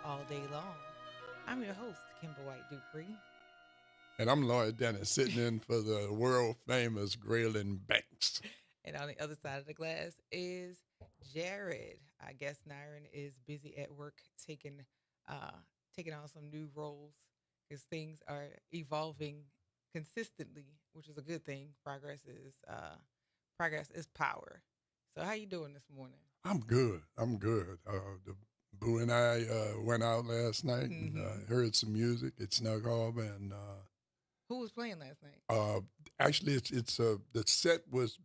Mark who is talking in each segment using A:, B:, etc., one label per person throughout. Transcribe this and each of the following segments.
A: all day long. I'm your host, Kimber White Dupree.
B: And I'm Lloyd Dennis, sitting in for the world famous Graylin Banks.
A: And on the other side of the glass is Jared. I guess Nyron is busy at work uh, taking on some new roles because things are evolving consistently, which is a good thing. Progress is power. So how you doing this morning?
B: I'm good. I'm good. The Boo and I went out last night and
A: Mm-hmm.
B: heard some music at Snug Harbor, and
A: Who was playing last night?
B: uh, actually, it's the set was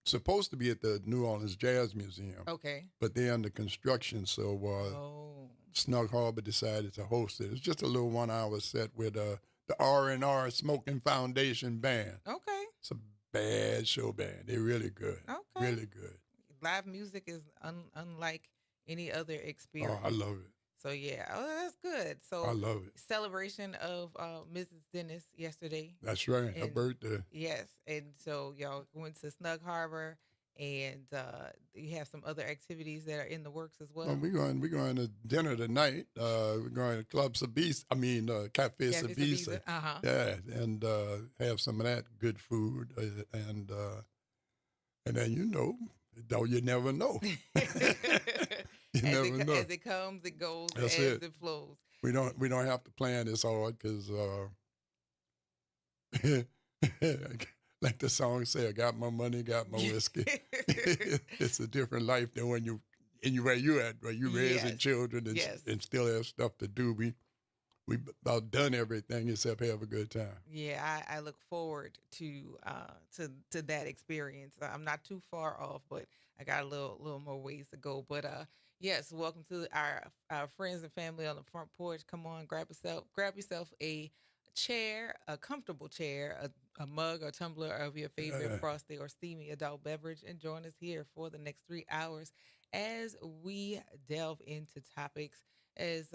B: supposed to be at the New Orleans Jazz Museum,
A: Okay.
B: but they're under construction, so
A: Oh.
B: Snug Harbor decided to host it. It's just a little 1 hour set with the R&R Smoking Foundation Band.
A: Okay.
B: It's a bad show band. They're really good,
A: Okay.
B: really good.
A: Live music is unlike any other
B: Oh, I
A: experience.
B: love it.
A: So yeah, oh, that's good.
B: I
A: So
B: love it.
A: celebration of Mrs. Dennis yesterday,
B: That's right. Her
A: and
B: birthday.
A: yes, and so y'all went to Snug Harbor, and you have some other activities that are in the works as
B: Well,
A: well.
B: we're going to dinner tonight. We're going to Club Sabisa. I mean, Cafe
A: Cafe
B: Sabisa.
A: Ibiza. Uh huh.
B: Yeah, and have some of that good food, and then though you never know. You never know.
A: As it comes, it goes,
B: That's
A: as
B: it.
A: it flows.
B: We don't have to plan this hard because like the song say, I got my money, got my whiskey. It's a different life than when where you at, where you raising
A: Yes.
B: children
A: Yes.
B: and still have stuff to do. We about done everything except have a good time.
A: Yeah, I look forward to that experience. I'm not too far off, but I got a little more ways to go. But yes, welcome to our friends and family on the front porch. Come on, grab yourself a chair, a comfortable chair, a mug or tumbler of your favorite
B: Uh,
A: frosty or steamy adult beverage, and join us here for the next 3 hours as we delve into topics as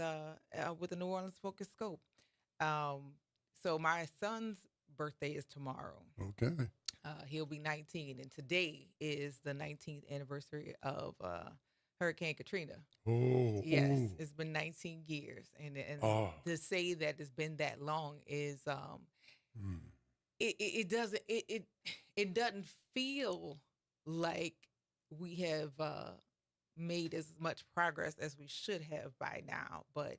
A: with a New Orleans focused scope. Um, so my son's birthday is tomorrow.
B: okay.
A: He'll be 19, and today is the 19th anniversary of Hurricane Katrina.
B: Oh,
A: Yes,
B: oh,
A: it's been 19 years, and
B: oh.
A: to say that it's been that long is
B: Mm.
A: it doesn't it doesn't feel like we have made as much progress as we should have by now. But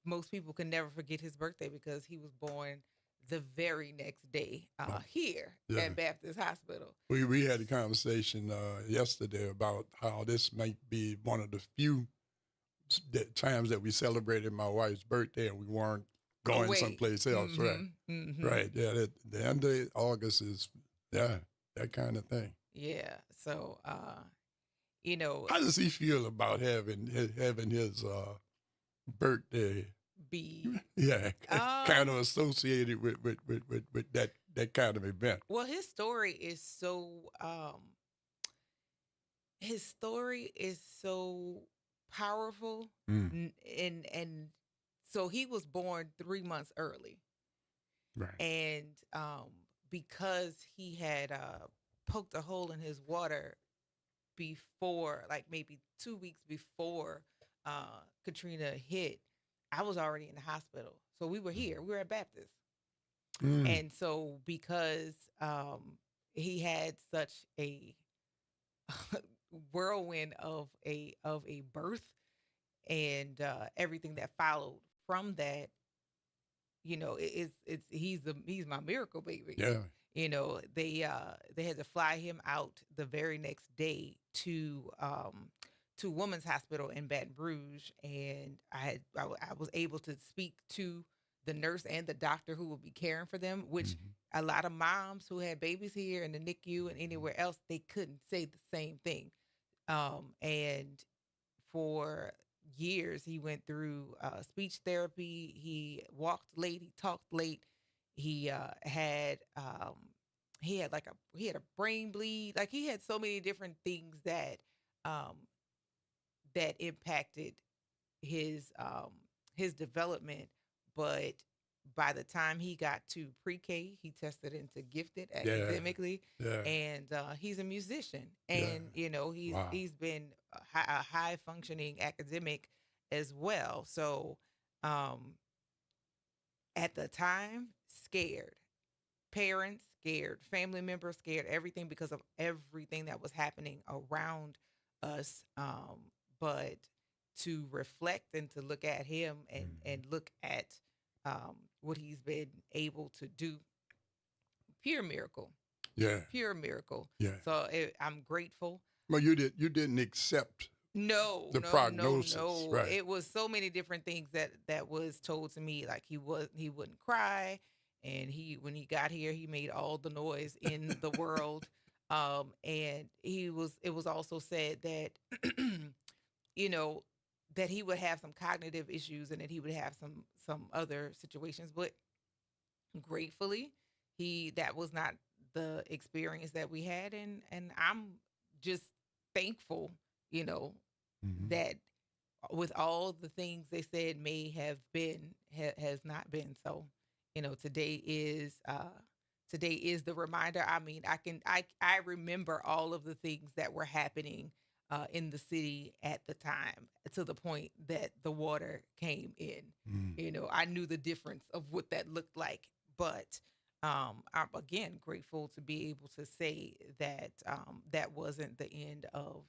A: most people can never forget his birthday because he was born the very next day
B: Oh,
A: here
B: yeah.
A: at Baptist Hospital.
B: We had a conversation yesterday about how this might be one of the few times that we celebrated my wife's birthday and we weren't going
A: Away.
B: someplace else. Right.
A: Mm-hmm. Mm-hmm.
B: Right. Yeah. The end of August is, yeah, that kind of thing.
A: Yeah. So you know,
B: How does he feel about having his birthday?
A: be
B: Yeah, kind of
A: um
B: associated with that kind of event.
A: well, his story is so powerful,
B: Mm,
A: and so he was born 3 months early,
B: right.
A: and because he had poked a hole in his water before, like maybe 2 weeks before Katrina hit, I was already in the hospital. So we were here. We were at Baptist,
B: Mm,
A: and so because he had such a whirlwind of a birth and everything that followed from that, he's my miracle baby.
B: yeah.
A: They had to fly him out the very next day to Women's Hospital in Baton Rouge, and I was able to speak to the nurse and the doctor who will be caring for them, which
B: Mhm.
A: a lot of moms who had babies here in the NICU and anywhere else, they couldn't say the same thing. And for years, he went through speech therapy. He walked late. He talked late. He he had a brain bleed. Like he had so many different things um, that impacted his um, his development. But by the time he got to pre-K, he tested into gifted
B: Yeah.
A: academically,
B: Yeah.
A: and he's a musician.
B: Yeah.
A: And
B: Wow.
A: he's been a high functioning academic as well. So um, at the time, scared. Parents scared, family members scared, everything because of everything that was happening around us. But to reflect and to look at him
B: Mhm.
A: and look at what he's been able to do, pure miracle,
B: Yeah,
A: pure miracle.
B: yeah.
A: So I'm grateful.
B: Well, you didn't accept
A: No,
B: the
A: no, no,
B: prognosis,
A: no.
B: right?
A: It was so many different things that was told to me. Like he wouldn't cry, and he when he got here, he made all the noise in the world. And he was. It was also said that, you know, that he would have some cognitive issues and that he would have some other situations. But gratefully, he that was not the experience that we had, and I'm just thankful, you know,
B: Mhm.
A: that with all the things they said may have been has not been. So today is the reminder. I mean, I remember all of the things that were happening in the city at the time, to the point that the water came in.
B: Mm.
A: I knew the difference of what that looked like. But I'm again grateful to be able to say that that wasn't the end of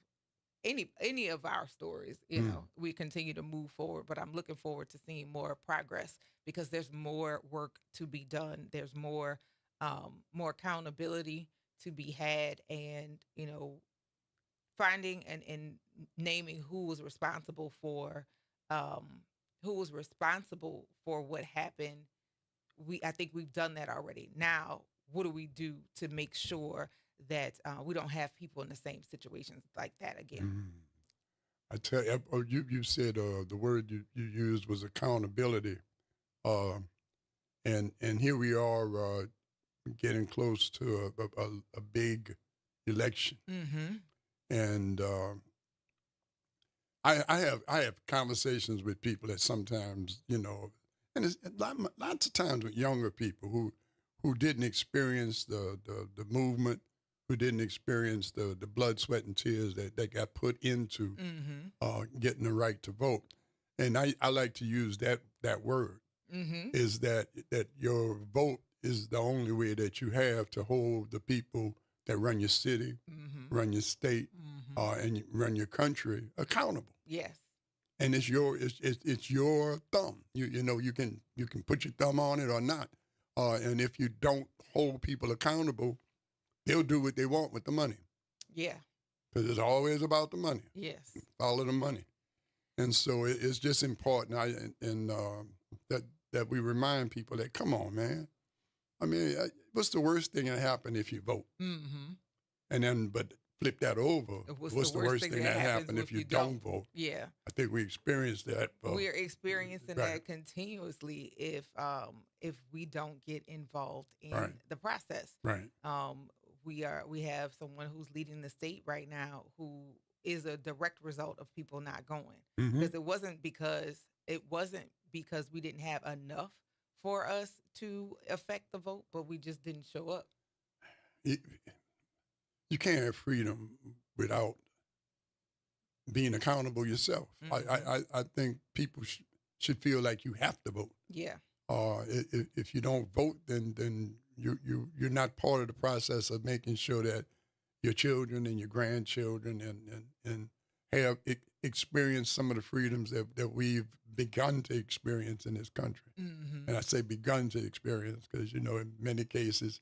A: any of our stories.
B: Mm.
A: We continue to move forward, but I'm looking forward to seeing more progress because there's more work to be done. There's more accountability to be had, and finding and naming um who was responsible for what happened. I think we've done that already. Now what do we do to make sure that we don't have people in the same situations like that again?
B: Mm. I tell you, you said the word you used was accountability, uh, and here we are getting close to a big election,
A: Mm-hmm.
B: and I have conversations with people that sometimes and it's lots of times with younger people who didn't experience the movement, who didn't experience the blood, sweat, and tears that got put into
A: Mm-hmm.
B: getting the right to vote. And I like to use that word
A: Mm-hmm.
B: is that your vote is the only way that you have to hold the people that run your city,
A: Mm-hmm.
B: run your state,
A: Mm-hmm.
B: and run your country accountable.
A: Yes.
B: And it's your thumb. You can put your thumb on it or not. And if you don't hold people accountable, they'll do what they want with the money
A: Yeah.
B: because it's always about the money.
A: Yes.
B: Follow the money. And so it's just important. That that we remind people that come on, man. I mean, what's the worst thing that happen if you vote?
A: Mm-hmm.
B: And then, but flip that over.
A: What's the
B: What's the
A: worst
B: worst
A: thing
B: thing
A: that
B: that
A: happens
B: happen if
A: if
B: you
A: you don't?
B: don't vote?
A: Yeah.
B: I think we experienced that.
A: We're experiencing
B: Right,
A: that continuously if we don't get involved
B: right,
A: in the process.
B: right.
A: Um, we have someone who's leading the state right now who is a direct result of people not going,
B: Mm-hmm.
A: because it wasn't because we didn't have enough for us to affect the vote, but we just didn't show up.
B: You, you can't have freedom without being accountable yourself.
A: Hmm.
B: I think people should feel like you have to vote.
A: Yeah.
B: If you don't vote, then you're not part of the process of making sure that your children and your grandchildren and have experienced some of the freedoms that we've begun to experience in this country.
A: Hmm.
B: And I say begun to experience because in many cases,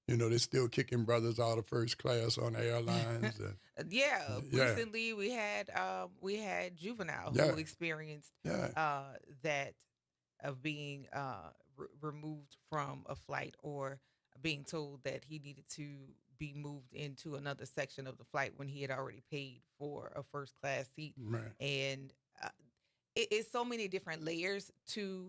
B: they're still kicking brothers out of first class on airlines. And,
A: Yeah,
B: yeah,
A: recently we had Juvenile
B: yeah,
A: who experienced
B: yeah.
A: that of being removed from a flight, or being told that he needed to be moved into another section of the flight when he had already paid for a first class seat.
B: Right.
A: And it's so many different layers to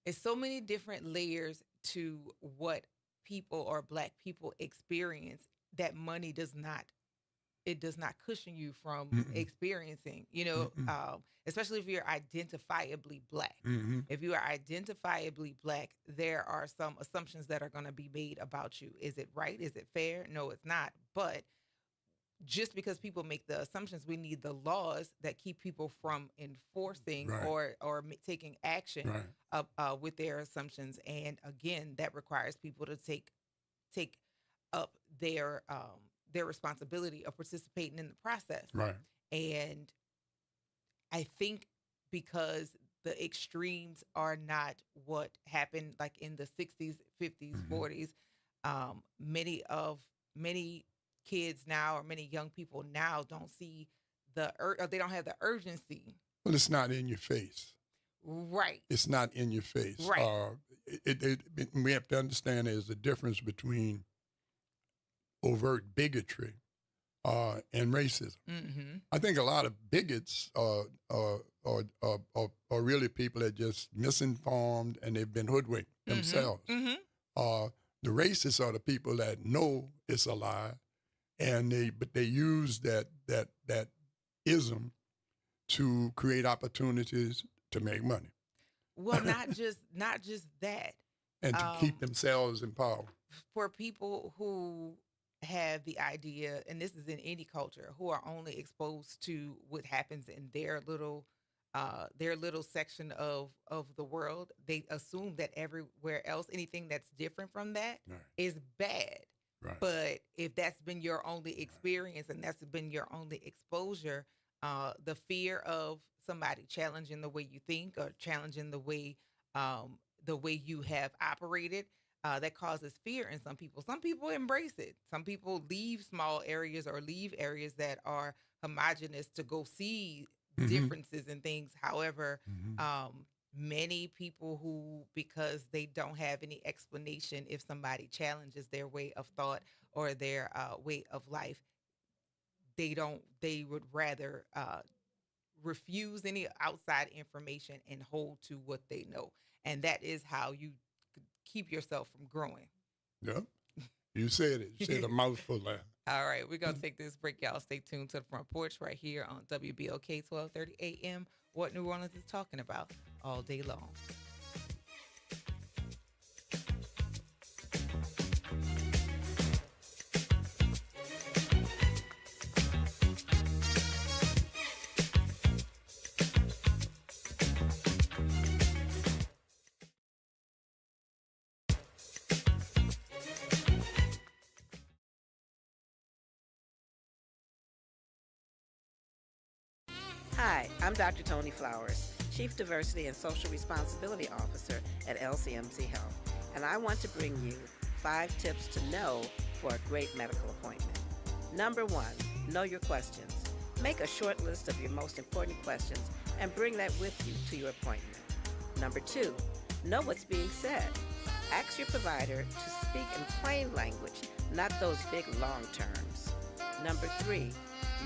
A: it's so many different layers to what people or black people experience that money does not cushion you from
B: Mm-mm,
A: experiencing,
B: mm-mm,
A: especially if you're identifiably black.
B: mm-hmm.
A: If you are identifiably black, there are some assumptions that are going to be made about you. Is it right? Is it fair? No, it's not. But just because people make the assumptions, we need the laws that keep people from enforcing
B: Right.
A: or taking action
B: Right.
A: with their assumptions. And again, that requires people to take up their responsibility of participating in the process.
B: Right.
A: And I think because the extremes are not what happened like in the 60s, 50s,
B: Hmm.
A: 40s, many kids now or many young people now don't see or they don't have the urgency.
B: Well, it's not in your face.
A: Right.
B: It's not in your face.
A: Right.
B: We have to understand there's a difference between overt bigotry and racism.
A: Mm-hmm.
B: I think a lot of bigots are really people that just misinformed and they've been hoodwinked themselves.
A: Mm-hmm.
B: Uh, the racists are the people that know it's a lie, and they use that ism to create opportunities to make money
A: Well, not just that.
B: and to keep
A: Um,
B: themselves in power.
A: for people who have the idea, and this is in any culture, who are only exposed to what happens in their little section of the world, they assume that everywhere else, anything that's different from that
B: Right.
A: is bad.
B: Right.
A: But if that's been your only experience and that's been your only exposure, the fear of somebody challenging the way you think or challenging the way you have operated, that causes fear in some people. Some people embrace it. Some people leave small areas or leave areas that are homogenous to go see
B: Hmm.
A: differences in things. However,
B: Hmm.
A: many people who, because they don't have any explanation if somebody challenges their way of thought or their way of life, they would rather refuse any outside information and hold to what they know. And that is how you keep yourself from growing.
B: Yeah. You said it. You said a mouthful there.
A: All right, we're gonna take this break, y'all. Stay tuned to the Front Porch right here on WBOK 1230 AM. What New Orleans is talking about all day long.
C: Hi, I'm Dr. Tony Flowers, Chief Diversity and Social Responsibility Officer at LCMC Health, and I want to bring you 5 tips to know for a great medical appointment. Number 1, know your questions. Make a short list of your most important questions and bring that with you to your appointment. Number 2, know what's being said. Ask your provider to speak in plain language, not those big long terms. Number 3,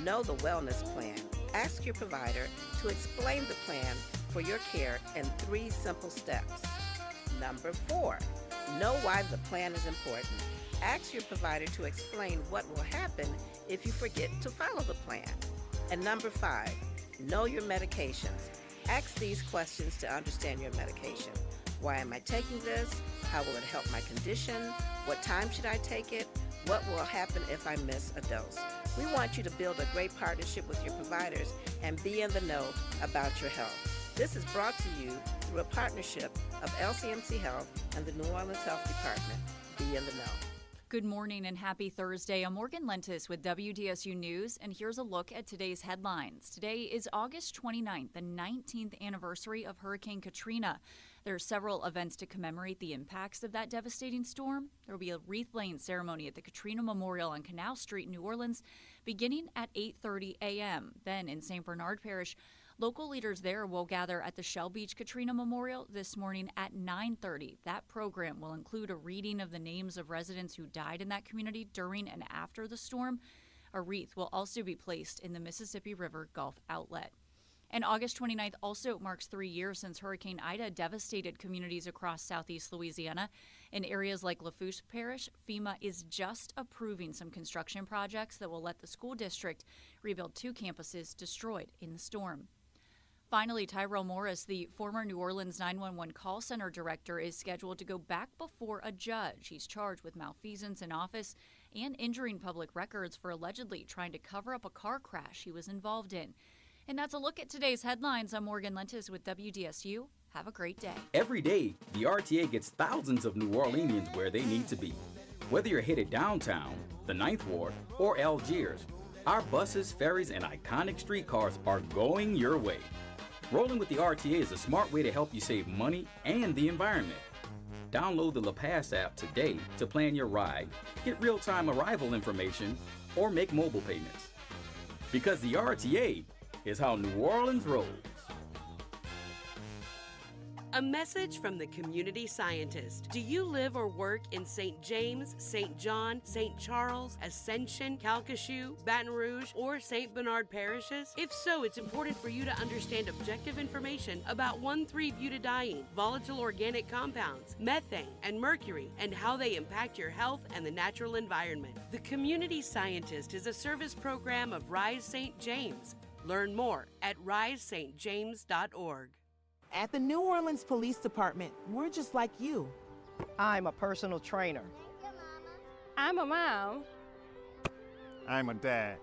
C: know the wellness plan. Ask your provider to explain the plan for your care in 3 simple steps. Number 4, know why the plan is important. Ask your provider to explain what will happen if you forget to follow the plan. And number 5, know your medications. Ask these questions to understand your medication. Why am I taking this? How will it help my condition? What time should I take it? What will happen if I miss a dose? We want you to build a great partnership with your providers and be in the know about your health. This is brought to you through a partnership of LCMC Health and the New Orleans Health Department. Be in the know.
D: Good morning and happy Thursday. I'm Morgan Lentis with WDSU News, and here's a look at today's headlines. Today is August 29th, the 19th anniversary of Hurricane Katrina. There are several events to commemorate the impacts of that devastating storm. There will be a wreath-laying ceremony at the Katrina Memorial on Canal Street, New Orleans, beginning at 8:30 a.m. Then in St. Bernard Parish, local leaders there will gather at the Shell Beach Katrina Memorial this morning at 9:30. That program will include a reading of the names of residents who died in that community during and after the storm. A wreath will also be placed in the Mississippi River Gulf Outlet. And August 29th also marks 3 years since Hurricane Ida devastated communities across southeast Louisiana. In areas like Lafourche Parish, FEMA is just approving some construction projects that will let the school district rebuild 2 campuses destroyed in the storm. Finally, Tyrell Morris, the former New Orleans 911 call center director, is scheduled to go back before a judge. He's charged with malfeasance in office and injuring public records for allegedly trying to cover up a car crash he was involved in. And that's a look at today's headlines. I'm Morgan Lentis with WDSU. Have a great day.
E: Every day, the RTA gets thousands of New Orleanians where they need to be. Whether you're headed downtown, the Ninth Ward, or Algiers, our buses, ferries, and iconic streetcars are going your way. Rolling with the RTA is a smart way to help you save money and the environment. Download the La Pass app today to plan your ride, get real-time arrival information, or make mobile payments. Because the RTA is how New Orleans rolls.
F: A message from the community scientist. Do you live or work in St. James, St. John, St. Charles, Ascension, Calcasieu, Baton Rouge, or St. Bernard parishes? If so, it's important for you to understand objective information about 1,3-butadiene, volatile organic compounds, methane, and mercury, and how they impact your health and the natural environment. The Community Scientist is a service program of Rise St. James. Learn more at risestjames.org.
G: At the New Orleans Police Department, we're just like you.
H: I'm a personal trainer.
I: I'm a mom.
J: I'm a dad.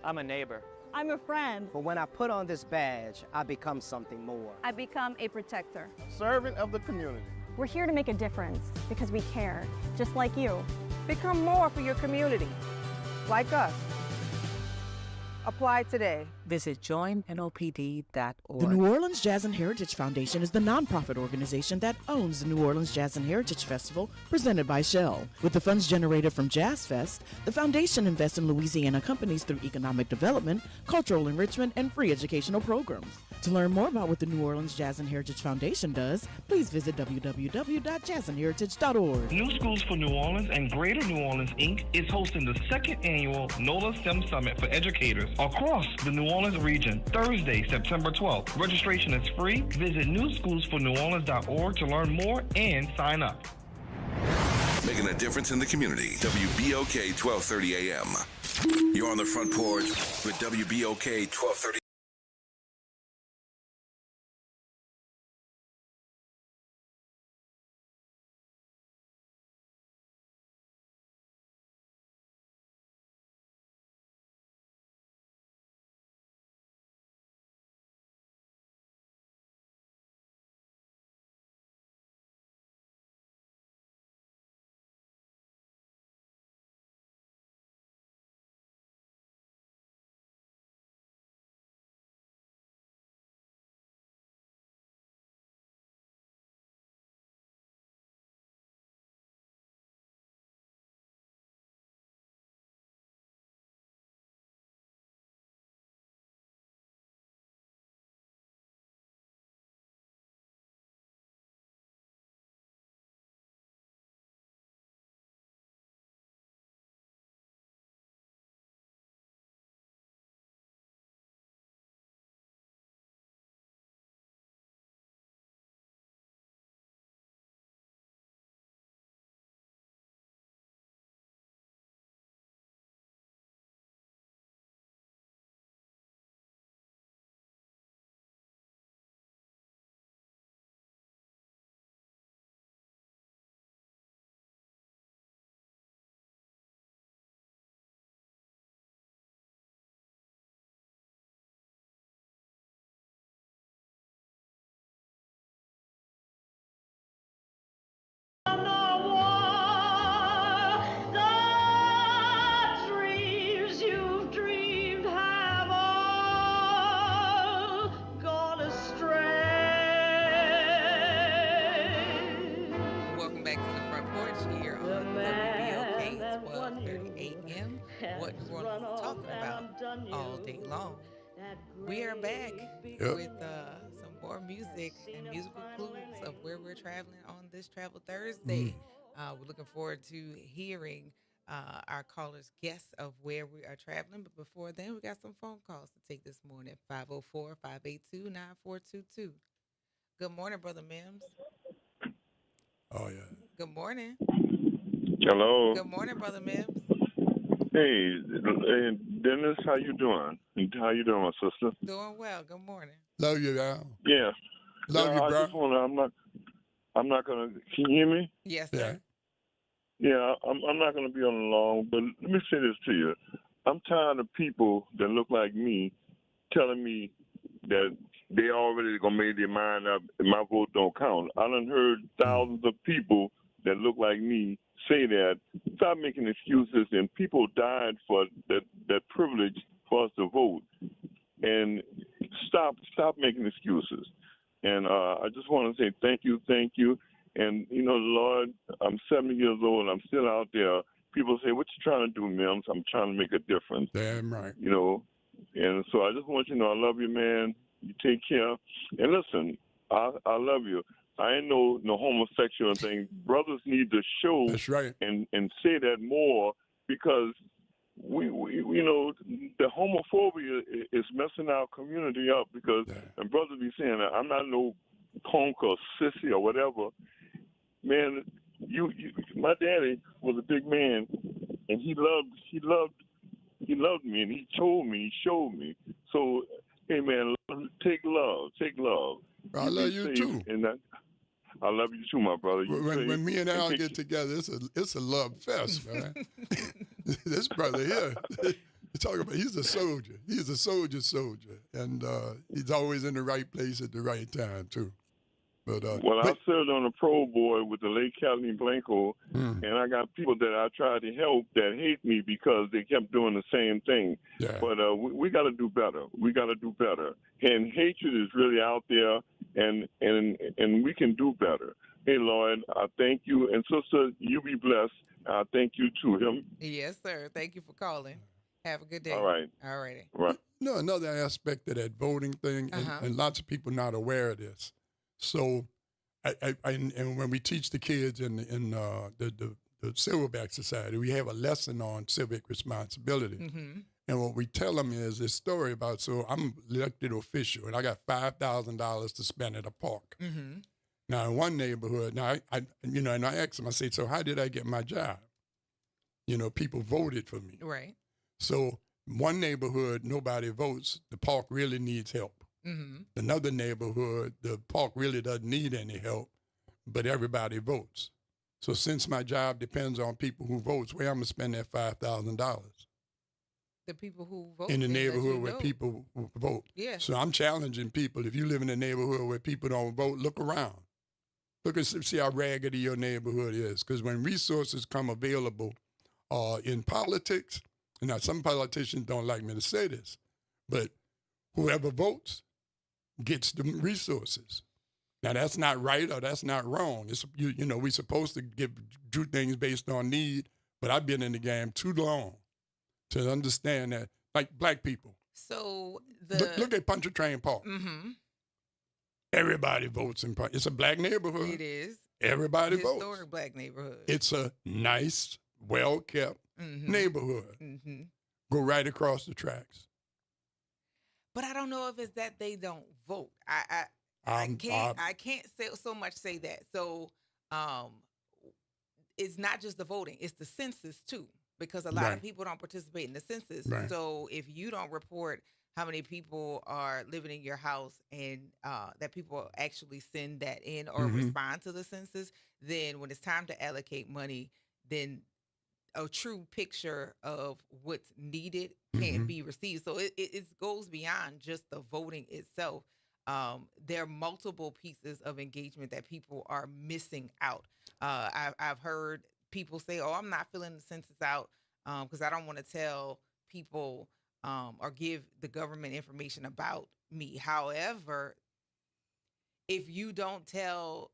H: I'm a neighbor.
I: I'm a friend.
H: But when I put on this badge, I become something more.
I: I become a protector.
J: Servant of the community.
I: We're here to make a difference because we care, just like you.
K: Become more for your community, like us. Apply today.
L: Visit joinnopd.org.
M: The New Orleans Jazz and Heritage Foundation is the nonprofit organization that owns the New Orleans Jazz and Heritage Festival presented by Shell. With the funds generated from Jazz Fest, the foundation invests in Louisiana companies through economic development, cultural enrichment, and free educational programs. To learn more about what the New Orleans Jazz and Heritage Foundation does, please visit www.jazzandheritage.org.
N: New Schools for New Orleans and Greater New Orleans, Inc. is hosting the second annual NOLA STEM Summit for educators across the New Orleans region, Thursday, September 12th. Registration is free. Visit newschoolsforneworleans.org to learn more and sign up.
O: Making a difference in the community. WBOK 1230 AM. You're on the front porch with WBOK 1230.
A: Welcome back to the Front Porch here on WBOK 1230 AM. What New Orleans is talking about all day long. We are back with some more music and musical clues of where we're traveling on this Travel Thursday. We're looking forward to hearing our callers' guess of where we are traveling. But before then, we got some phone calls to take this morning. 504-582-9422. Good morning, Brother Mims.
B: Oh, yeah.
A: Good morning.
P: Hello.
A: Good morning, Brother Mims.
P: Hey, Dennis, how you doing? How you doing, my sister?
A: Doing well. Good morning.
B: Love you, Al.
P: Yeah.
B: Love you,
P: I
B: bro.
P: just want to. I'm not gonna. Can you hear me?
A: Yes, sir.
P: Yeah. I'm not gonna be on long, but let me say this to you. I'm tired of people that look like me telling me that they already gonna make their mind up and my vote don't count. I done heard thousands of people that look like me say that. Stop making excuses, and people died for that privilege for us to vote. And stop making excuses. And I just want to say thank you. And Lord, I'm 70 years old. I'm still out there. People say, "What you trying to do, Mims?" I'm trying to make a difference.
B: Damn right.
P: And so I just want you to know I love you, man. You take care. And listen, I love you. I ain't no homosexual thing. Brothers need to show
B: That's right.
P: and say that more, because we the homophobia is messing our community up, because and brothers be saying that I'm not no punk or sissy or whatever. Man, my daddy was a big man, and he loved me, and he showed me. So, hey man, take love.
B: I love you too.
P: And I love you too, my brother.
B: When me and Al get together, it's a love fest, man. This brother here, you talk about, he's a soldier. He's a soldier, and he's always in the right place at the right time too. But
P: I served on a pro board with the late Kathleen Blanco, and I got people that I tried to help that hate me because they kept doing the same thing.
B: Yeah.
P: But we got to do better. And hatred is really out there, and we can do better. Hey, Lord, I thank you. And sister, you be blessed. I thank you too.
A: Yes, sir. Thank you for calling. Have a good day.
P: All right.
A: All righty.
P: Right.
B: Another aspect of that voting thing, and lots of people not aware of this. So, and when we teach the kids in the Silverback Society, we have a lesson on civic responsibility.
A: Mm-hmm.
B: And what we tell them is this story about, so I'm elected official, and I got $5,000 to spend at a park.
A: Mm-hmm.
B: Now, in one neighborhood, and I asked them, I said, so how did I get my job? People voted for me.
A: Right.
B: So one neighborhood, nobody votes. The park really needs help.
A: Mm-hmm.
B: Another neighborhood, the park really doesn't need any help, but everybody votes. So since my job depends on people who vote, where I'm going to spend that $5,000?
A: The people who vote.
B: In the neighborhood where people vote.
A: Yeah.
B: So I'm challenging people. If you live in a neighborhood where people don't vote, look around. Look and see how raggedy your neighborhood is. Because when resources come available in politics, now some politicians don't like me to say this, but whoever votes gets the resources. Now that's not right or that's not wrong. It's we're supposed to do things based on need, but I've been in the game too long to understand that, like black people.
A: So
B: look at Pontchartrain Park.
A: Mm-hmm.
B: Everybody votes in It's a black neighborhood.
A: It is.
B: Everybody votes.
A: Historic black neighborhood.
B: It's a nice, well-kept neighborhood.
A: Mm-hmm.
B: Go right across the tracks.
A: But I don't know if it's that they don't vote. I can't say that. So it's not just the voting, it's the census too, because a lot of people don't participate in the census.
B: Right.
A: So if you don't report how many people are living in your house and that people actually send that in or respond to the census, then when it's time to allocate money, then a true picture of what's needed can't be received. So it goes beyond just the voting itself. There are multiple pieces of engagement that people are missing out. I've heard people say, "Oh, I'm not filling the census out because I don't want to tell people or give the government information about me." However, if you don't tell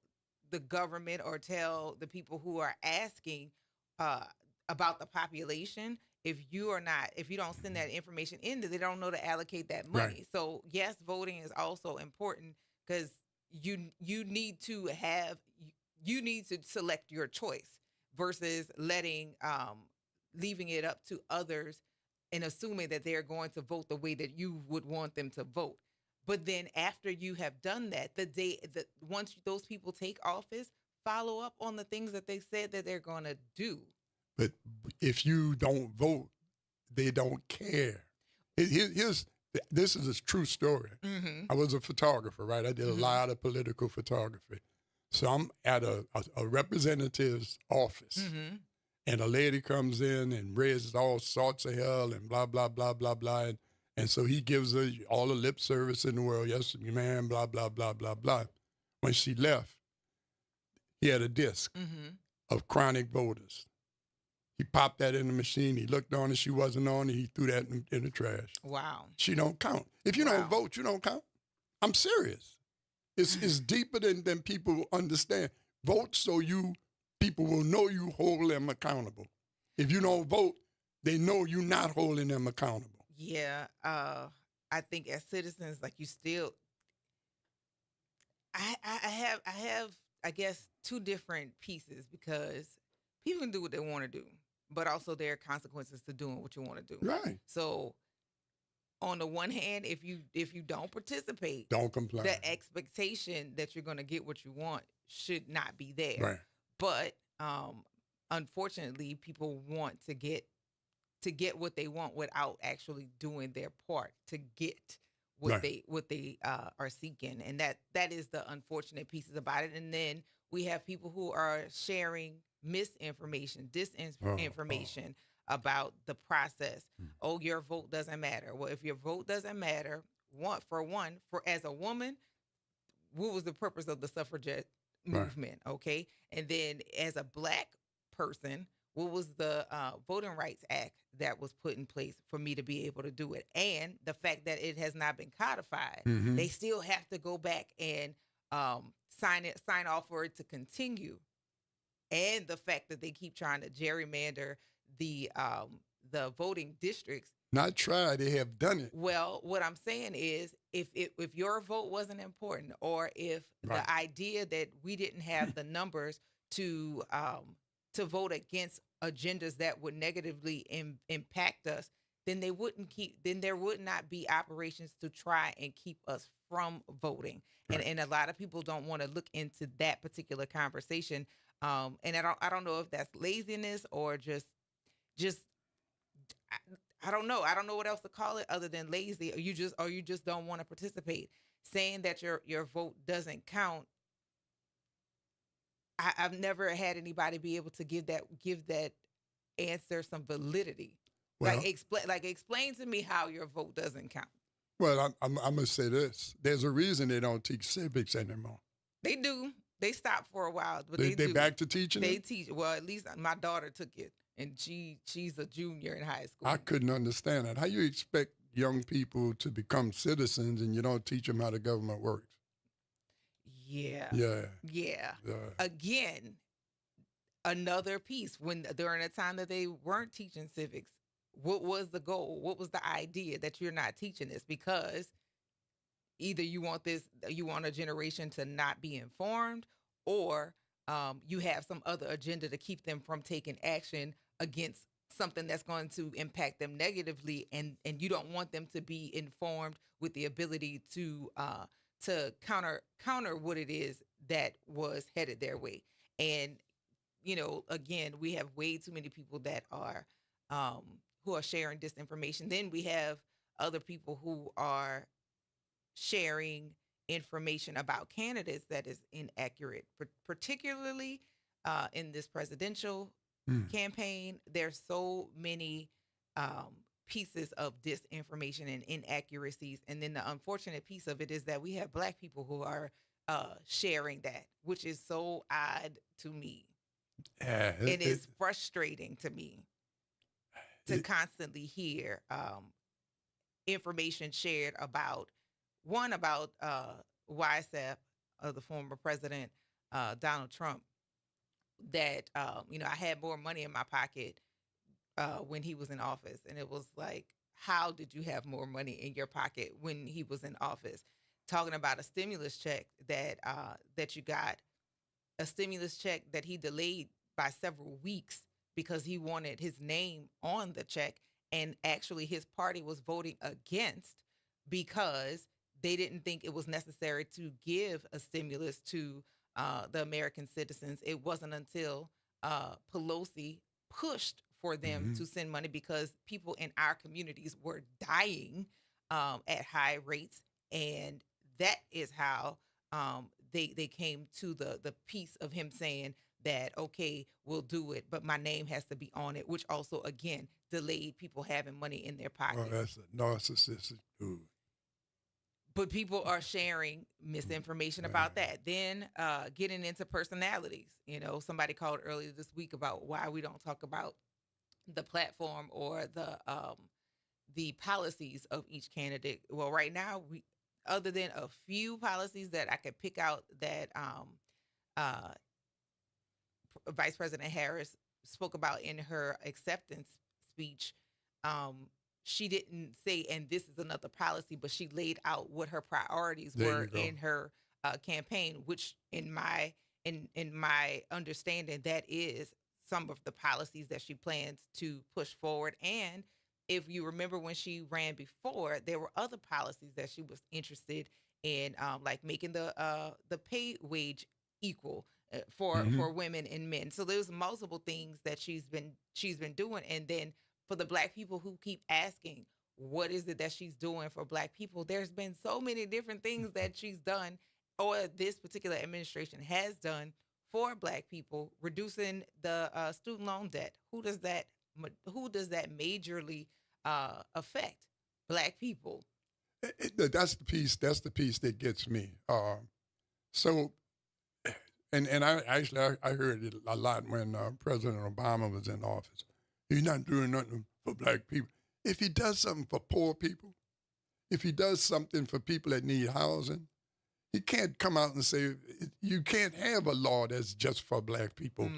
A: the government or tell the people who are asking about the population, if you don't send that information in, they don't know to allocate that money.
B: Right.
A: So yes, voting is also important because you need to select your choice versus leaving it up to others and assuming that they're going to vote the way that you would want them to vote. But then after you have done that, once those people take office, follow up on the things that they said that they're going to do.
B: But if you don't vote, they don't care. This is a true story.
A: Mm-hmm.
B: I was a photographer, right? I did a lot of political photography. So I'm at a representative's office,
A: Mm-hmm.
B: and a lady comes in and raises all sorts of hell and blah, blah, blah, blah, blah. And so he gives her all the lip service in the world. Yes, ma'am, blah, blah, blah, blah, blah. When she left, he had a disc
A: Mm-hmm.
B: of chronic voters. He popped that in the machine. He looked on it. She wasn't on it. He threw that in the trash.
A: Wow.
B: She don't count. If you don't vote, you don't count. I'm serious. It's deeper than people understand. Vote so people will know you hold them accountable. If you don't vote, they know you're not holding them accountable.
A: Yeah. I think as citizens, like you still, I have, I guess, two different pieces because people can do what they want to do, but also there are consequences to doing what you want to do.
B: Right.
A: So on the one hand, if you don't participate,
B: don't comply.
A: The expectation that you're going to get what you want should not be there.
B: Right.
A: But unfortunately, people want to get what they want without actually doing their part to get what they are seeking, and that is the unfortunate pieces about it. And then we have people who are sharing misinformation, disinformation about the process. Oh, your vote doesn't matter. Well, if your vote doesn't matter, for as a woman, what was the purpose of the suffragette movement? Okay, and then as a Black person, what was the Voting Rights Act that was put in place for me to be able to do it? And the fact that it has not been codified, they still have to go back and sign off for it to continue. And the fact that they keep trying to gerrymander the voting districts.
B: Not try, they have done it.
A: Well, what I'm saying is, if your vote wasn't important, or if the idea that we didn't have the numbers to vote against agendas that would negatively impact us, then there would not be operations to try and keep us from voting. And a lot of people don't want to look into that particular conversation. And I don't know if that's laziness or just I don't know. I don't know what else to call it other than lazy, or you just don't want to participate. Saying that your vote doesn't count. I've never had anybody be able to give that answer some validity.
B: Well,
A: explain to me how your vote doesn't count.
B: Well, I'm gonna say this. There's a reason they don't teach civics anymore.
A: They do. They stopped for a while, but
B: they
A: do.
B: Back to teaching.
A: They teach. Well, at least my daughter took it, and she's a junior in high school.
B: I couldn't understand that. How you expect young people to become citizens and you don't teach them how the government works?
A: Yeah.
B: Yeah.
A: Again, another piece. During a time that they weren't teaching civics, what was the goal? What was the idea that you're not teaching this? Because either you want a generation to not be informed, or you have some other agenda to keep them from taking action against something that's going to impact them negatively, and you don't want them to be informed with the ability to counter what it is that was headed their way. And again, we have way too many people that are who are sharing disinformation. Then we have other people who are sharing information about candidates that is inaccurate, particularly in this presidential campaign. There's so many pieces of disinformation and inaccuracies. And then the unfortunate piece of it is that we have Black people who are sharing that, which is so odd to me. It is frustrating to me to constantly hear information shared about YSAP of the former president, Donald Trump, that, I had more money in my pocket when he was in office. And it was like, how did you have more money in your pocket when he was in office? Talking about a stimulus check that you got, a stimulus check that he delayed by several weeks because he wanted his name on the check. And actually his party was voting against because they didn't think it was necessary to give a stimulus to the American citizens. It wasn't until Pelosi pushed for them to send money because people in our communities were dying at high rates, and that is how they came to the piece of him saying that, okay, we'll do it, but my name has to be on it, which also again delayed people having money in their
B: Oh,
A: pockets.
B: that's a narcissistic dude.
A: But people are sharing misinformation about that. Then getting into personalities. You know, somebody called earlier this week about why we don't talk about the platform or the policies of each candidate. Well, right now, other than a few policies that I could pick out that uh, Vice President Harris spoke about in her acceptance speech, she didn't say, and this is another policy, but she laid out what her priorities were in her campaign, which in my understanding, that is some of the policies that she plans to push forward. And if you remember when she ran before, there were other policies that she was interested in, like making the pay wage equal for women and men. So there's multiple things that she's been doing. And then for the Black people who keep asking, what is it that she's doing for Black people? There's been so many different things that she's done, or this particular administration has done for Black people, reducing the student loan debt. Who does that majorly affect? Black people.
B: That's the piece. That's the piece that gets me. So, and I heard it a lot when President Obama was in office. He's not doing nothing for Black people. If he does something for poor people, if he does something for people that need housing, he can't come out and say, you can't have a law that's just for Black people.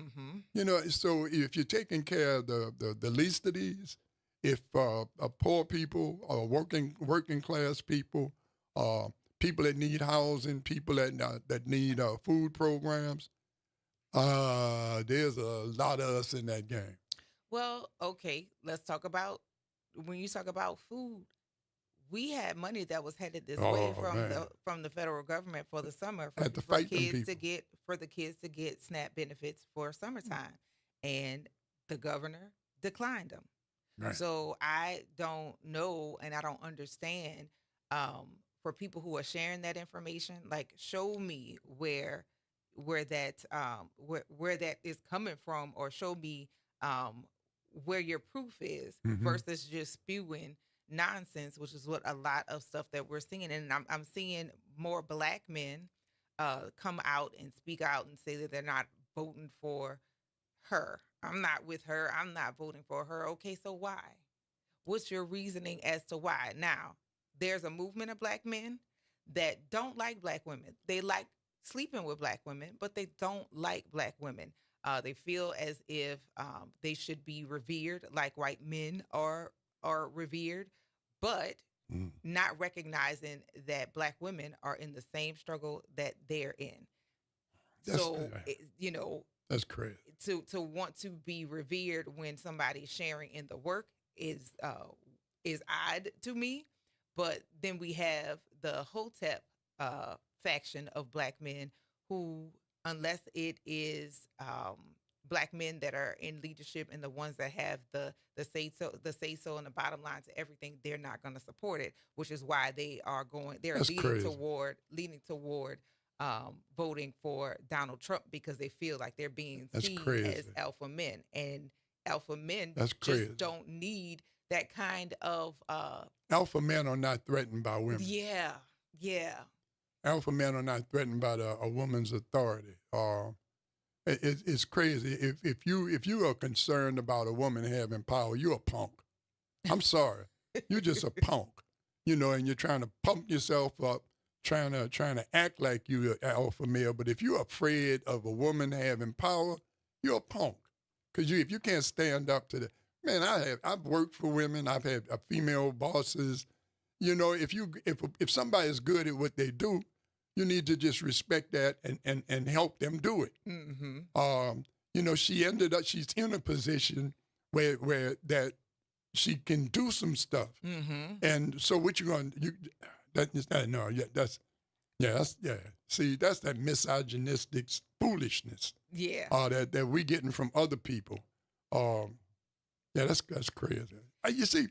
B: You know, so if you're taking care of the least of these, if poor people or working class people, people that need housing, people that need food programs, there's a lot of us in that game.
A: Well, okay, let's talk about, when you talk about food, we had money that was headed this way from the federal government for the summer for the kids to get SNAP benefits for summertime, and the governor declined them. Right. So I don't know, and I don't understand. For people who are sharing that information, like, show me where that is coming from, or show me where your proof is, versus just spewing nonsense, which is what a lot of stuff that we're seeing. And I'm seeing more Black men come out and speak out and say that they're not voting for her. I'm not with her. I'm not voting for her. Okay, so why? What's your reasoning as to why? Now, there's a movement of Black men that don't like Black women. They like sleeping with Black women, but they don't like Black women. They feel as if they should be revered like white men are revered, but not recognizing that Black women are in the same struggle that they're in.
B: That's crazy.
A: To want to be revered when somebody's sharing in the work is odd to me. But then we have the Hotep faction of Black men who, unless it is Black men that are in leadership and the ones that have the say so and the bottom line to everything, they're not going to support it, which is why they're leaning toward voting for Donald Trump, because they feel like they're being seen as alpha men, and alpha men just don't need that kind of
B: alpha men are not threatened by women.
A: Yeah.
B: Alpha men are not threatened by a woman's authority. It's crazy. If you are concerned about a woman having power, you're a punk. I'm sorry, you're just a punk. You know, and you're trying to pump yourself up, trying to act like you're an alpha male. But if you're afraid of a woman having power, you're a punk. Because if you can't stand up to the man, I've worked for women. I've had female bosses. You know, if somebody's good at what they do, you need to just respect that and help them do it. You know, she's in a position where that she can do some stuff. And so what you going to see, that's that misogynistic foolishness.
A: Yeah.
B: That we getting from other people. Yeah, that's crazy. You see,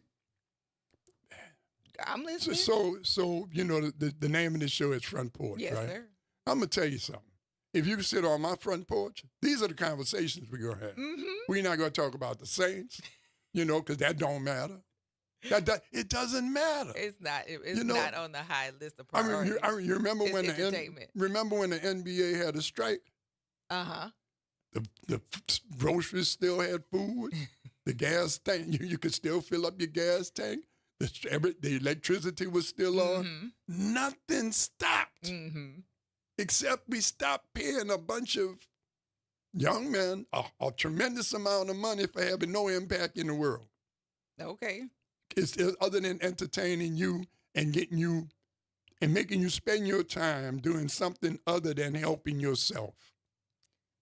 A: I'm listening.
B: So you know the name of this show is Front Porch,
A: Yes,
B: right?
A: sir.
B: I'm gonna tell you something. If you sit on my front porch, these are the conversations we're gonna have.
A: Mm-hmm.
B: We're not gonna talk about the Saints, because that don't matter. It doesn't matter.
A: It's not. It's not on the high list of priorities.
B: You remember
A: It's
B: when
A: entertainment.
B: remember when the NBA had a strike?
A: Uh-huh.
B: The groceries still had food. The gas tank, you could still fill up your gas tank. The electricity was still on.
A: Mm-hmm.
B: Nothing stopped.
A: Mm-hmm.
B: Except we stopped paying a bunch of young men a tremendous amount of money for having no impact in the world.
A: Okay.
B: It's other than entertaining you and getting you and making you spend your time doing something other than helping yourself.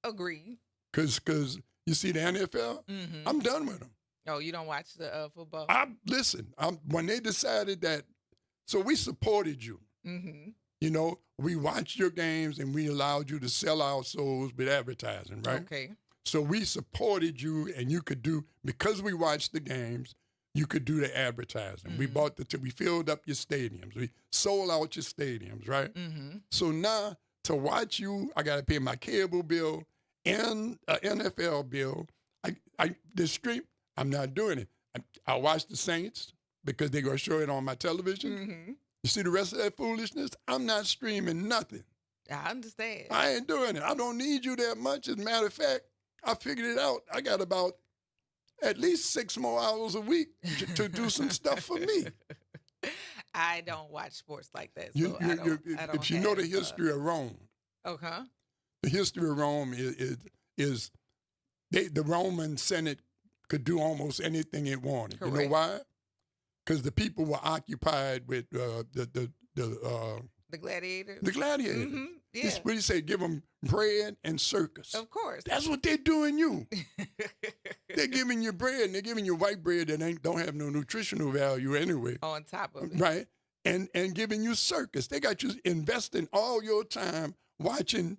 A: Agreed.
B: Because you see the NFL,
A: Mm-hmm.
B: I'm done with them.
A: Oh, you don't watch the football?
B: Listen, when they decided that, so we supported you.
A: Mm-hmm.
B: We watched your games and we allowed you to sell our souls with advertising, right?
A: Okay.
B: So we supported you and you could because we watched the games, you could do the advertising.
A: Mm-hmm.
B: We filled up your stadiums. We sold out your stadiums, right?
A: Mm-hmm.
B: So now to watch you, I got to pay my cable bill and an NFL bill. The stream, I'm not doing it. I watch the Saints because they're going to show it on my television.
A: Mm-hmm.
B: You see the rest of that foolishness? I'm not streaming nothing.
A: I understand.
B: I ain't doing it. I don't need you that much. As a matter of fact, I figured it out. I got about at least 6 more hours a week to do some stuff for me.
A: I don't watch sports like that. So I don't
B: if you know the history of Rome,
A: okay.
B: The history of Rome is the Roman Senate could do almost anything it wanted.
A: Correct.
B: You know why? Because the people were occupied with the
A: gladiators.
B: The gladiators.
A: Mm-hmm. Yeah.
B: What do you say? Give them bread and circus.
A: Of course.
B: That's what they're doing you. They're giving you bread, and they're giving you white bread that don't have no nutritional value anyway.
A: On top of it.
B: Right? And giving you circus. They got you investing all your time watching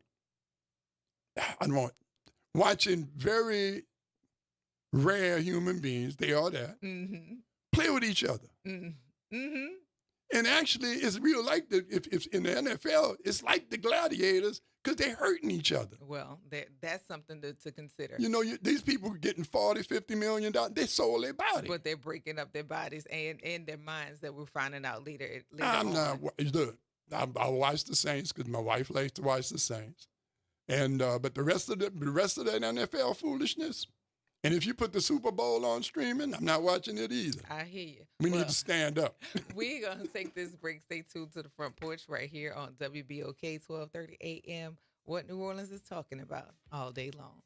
B: very rare human beings. They are that.
A: Mm-hmm.
B: Play with each other.
A: Mm-hmm.
B: And actually, it's real like if in the NFL, it's like the gladiators because they're hurting each other.
A: Well, that's something to consider.
B: These people are getting $40, $50 million. They sold their body.
A: But they're breaking up their bodies and their minds that we're finding out later
B: I'm
A: on.
B: not. Look, I watch the Saints because my wife likes to watch the Saints. And but the rest of that NFL foolishness. And if you put the Super Bowl on streaming, I'm not watching it either.
A: I hear you.
B: We need to stand up.
A: We're going to take this break. Stay tuned to the Front Porch right here on WBOK 1230 AM. What New Orleans is talking about all day long.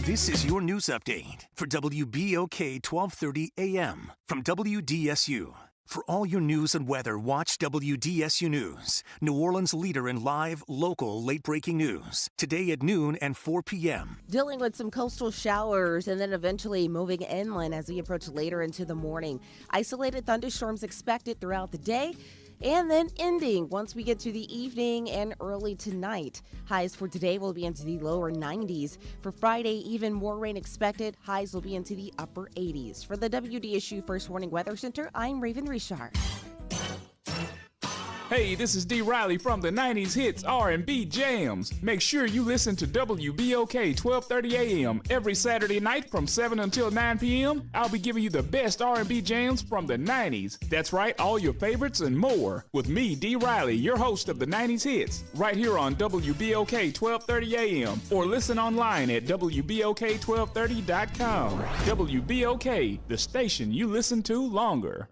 Q: This is your news update for WBOK 1230 AM from WDSU. For all your news and weather, watch WDSU News, New Orleans' leader in live, local, late-breaking news. Today at noon and 4 p.m.
R: Dealing with some coastal showers and then eventually moving inland as we approach later into the morning. Isolated thunderstorms expected throughout the day. And then ending once we get to the evening and early tonight. Highs for today will be into the lower 90s. For Friday, even more rain expected. Highs will be into the upper 80s. For the WDSU First Warning Weather Center, I'm Raven Richard.
S: Hey, this is D. Riley from the 90s Hits R&B Jams. Make sure you listen to WBOK 1230 AM every Saturday night from 7 until 9 p.m. I'll be giving you the best R&B jams from the 90s. That's right, all your favorites and more. With me, D. Riley, your host of the 90s Hits, right here on WBOK 1230 AM. Or listen online at WBOK1230.com. WBOK, the station you listen to longer.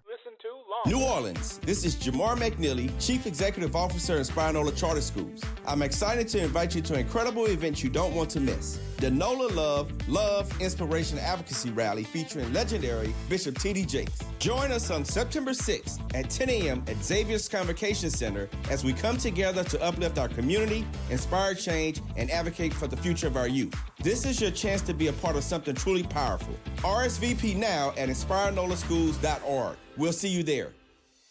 T: New Orleans, this is Jamar McNeely, Chief Executive Officer in Spinola Charter Schools. I'm excited to invite you to an incredible event you don't want to miss. The NOLA Love, Inspiration, Advocacy Rally featuring legendary Bishop T.D. Jakes. Join us on September 6th at 10 a.m. at Xavier's Convocation Center as we come together to uplift our community, inspire change, and advocate for the future of our youth. This is your chance to be a part of something truly powerful. RSVP now at inspirenolaschools.org. We'll see you there.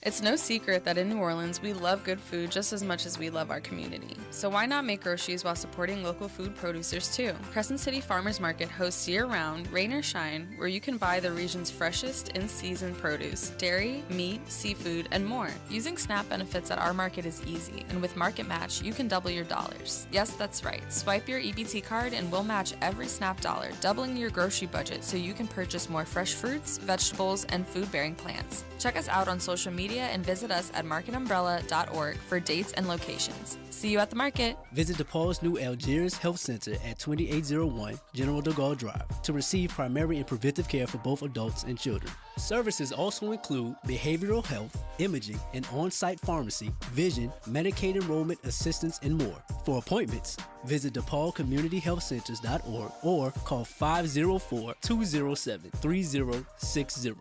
U: It's no secret that in New Orleans, we love good food just as much as we love our community. So why not make groceries while supporting local food producers too? Crescent City Farmers Market hosts year-round, rain or shine, where you can buy the region's freshest in-season produce, dairy, meat, seafood, and more. Using SNAP benefits at our market is easy, and with Market Match, you can double your dollars. Yes, that's right. Swipe your EBT card and we'll match every SNAP dollar, doubling your grocery budget so you can purchase more fresh fruits, vegetables, and food-bearing plants. Check us out on social media and visit us at marketumbrella.org for dates and locations. See you at the market.
V: Visit DePaul's new Algiers Health Center at 2801 General de Gaulle Drive to receive primary and preventive care for both adults and children. Services also include behavioral health, imaging, and on-site pharmacy, vision, Medicaid enrollment assistance, and more. For appointments, visit DePaulCommunityHealthCenters.org or call 504-207-3060.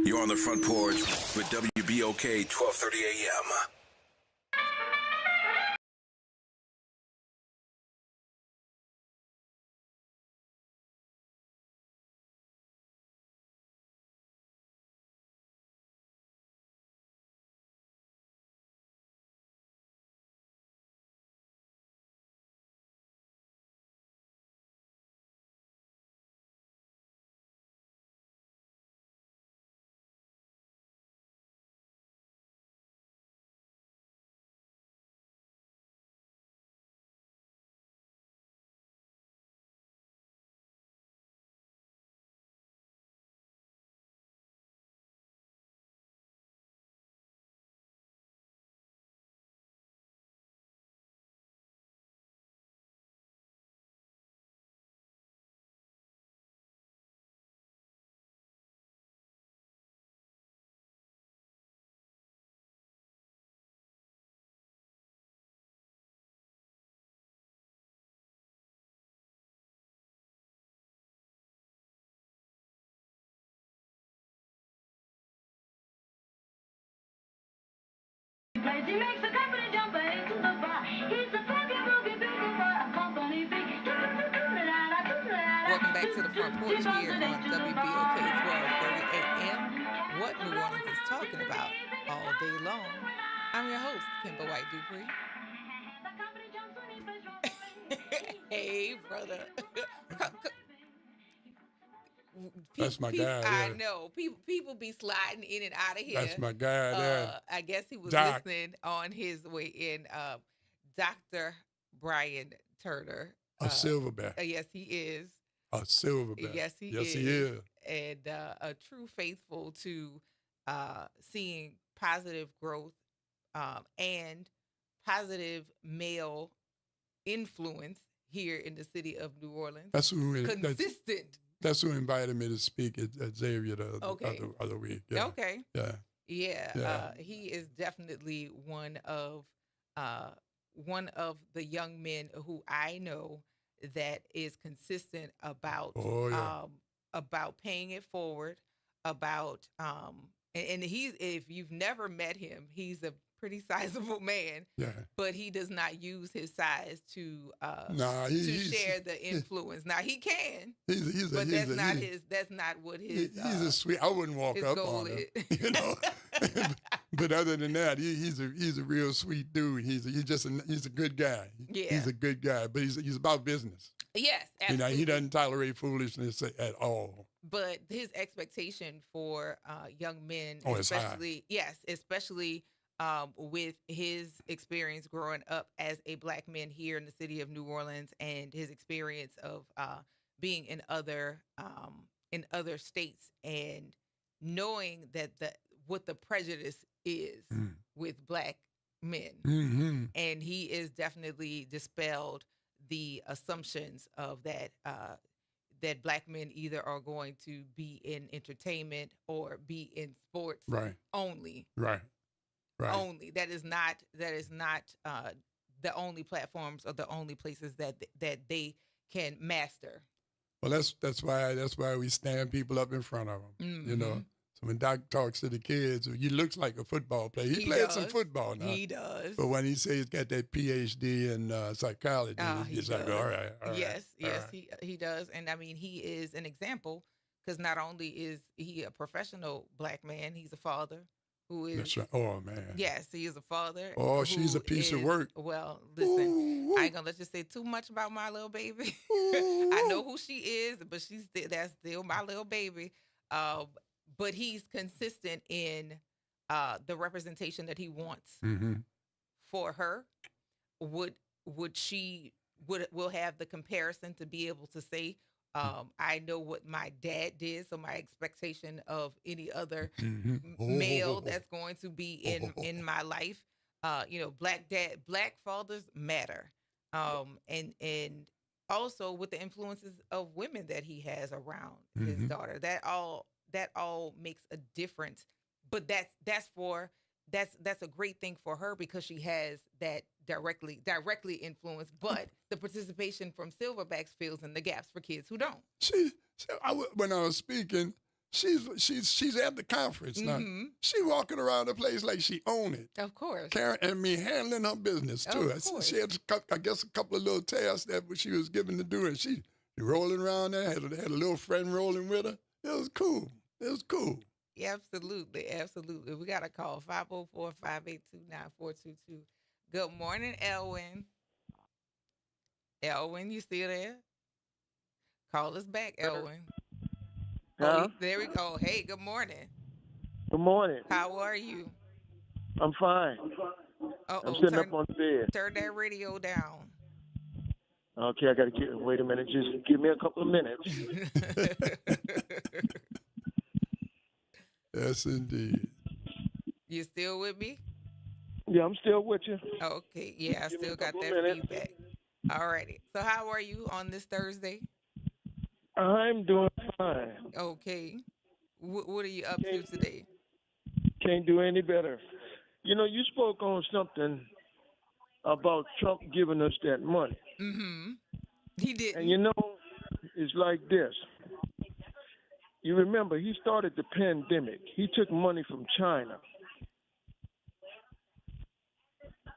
O: You're on the Front Porch with WBOK 1230 AM.
W: He makes the company jump into the bar. He's the fucking boogie boogie for a company big.
A: Welcome back to the Front Porch here on WBOK 1230 AM. What New Orleans is talking about all day long. I'm your host, Kimba White Dupree. Hey, brother.
B: That's my guy.
A: I know. People be sliding in and out of here.
B: That's my guy there.
A: I guess he was
B: Doc.
A: listening on his way in. Dr. Brian Turner.
B: A silverback.
A: Yes, he is.
B: A silverback.
A: Yes, he is. And a true faithful to seeing positive growth and positive male influence here in the city of New Orleans.
B: That's who
A: consistent.
B: That's who invited me to speak at Xavier the other week. Yeah.
A: Okay.
B: Yeah.
A: Yeah. He is definitely one of the young men who I know that is consistent about about paying it forward, about and he's, if you've never met him, he's a pretty sizable man.
B: Yeah.
A: But he does not use his size to share the influence. Now he can. That's not what his
B: he's a sweet. I wouldn't walk up on him. You know. But other than that, he's a real sweet dude. He's a good guy.
A: Yeah.
B: He's a good guy, but he's about business.
A: Yes, absolutely.
B: You know, he doesn't tolerate foolishness at all.
A: But his expectation for young men, especially with his experience growing up as a black man here in the city of New Orleans and his experience of being in other states and knowing that what the prejudice is with black men.
B: Mm-hmm.
A: And he is definitely dispelled the assumptions of that that black men either are going to be in entertainment or be in sports
B: Right.
A: only.
B: Right. Right.
A: Only. That is not the only platforms or the only places that they can master.
B: Well, that's why we stand people up in front of them. You know, so when Doc talks to the kids, he looks like a football player. He played some football now.
A: He does.
B: But when he says he's got that PhD in psychology, he's like, all right, all right.
A: Yes,
B: all
A: yes,
B: right.
A: he does, and I mean he is an example because not only is he a professional black man, he's a father who is.
B: That's right. Oh man.
A: Yes, he is a father.
B: Oh, she's a piece of work.
A: Well, listen, I ain't gonna let you say too much about my little baby. I know who she is, but that's still my little baby. But he's consistent in the representation that he wants for her. Will have the comparison to be able to say, I know what my dad did, so my expectation of any other male that's going to be in my life, black fathers matter, and also with the influences of women that he has around his daughter, that all makes a difference. But that's a great thing for her because she has that directly influence. But the participation from Silverbacks fills in the gaps for kids who don't.
B: When I was speaking, she's at the conference now. She walking around the place like she own it.
A: Of course.
B: Handling her business too. She had, I guess, a couple of little tasks that she was given to do, and she rolling around there, had a little friend rolling with her. It was cool.
A: Yeah, absolutely. We got a call, 504-582-9422. Good morning, Elwin. Elwin, you still there? Call us back, Elwin.
C: Huh?
A: There we go. Hey, good morning.
C: Good morning.
A: How are you?
C: I'm fine. I'm sitting up on the bed.
A: Turn that radio down.
C: Okay, I got to wait a minute. Just give me a couple of minutes.
B: Yes, indeed.
A: You still with me?
C: Yeah, I'm still with you.
A: Okay, yeah, I still got that feedback. All righty. So how are you on this Thursday?
C: I'm doing fine.
A: Okay. What are you up to today?
C: Can't do any better. You know, you spoke on something about Trump giving us that money.
A: He did.
C: And you know, it's like this. You remember, he started the pandemic. He took money from China.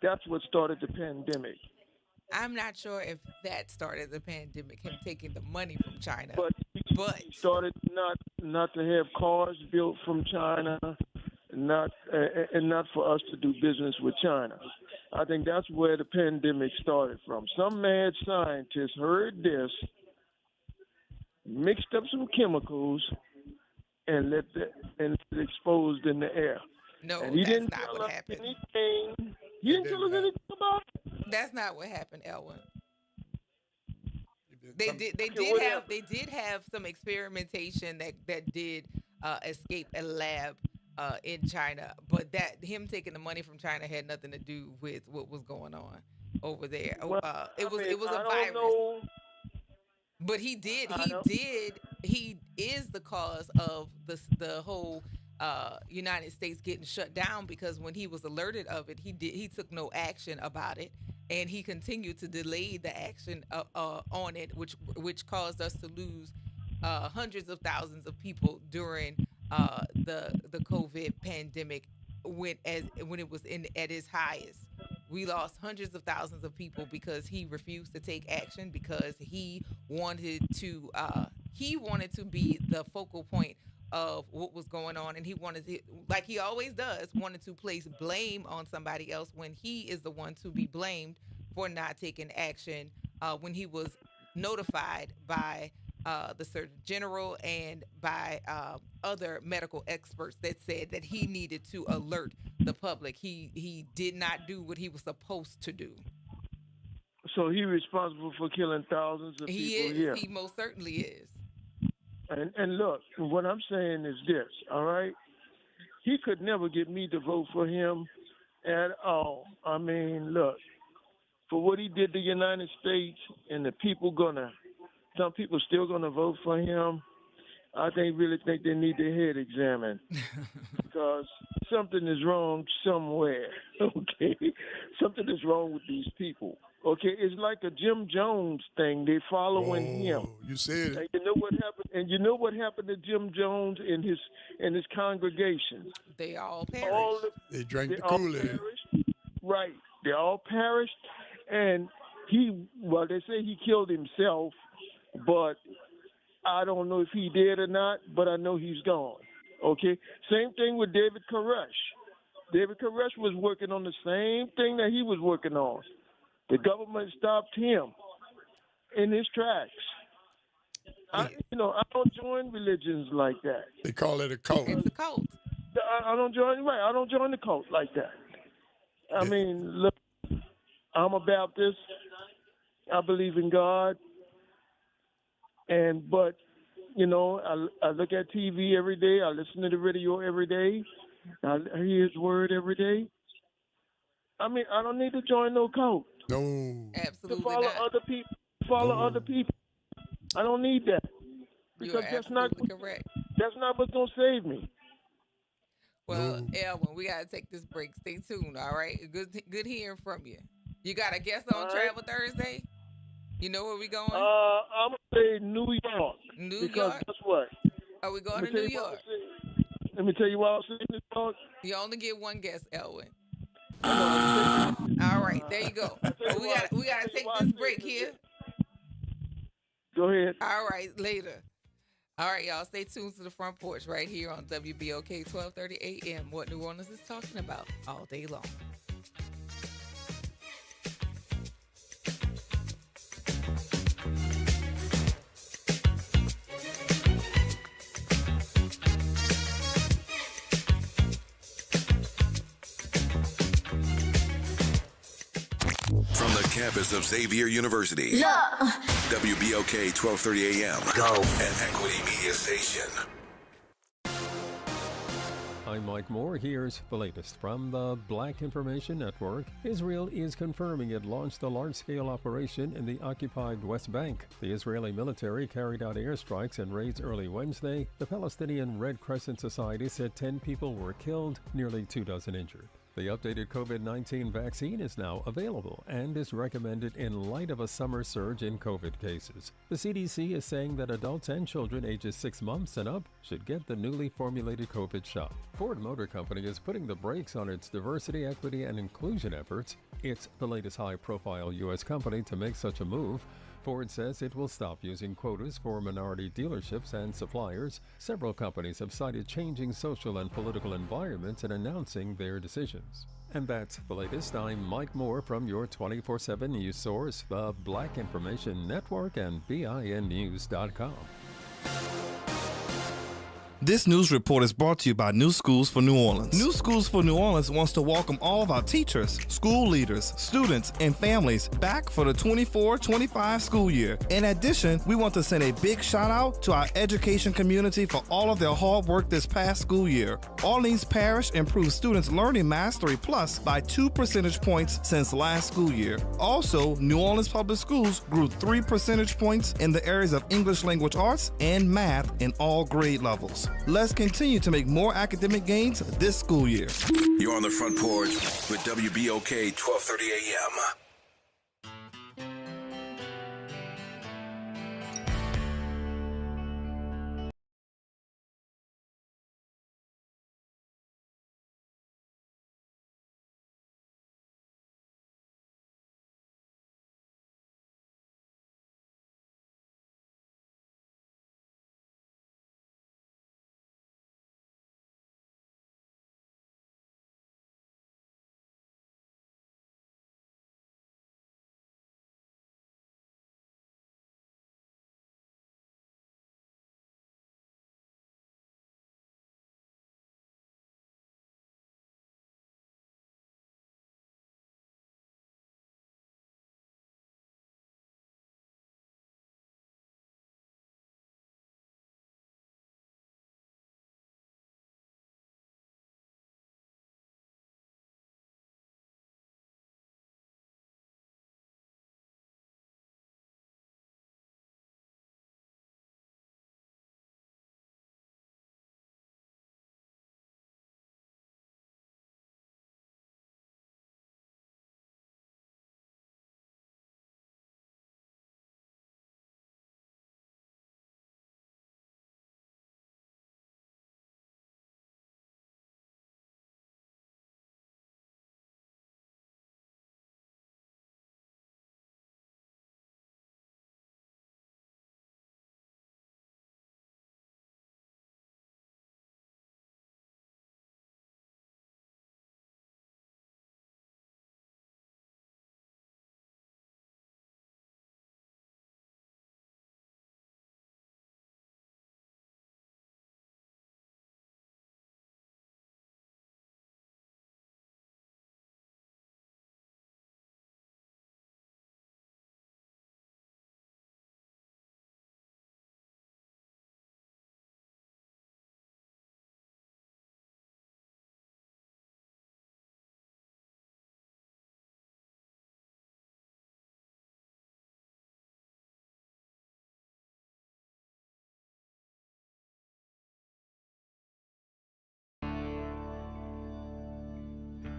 C: That's what started the pandemic.
A: I'm not sure if that started the pandemic, him taking the money from China.
C: But he started not to have cars built from China, not for us to do business with China. I think that's where the pandemic started from. Some mad scientist heard this, mixed up some chemicals, and let it exposed in the air.
A: No,
C: and he
A: that's
C: didn't
A: not
C: tell
A: what
C: us
A: happened.
C: anything. He didn't tell us anything about it.
A: That's not what happened, Elwin. They did have some experimentation that did escape a lab in China, but that him taking the money from China had nothing to do with what was going on over there.
C: Well,
A: it was a virus.
C: Know.
A: But he is the cause of the whole United States getting shut down, because when he was alerted of it, he took no action about it, and he continued to delay the action on it, which caused us to lose hundreds of thousands of people during the COVID pandemic when it was at its highest. We lost hundreds of thousands of people because he refused to take action, because he wanted to be the focal point of what was going on, and he wanted to, like he always does, wanted to place blame on somebody else when he is the one to be blamed for not taking action when he was notified by the Surgeon General and by other medical experts that said that he needed to alert the public. He did not do what he was supposed to do.
C: So he's responsible for killing thousands of people here.
A: He most certainly is.
C: And look, what I'm saying is this, all right? He could never get me to vote for him at all. I mean, look, for what he did to the United States, and the people gonna some people still going to vote for him. I really think they need their head examined because something is wrong somewhere. Okay, something is wrong with these people. Okay, it's like a Jim Jones thing. They're following him.
B: You said it.
C: And you know what happened? And you know what happened to Jim Jones and his congregation?
A: They all perished.
B: They drank the
C: all
B: Kool-Aid.
C: perished. Right. They all perished. And they say he killed himself, but I don't know if he did or not, but I know he's gone. Okay? Same thing with David Koresh. David Koresh was working on the same thing that he was working on. The government stopped him in his tracks. I don't join religions like that.
B: They call it a cult.
A: It's a cult.
C: I don't join the cult like that. I mean, look, I'm a Baptist. I believe in God. But I look at TV every day. I listen to the radio every day. I hear His word every day. I mean, I don't need to join no cult.
B: No.
A: Absolutely
C: to follow
A: not.
C: other people. Other people. I don't need that.
A: You are absolutely correct.
C: That's not what's gonna save me.
A: Well, Elwin, we gotta take this break. Stay tuned. All right. Good hearing from you. You got a guest on Travel Thursday? You know where we going?
C: I'm gonna say New York.
A: New
C: because
A: York.
C: Guess what?
A: Are we going to New York?
C: Let me tell you why I was saying New York.
A: You only get one guest, Elwin. All right, there you go. Well, we gotta take this break here.
C: Go ahead.
A: All right, later. All right, y'all. Stay tuned to the Front Porch right here on WBOK 1230 AM. What New Orleans is talking about all day long.
O: From the campus of Xavier University, WBOK 1230 AM, Go, an Equity Media Station.
D: I'm Mike Moore. Here's the latest from the Black Information Network. Israel is confirming it launched a large-scale operation in the occupied West Bank. The Israeli military carried out airstrikes and raids early Wednesday. The Palestinian Red Crescent Society said 10 people were killed, nearly 24 injured. The updated COVID-19 vaccine is now available and is recommended in light of a summer surge in COVID cases. The CDC is saying that adults and children ages 6 months and up should get the newly formulated COVID shot. Ford Motor Company is putting the brakes on its diversity, equity, and inclusion efforts. It's the latest high-profile U.S. company to make such a move. Ford says it will stop using quotas for minority dealerships and suppliers. Several companies have cited changing social and political environments in announcing their decisions. And that's the latest. I'm Mike Moore from your 24/7 news source, the Black Information Network and BINnews.com.
E: This news report is brought to you by New Schools for New Orleans. New Schools for New Orleans wants to welcome all of our teachers, school leaders, students, and families back for the 24-25 school year. In addition, we want to send a big shout out to our education community for all of their hard work this past school year. Orleans Parish improved students' learning mastery plus by 2 percentage points since last school year. Also, New Orleans Public Schools grew 3 percentage points in the areas of English language arts and math in all grade levels. Let's continue to make more academic gains this school year.
O: You're on the Front Porch with WBOK 1230 AM.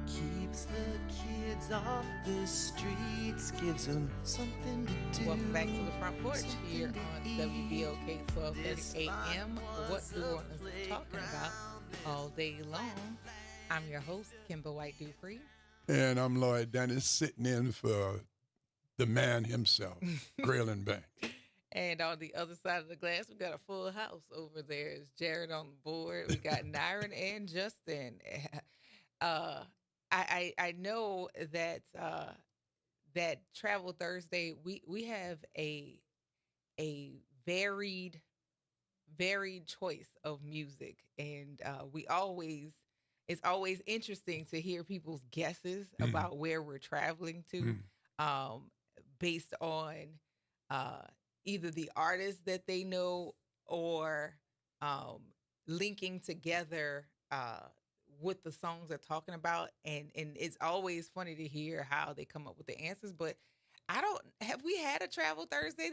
F: Keeps the kids off the streets, gives them something to do.
A: Welcome back to the Front Porch here on WBOK 1230 AM. What New Orleans is talking about all day long. I'm your host, Kimber White Dupree.
B: And I'm Lloyd Dennis, sitting in for the man himself, Graylin Bank.
A: And on the other side of the glass, we got a full house over there. It's Jared on the board. We got Nyron and Justin. I know that that Travel Thursday, we have a varied choice of music, and it's always interesting to hear people's guesses about where we're traveling to, based on either the artists that they know or linking together what the songs are talking about, and it's always funny to hear how they come up with the answers. But have we had a Travel Thursday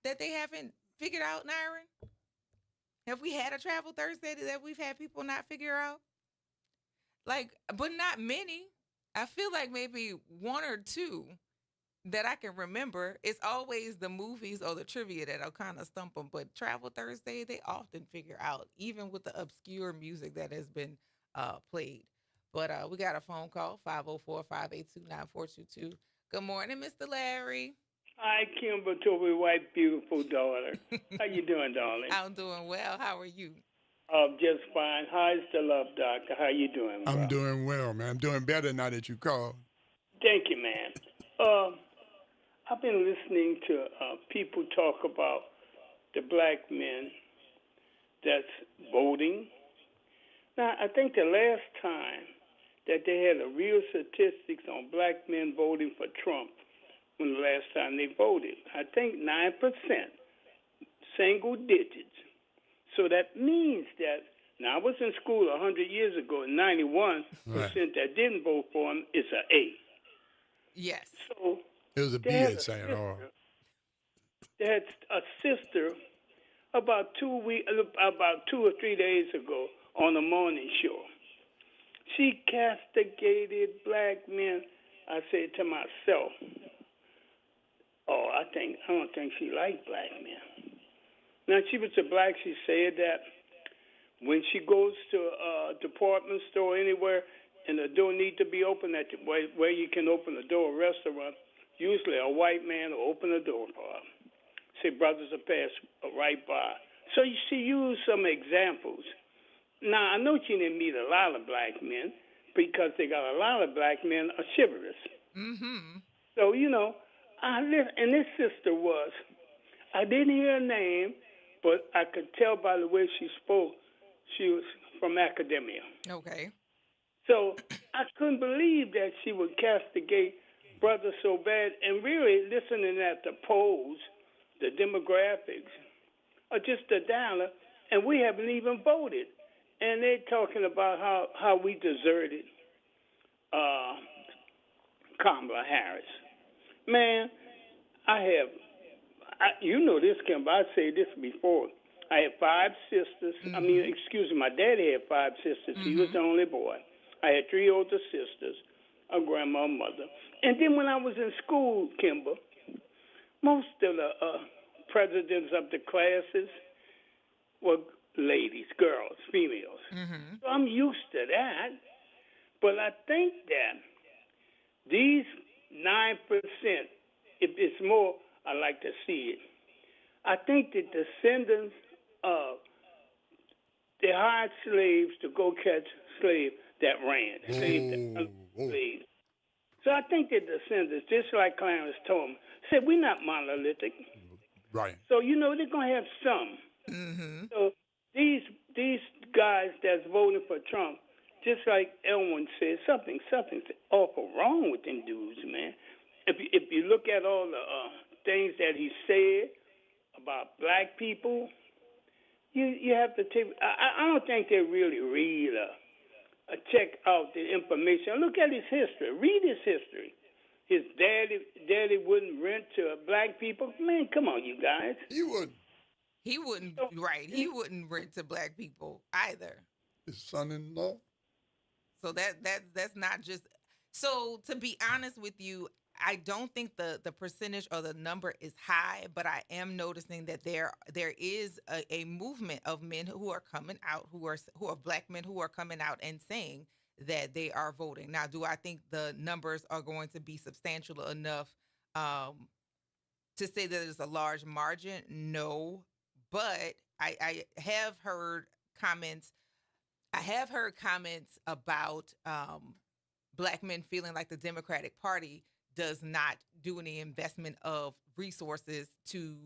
A: that they haven't figured out, Nyron? Have we had a Travel Thursday that we've had people not figure out? Like, but not many. I feel like maybe one or two that I can remember. It's always the movies or the trivia that'll kind of stump them. But Travel Thursday, they often figure out, even with the obscure music that has been played. But we got a phone call, 504-582-9422. Good morning, Mr. Larry.
G: Hi, Kimber, Toby White, beautiful daughter. How you doing, darling?
A: I'm doing well. How are you?
G: Just fine. How's the love doctor? How you doing, bro?
B: I'm doing well, man. I'm doing better now that you called.
G: Thank you, man. I've been listening to people talk about the black men that's voting. Now, I think the last time that they had a real statistics on black men voting for Trump, when the last time they voted, I think 9%, single digits. So that means that, now I was in school 100 years ago, and 91% that didn't vote for him is an A.
A: Yes.
G: So
B: it was a B at St. All.
G: They had a sister about 2 or 3 days ago on the morning show. She castigated black men. I said to myself, I don't think she liked black men. Now, she was a black. She said that when she goes to a department store anywhere and the door needs to be open, where you can open the door, a restaurant, usually a white man will open the door for her. Say, brothers will pass right by. So she used some examples. Now, I know she didn't meet a lot of black men because they got a lot of black men are chivalrous.
A: Mm-hmm.
G: So, and this sister was, I didn't hear her name, but I could tell by the way she spoke, she was from academia.
A: Okay.
G: So I couldn't believe that she would castigate brothers so bad. And really, listening at the polls, the demographics, are just a downer, and we haven't even voted. And they're talking about how we deserted Kamala Harris. Man, you know this, Kim, but I said this before. I had 5 sisters. Mm-hmm. My daddy had 5 sisters. Mm-hmm. He was the only boy. I had 3 older sisters, a grandma, a mother. And then when I was in school, Kimber, most of the presidents of the classes were ladies, girls, females. Mm-hmm. So I'm used to that. But I think that these 9%, if it's more, I like to see it. I think the descendants of they hired slaves to go catch slaves that ran. Slaves. So I think the descendants, just like Clarence told me, said we're not monolithic.
B: Right.
G: So they're gonna have some.
A: Mm-hmm.
G: So these guys that's voting for Trump, just like Elwin said, something's awful wrong with them dudes, man. If you look at all the things that he said about black people, you have to take. I don't think they really read check out the information. Look at his history. Read his history. His daddy wouldn't rent to black people. Man, come on, you guys.
B: He wouldn't.
A: He wouldn't. Right. He wouldn't rent to black people either.
B: His son-in-law.
A: So that's not just. So to be honest with you, I don't think the percentage or the number is high, but I am noticing that there is a movement of men who are coming out, who are black men who are coming out and saying that they are voting. Now, do I think the numbers are going to be substantial enough um, to say that there's a large margin? No, but I have heard comments. I have heard comments about black men feeling like the Democratic Party does not do any investment of resources to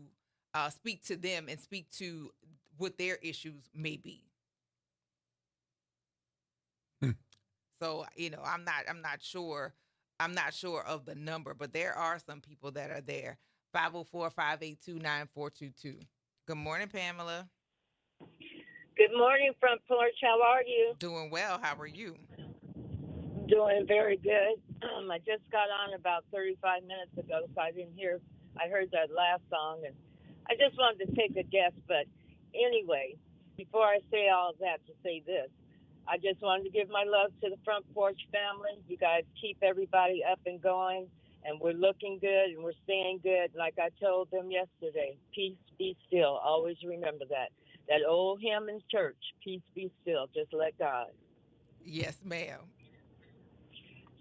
A: speak to them and speak to what their issues may be. So, I'm not sure. I'm not sure of the number, but there are some people that are there. 504-582-9422. Good morning, Pamela.
H: Good morning, Front Porch. How are you?
A: Doing well. How are you?
H: Doing very good. I just got on about 35 minutes ago, so I heard that last song, and I just wanted to take a guess. But anyway, before I say all of that, to say this, I just wanted to give my love to the Front Porch family. You guys keep everybody up and going, and we're looking good, and we're staying good. Like I told them yesterday, peace be still. Always remember that. That old hymn in church, peace be still. Just let God.
A: Yes, ma'am.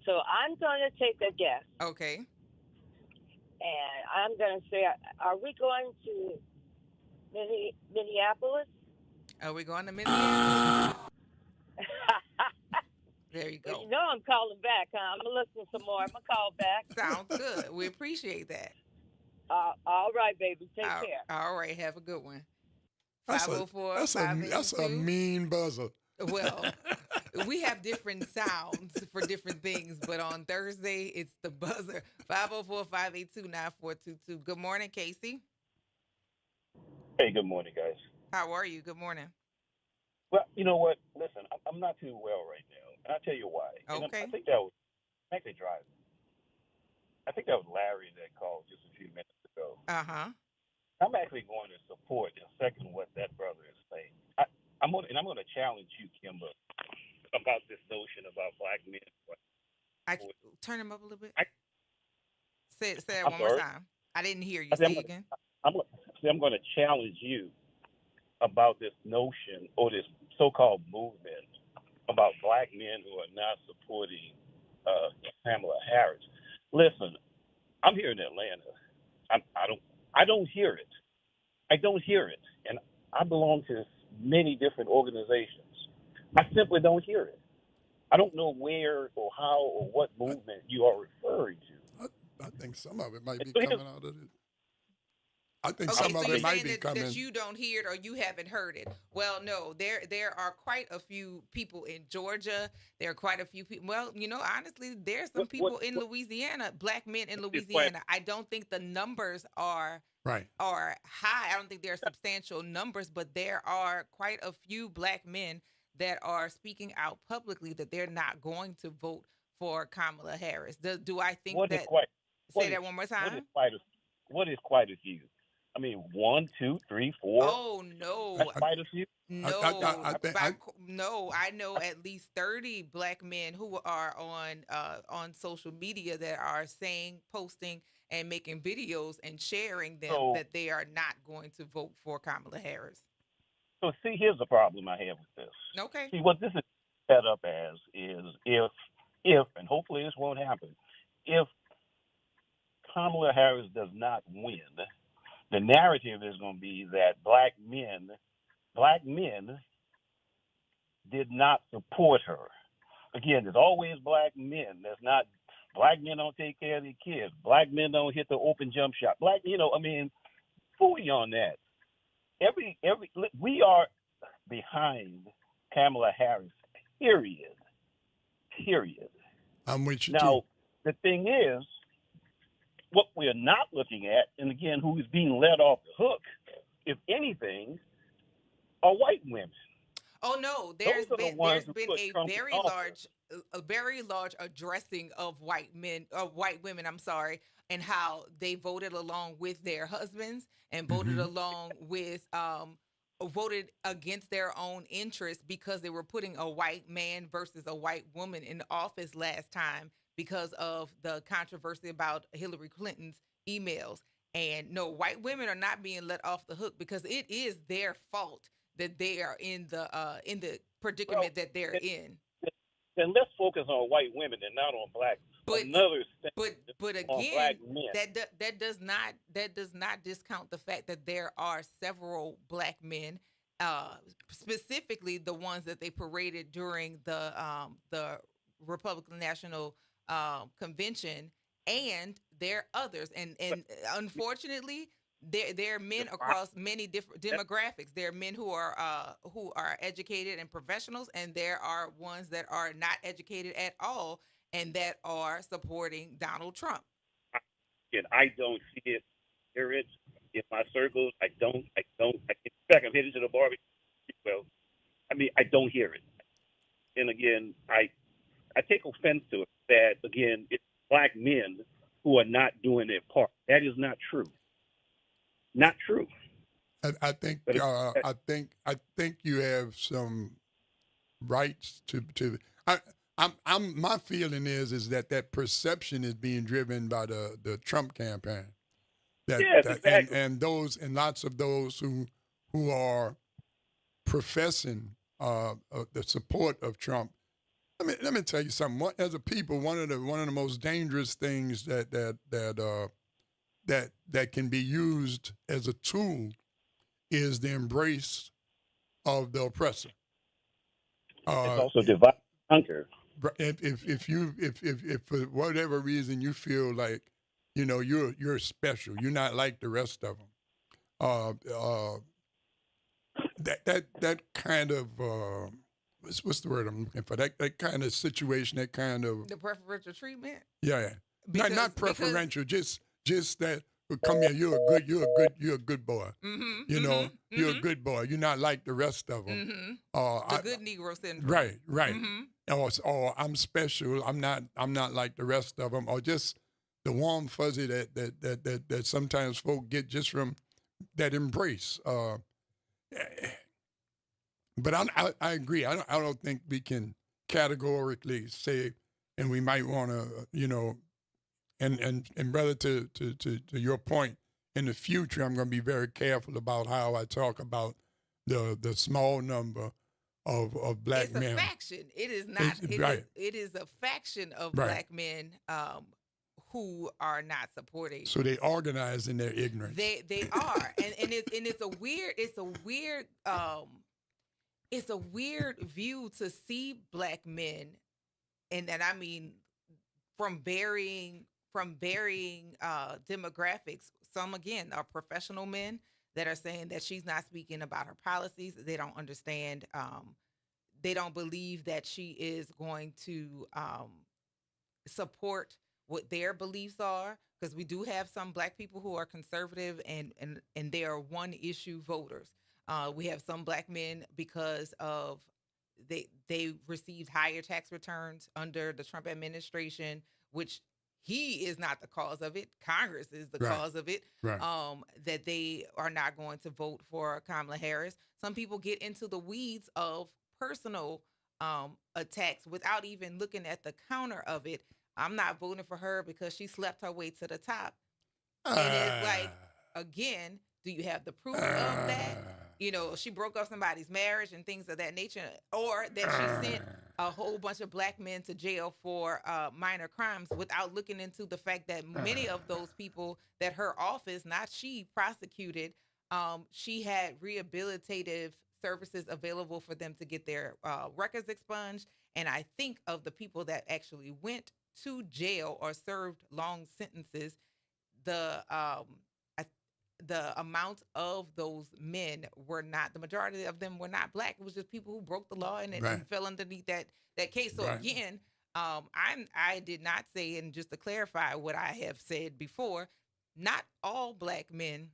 H: So I'm going to take a guess.
A: Okay.
H: And I'm going to say, are we going to Minneapolis?
A: Are we going to Minneapolis? There you go.
H: Well, I'm calling back, huh? I'm going to listen some more. I'm going to call back.
A: Sounds good. We appreciate that.
H: All right, baby. Take care.
A: All right. Have a good one.
B: That's
A: 504
B: that's a mean buzzer.
A: Well, we have different sounds for different things, but on Thursday, it's the buzzer. 504-582-9422. Good morning, Casey.
I: Hey, good morning, guys.
A: How are you? Good morning.
I: Well, you know what? Listen, I'm not too well right now, and I'll tell you why.
A: Okay.
I: I think that was actually driving. I think that was Larry that called just a few minutes ago.
A: Uh-huh.
I: I'm actually going to support and second what that brother is saying. I'm going to challenge you, Kimber, about this notion about black men.
A: Turn him up a little bit. Say that
I: I'm
A: one
I: sorry?
A: more time. I didn't hear you. Say again.
I: I'm going to challenge you about this notion or this so-called movement about black men who are not supporting Kamala Harris. Listen, I'm here in Atlanta. I don't hear it. I don't hear it. And I belong to many different organizations. I simply don't hear it. I don't know where or how or what movement you are referring to.
B: I think some of it might be coming out of it. I think
A: Okay,
B: some of
A: so
B: it
A: you're
B: might
A: saying
B: be coming.
A: that you don't hear it or you haven't heard it. Well, no, there are quite a few people in Georgia. There are quite a few people. Well, honestly, there's some people in Louisiana, black men in Louisiana. I don't think the numbers are high. I don't think there are substantial numbers, but there are quite a few black men that are speaking out publicly that they're not going to vote for Kamala Harris. Do I think that? Say that one more time.
I: What is quite a few? I mean, 1, 2, 3, 4.
A: Oh no!
I: That's quite a few.
A: No, I know at least 30 black men who are on social media that are saying, posting, and making videos and sharing them that they are not going to vote for Kamala Harris.
I: So see, here's the problem I have with this.
A: Okay.
I: See, what this is set up as is if, and hopefully this won't happen, if Kamala Harris does not win, the narrative is going to be that black men did not support her. Again, there's always black men. Black men don't take care of their kids. Black men don't hit the open jump shot. Fooey on that. We are behind Kamala Harris, period.
B: I'm with you
I: now,
B: too.
I: The thing is, what we're not looking at, and again, who is being let off the hook, if anything, are white women.
A: Oh no, there's been a very large addressing of white women, I'm sorry, and how they voted along with their husbands and voted along with voted against their own interests because they were putting a white man versus a white woman in office last time because of the controversy about Hillary Clinton's emails. And no, white women are not being let off the hook because it is their fault that they are in the predicament that they're in.
I: Then let's focus on white women and not on black.
A: But
I: On
A: again,
I: black men.
A: that does not discount the fact that there are several black men, specifically the ones that they paraded during the Republican National Convention, and there are others, and unfortunately. There are men across many different demographics. There are men who are educated and professionals, and there are ones that are not educated at all and that are supporting Donald Trump.
I: And I don't see it. Hear it in my circles. I don't. In fact, I'm headed to the barbecue. Well, I mean, I don't hear it. And again, I take offense to it that again, it's black men who are not doing their part. That is not true. Not true.
B: I think you have some rights to. My feeling is that perception is being driven by the Trump campaign.
I: Exactly.
B: And lots of those who are professing the support of Trump. Let me tell you something. As a people, one of the most dangerous things that can be used as a tool is the embrace of the oppressor.
I: It's also divide and conquer.
B: If for whatever reason you feel like you're special, you're not like the rest of them. That kind of what's the word I'm looking for? That kind of situation, that kind of
A: the preferential treatment.
B: Yeah. Not preferential, just that. Come here, you're a good boy. You're a good boy. You're not like the rest of them.
A: The good Negro syndrome.
B: Right. Or I'm special. I'm not like the rest of them. Or just the warm fuzzy that sometimes folk get just from that embrace. But I agree. I don't think we can categorically say, and we might want to, And brother, to your point, in the future, I'm going to be very careful about how I talk about the small number of black men.
A: It's a faction. It is not. It is a faction of black men who are not supporting.
B: So they organize in their ignorance.
A: They are, and it's a weird view to see black men, and I mean from varying demographics. Some, again, are professional men that are saying that she's not speaking about her policies. They don't understand. They don't believe that she is going to support what their beliefs are, because we do have some black people who are conservative and they are one-issue voters. We have some black men because of they received higher tax returns under the Trump administration, which he is not the cause of it. Congress is the cause of it.
B: Right.
A: That they are not going to vote for Kamala Harris. Some people get into the weeds of personal attacks without even looking at the counter of it. I'm not voting for her because she slept her way to the top. And it's like, again, do you have the proof of that? She broke up somebody's marriage and things of that nature, or that she sent a whole bunch of black men to jail for minor crimes without looking into the fact that many of those people that her office, not she, prosecuted, she had rehabilitative services available for them to get their records expunged. And I think of the people that actually went to jail or served long sentences, the amount of those men the majority of them were not black. It was just people who broke the law and fell underneath that case. So again, I did not say, and just to clarify what I have said before, not all black men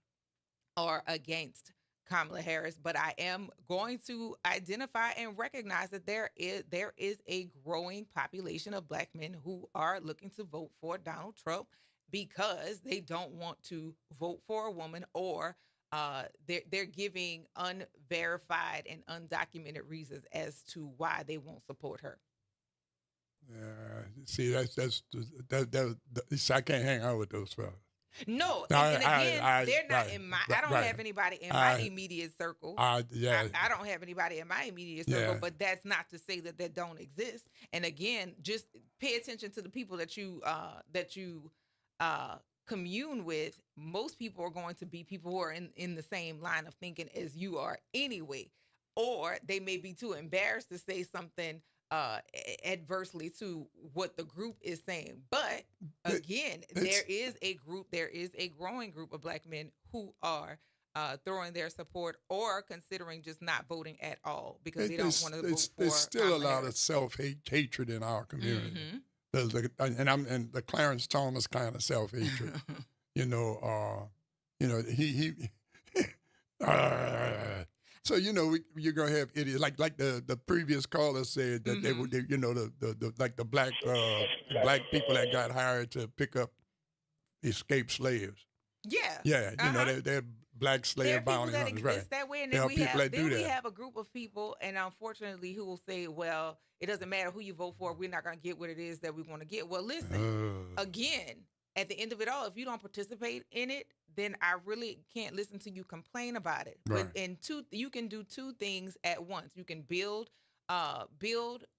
A: are against Kamala Harris, but I am going to identify and recognize that there is a growing population of black men who are looking to vote for Donald Trump because they don't want to vote for a woman, or they're giving unverified and undocumented reasons as to why they won't support her.
B: See, I can't hang out with those fellas.
A: No,
B: No,
A: and again,
B: I-
A: they're not
B: right,
A: in my. I don't
B: right.
A: have anybody in my immediate circle.
B: Yeah.
A: I don't have anybody in my immediate circle,
B: Yeah.
A: but that's not to say that they don't exist. And again, just pay attention to the people that you commune with. Most people are going to be people who are in the same line of thinking as you are anyway, or they may be too embarrassed to say something adversely to what the group is saying. But again, there is a growing group of Black men who are throwing their support or considering just not voting at all because they don't want to vote for.
B: There's still a
A: Kamala
B: lot
A: Harris.
B: of self-hatred in our community.
A: Mhm.
B: And the Clarence Thomas kind of self-hatred. He so you're gonna have idiots like the previous caller said that they were the black people that got hired to pick up escaped slaves.
A: Yeah.
B: They're black
A: There
B: slave
A: are people
B: bounty
A: that
B: hunters,
A: exist
B: right?
A: that way, and
B: There
A: then
B: are people that do
A: we
B: that.
A: have a group of people, and unfortunately, who will say, "Well, it doesn't matter who you vote for. We're not going to get what it is that we want to get." Well, listen, again, at the end of it all, if you don't participate in it, then I really can't listen to you complain about it.
B: Right.
A: You can do two things at once. You can build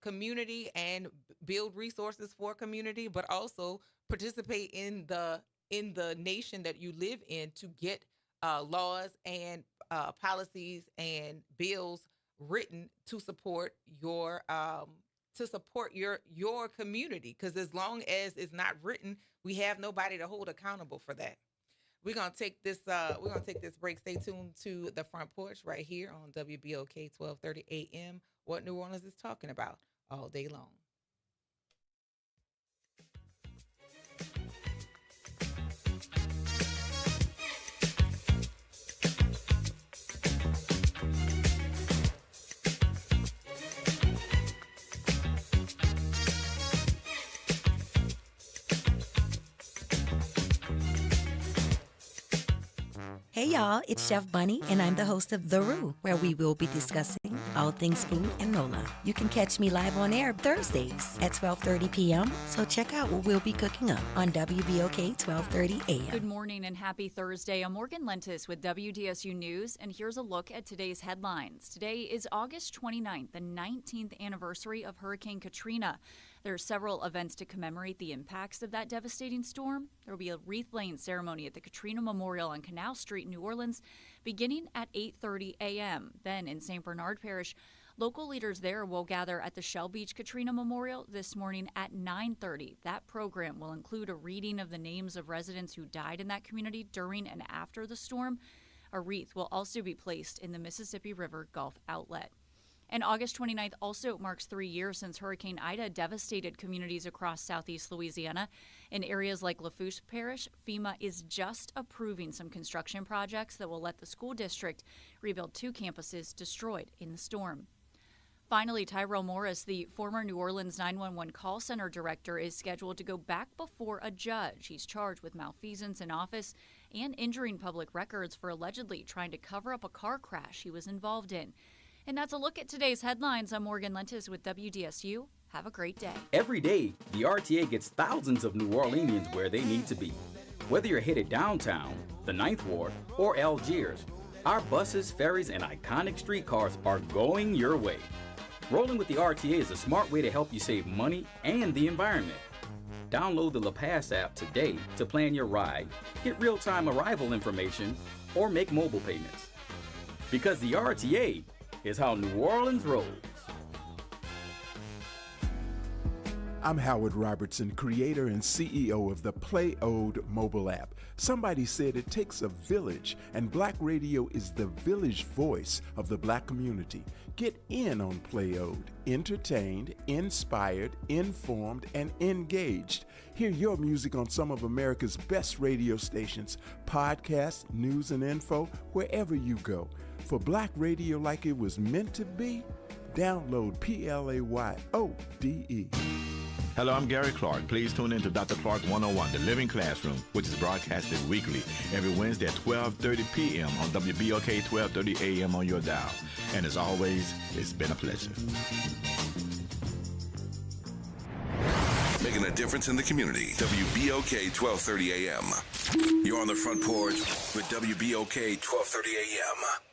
A: community and build resources for community, but also participate in the nation that you live in to get laws and policies and bills written to support your community. Because as long as it's not written, we have nobody to hold accountable for that. We're gonna take this break. Stay tuned to the Front Porch right here on WBOK 1230 AM. What New Orleans is talking about all day long.
J: Hey y'all, it's Chef Bunny, and I'm the host of The Roo, where we will be discussing all things food and NOLA. You can catch me live on air Thursdays at 12:30 p.m., so check out what we'll be cooking up on WBOK 1230 a.m.
K: Good morning and happy Thursday. I'm Morgan Lentis with WDSU News, and here's a look at today's headlines. Today is August 29th, the 19th anniversary of Hurricane Katrina. There are several events to commemorate the impacts of that devastating storm. There will be a wreath-laying ceremony at the Katrina Memorial on Canal Street, New Orleans, beginning at 8:30 a.m. Then in St. Bernard Parish, local leaders there will gather at the Shell Beach Katrina Memorial this morning at 9:30. That program will include a reading of the names of residents who died in that community during and after the storm. A wreath will also be placed in the Mississippi River Gulf Outlet. And August 29th also marks 3 years since Hurricane Ida devastated communities across southeast Louisiana. In areas like Lafourche Parish, FEMA is just approving some construction projects that will let the school district rebuild 2 campuses destroyed in the storm. Finally, Tyrell Morris, the former New Orleans 911 call center director, is scheduled to go back before a judge. He's charged with malfeasance in office and injuring public records for allegedly trying to cover up a car crash he was involved in. And that's a look at today's headlines. I'm Morgan Lentis with WDSU. Have a great day.
L: Every day, the RTA gets thousands of New Orleanians where they need to be. Whether you're headed downtown, the Ninth Ward, or Algiers, our buses, ferries, and iconic streetcars are going your way. Rolling with the RTA is a smart way to help you save money and the environment. Download the La Pass app today to plan your ride, get real-time arrival information, or make mobile payments. Because the RTA is how New Orleans rolls.
X: I'm Howard Robertson, creator and CEO of the Play Ode mobile app. Somebody said it takes a village, and Black Radio is the village voice of the Black community. Get in on Play Ode, entertained, inspired, informed, and engaged. Hear your music on some of America's best radio stations, podcasts, news and info, wherever you go. For Black Radio like it was meant to be, download PLAYODE.
Y: Hello, I'm Gary Clark. Please tune in to Dr. Clark 101, The Living Classroom, which is broadcasted weekly every Wednesday at 12:30 p.m. on WBOK 1230 a.m. on your dial. And as always, it's been a pleasure.
O: making a difference in the community. WBOK 1230 AM. You're on the front porch with WBOK 1230 AM.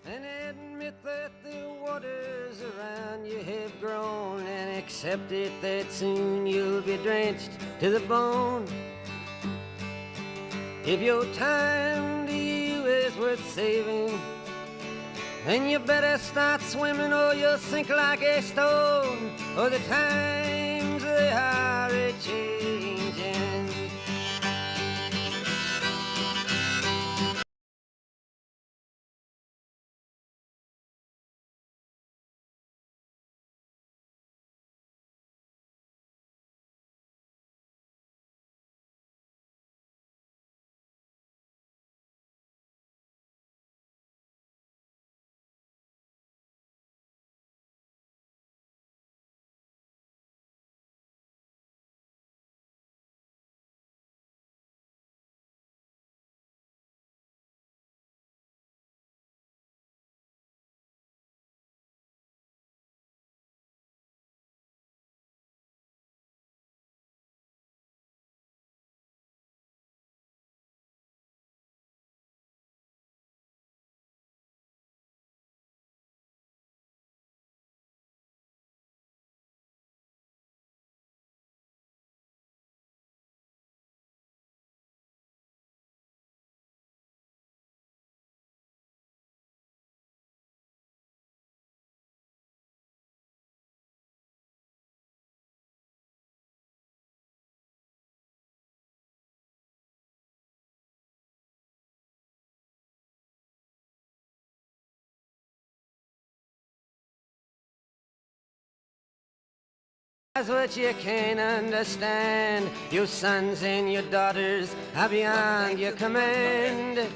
M: And admit that the waters around you have grown, and accept it that soon you'll be drenched to the bone. If your time to you is worth saving, then you better start swimming or you'll sink like a stone, or the times they are a-changing. That's what you can't understand. Your sons and your daughters are beyond your command.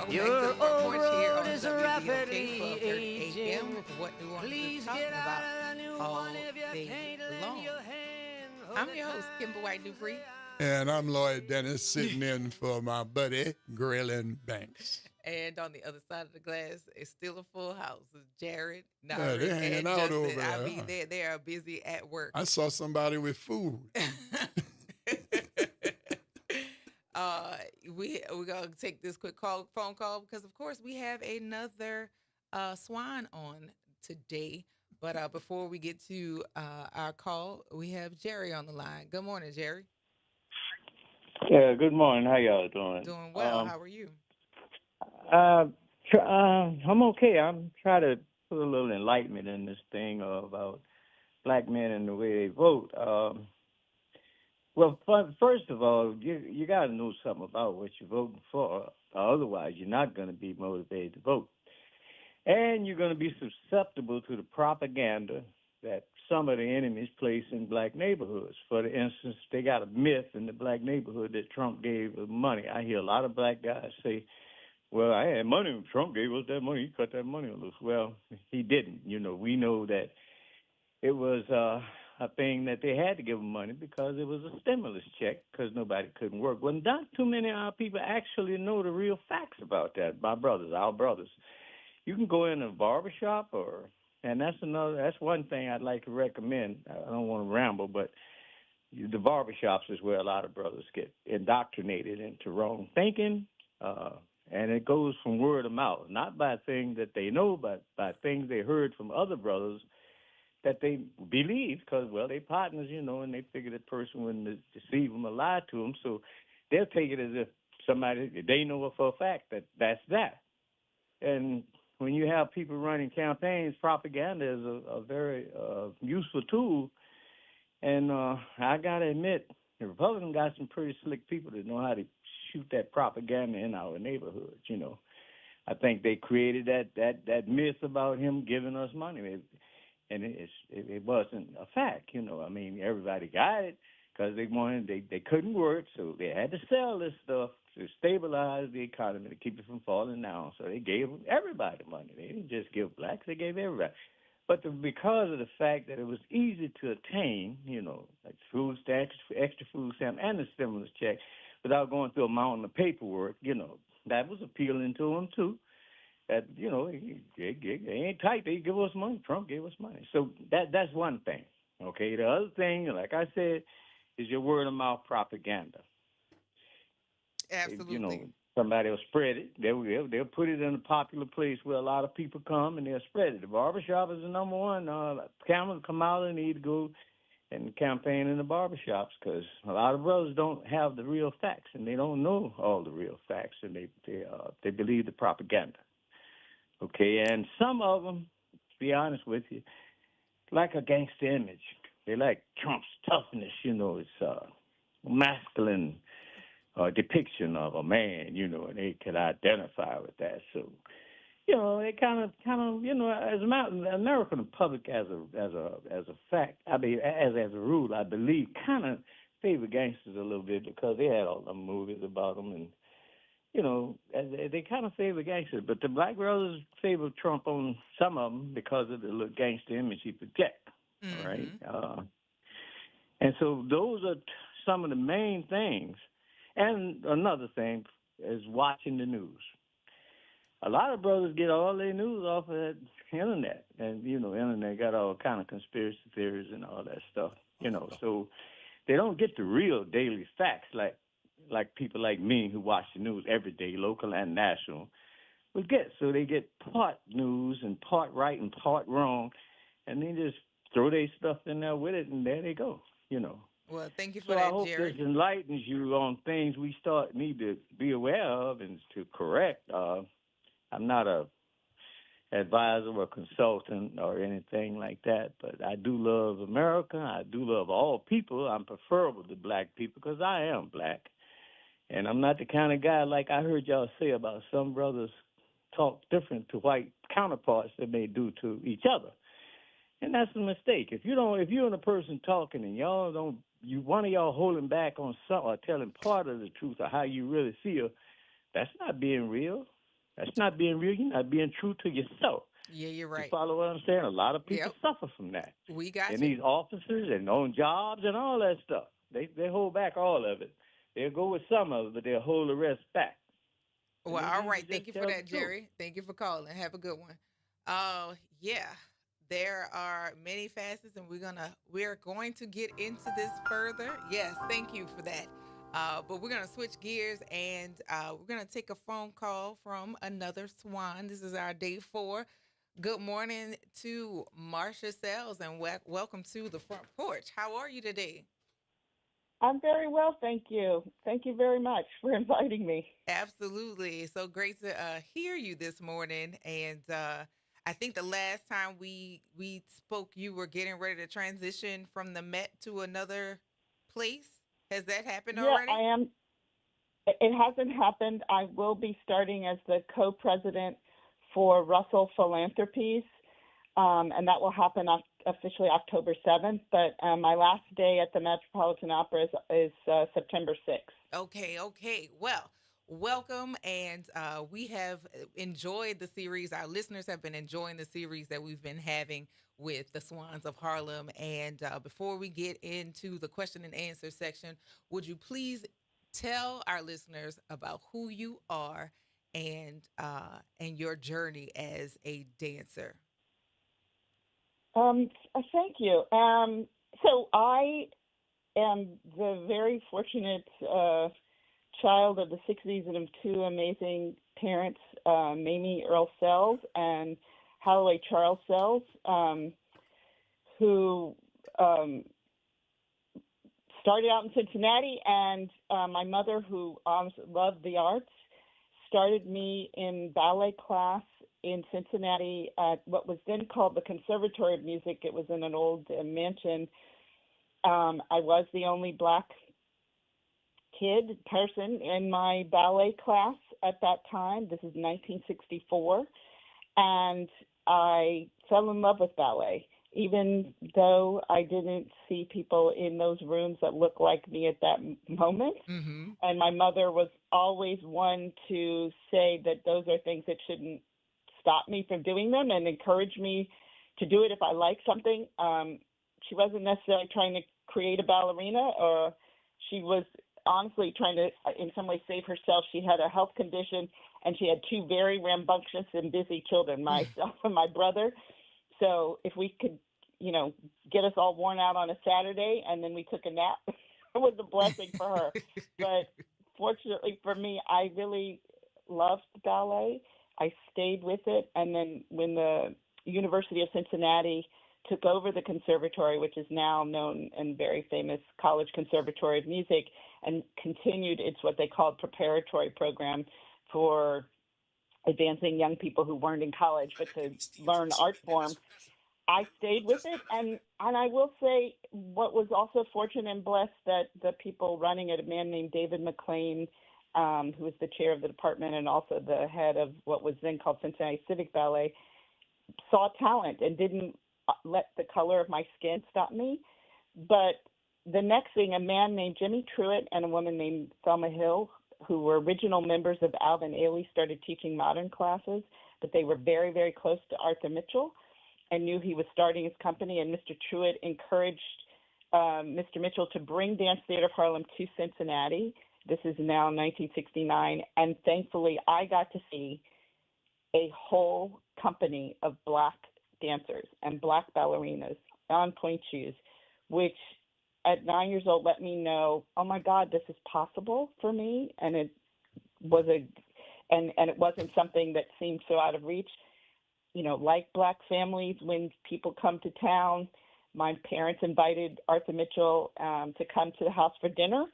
M: Your old road is rapidly aging.
A: What New Orleans is talking about all day long. I'm your host, Kimber White Dupree.
B: And I'm Lloyd Dennis, sitting in for my buddy, Grilling Banks.
A: And on the other side of the glass, it's still a full house. It's Jared,
B: Yeah,
A: Nari,
B: they're hanging
A: and
B: out
A: Justin.
B: over there.
A: I mean, they are busy at work.
B: I saw somebody with food.
A: We're gonna take this quick phone call because, of course, we have another swine on today. But before we get to our call, we have Jerry on the line. Good morning, Jerry.
N: Yeah, good morning. How y'all doing?
A: Doing well. How are you?
N: I'm okay. I'm trying to put a little enlightenment in this thing about black men and the way they vote. Well, first of all, you got to know something about what you're voting for. Otherwise, you're not going to be motivated to vote. And you're going to be susceptible to the propaganda that some of the enemies place in black neighborhoods. For instance, they got a myth in the black neighborhood that Trump gave money. I hear a lot of black guys say, well, I had money. Trump gave us that money. He cut that money loose. Well, he didn't. We know that it was a thing that they had to give him money because it was a stimulus check because nobody couldn't work. Well, not too many of our people actually know the real facts about that. My brothers, our brothers. You can go in a barbershop and that's one thing I'd like to recommend. I don't want to ramble, but the barbershops is where a lot of brothers get indoctrinated into wrong thinking. And it goes from word of mouth, not by things that they know, but by things they heard from other brothers that they believe because, well, they partners, and they figure that person wouldn't deceive them or lie to them. So they'll take it as if they know for a fact that that's that. And when you have people running campaigns, propaganda is a very useful tool. And I got to admit, the Republicans got some pretty slick people that know how to shoot that propaganda in our neighborhoods, I think they created that myth about him giving us money. and it wasn't a fact. I mean, everybody got it because they couldn't work, so they had to sell this stuff to stabilize the economy to keep it from falling down. So they gave everybody money. They didn't just give blacks; they gave everybody. But because of the fact that it was easy to attain, like food stamps, extra food stamp, and the stimulus check, without going through a mountain of paperwork, that was appealing to them too. That they ain't tight. They give us money. Trump gave us money. So that's one thing. Okay. The other thing, like I said, is your word of mouth propaganda.
A: Absolutely.
N: Somebody will spread it. They'll put it in a popular place where a lot of people come, and they'll spread it. The barbershop is the number one. Kamala need to go and campaign in the barbershops because a lot of brothers don't have the real facts, and they don't know all the real facts, and they believe the propaganda. Okay, and some of them, to be honest with you, like a gangster image. They like Trump's toughness. It's masculine depiction of a man, and they can identify with that. So, they kind of, as the American public, as a fact, I mean, as a rule, I believe, kind of favor gangsters a little bit because they had all the movies about them, and they kind of favor gangsters. But the black brothers favor Trump on some of them because of the little gangster image he projects.
A: Mm-hmm.
N: All right, and so those are some of the main things. And another thing is watching the news. A lot of brothers get all their news off of the internet. And, internet got all kind of conspiracy theories and all that stuff, So they don't get the real daily facts like people like me who watch the news every day, local and national, would get. So they get part news and part right and part wrong, and they just throw their stuff in there with it, and there they go,
A: Well, thank you for
N: So
A: that,
N: I hope
A: Jerry.
N: this enlightens you on things we need to be aware of and to correct. I'm not a advisor or consultant or anything like that, but I do love America. I do love all people. I'm preferable to black people because I am black. And I'm not the kind of guy like I heard y'all say about some brothers talk different to white counterparts than they do to each other. And that's a mistake. If you're in a person talking and one of y'all holding back on something or telling part of the truth or how you really feel, that's not being real. That's not being real. You're not being true to yourself.
A: Yeah, you're right.
N: You follow what I'm saying? A lot of people suffer from that.
A: We got
N: and
A: you.
N: these officers and on jobs and all that stuff. They hold back all of it. They'll go with some of it, but they'll hold the rest back.
A: Well, all right. Thank you for that, Jerry. Thank you for calling. Have a good one. Yeah. There are many facets, and we're going to get into this further. Yes, thank you for that. But we're going to switch gears, and we're going to take a phone call from another Swan. This is our day 4. Good morning to Marcia Sells, and welcome to the Front Porch. How are you today?
P: I'm very well, thank you. Thank you very much for inviting me.
A: Absolutely. So great to hear you this morning, and I think the last time we spoke, you were getting ready to transition from the Met to another place. Has that happened already?
P: Yeah, I am. It hasn't happened. I will be starting as the co-president for Russell Philanthropies, and that will happen officially October 7th. But my last day at the Metropolitan Opera is September 6th.
A: Okay. Well, welcome, and we have enjoyed the series. Our listeners have been enjoying the series that we've been having with the Swans of Harlem. And before we get into the question and answer section, would you please tell our listeners about who you are and your journey as a dancer?
P: Thank you. So I am the very fortunate child of the 60s and of two amazing parents, Mamie Earl Sells and Holloway Charles Sells, who started out in Cincinnati, and my mother, who loved the arts, started me in ballet class in Cincinnati at what was then called the Conservatory of Music. It was in an old mansion. I was the only black person in my ballet class at that time. This is 1964. And I fell in love with ballet. even though I didn't see people in those rooms that looked like me at that moment.
A: Mm-hmm.
P: And my mother was always one to say that those are things that shouldn't stop me from doing them and encourage me to do it if I like something. She wasn't necessarily trying to create a ballerina, or she was honestly trying to, in some ways, save herself. She had a health condition, and she had two very rambunctious and busy children, myself and my brother. So if we could, get us all worn out on a Saturday and then we took a nap, it was a blessing for her. But fortunately for me, I really loved ballet. I stayed with it. And then when the University of Cincinnati took over the conservatory, which is now known and very famous College Conservatory of Music, and continued its what they called preparatory program for advancing young people who weren't in college but to learn art form, I stayed with it. And I will say what was also fortunate and blessed that the people running it, a man named David McLean, who was the chair of the department and also the head of what was then called Cincinnati Civic Ballet, saw talent and didn't let the color of my skin stop me. But the next thing, a man named Jimmy Truitt and a woman named Thelma Hill, who were original members of Alvin Ailey, started teaching modern classes, but they were very, very close to Arthur Mitchell and knew he was starting his company. And Mr. Truitt encouraged Mr. Mitchell to bring Dance Theater of Harlem to Cincinnati. This is now 1969. And thankfully, I got to see a whole company of black dancers and black ballerinas on pointe shoes, which at 9 years old let me know, oh my God, this is possible for me. And it was and it wasn't something that seemed so out of reach. Like black families, when people come to town, my parents invited Arthur Mitchell to come to the house for dinner.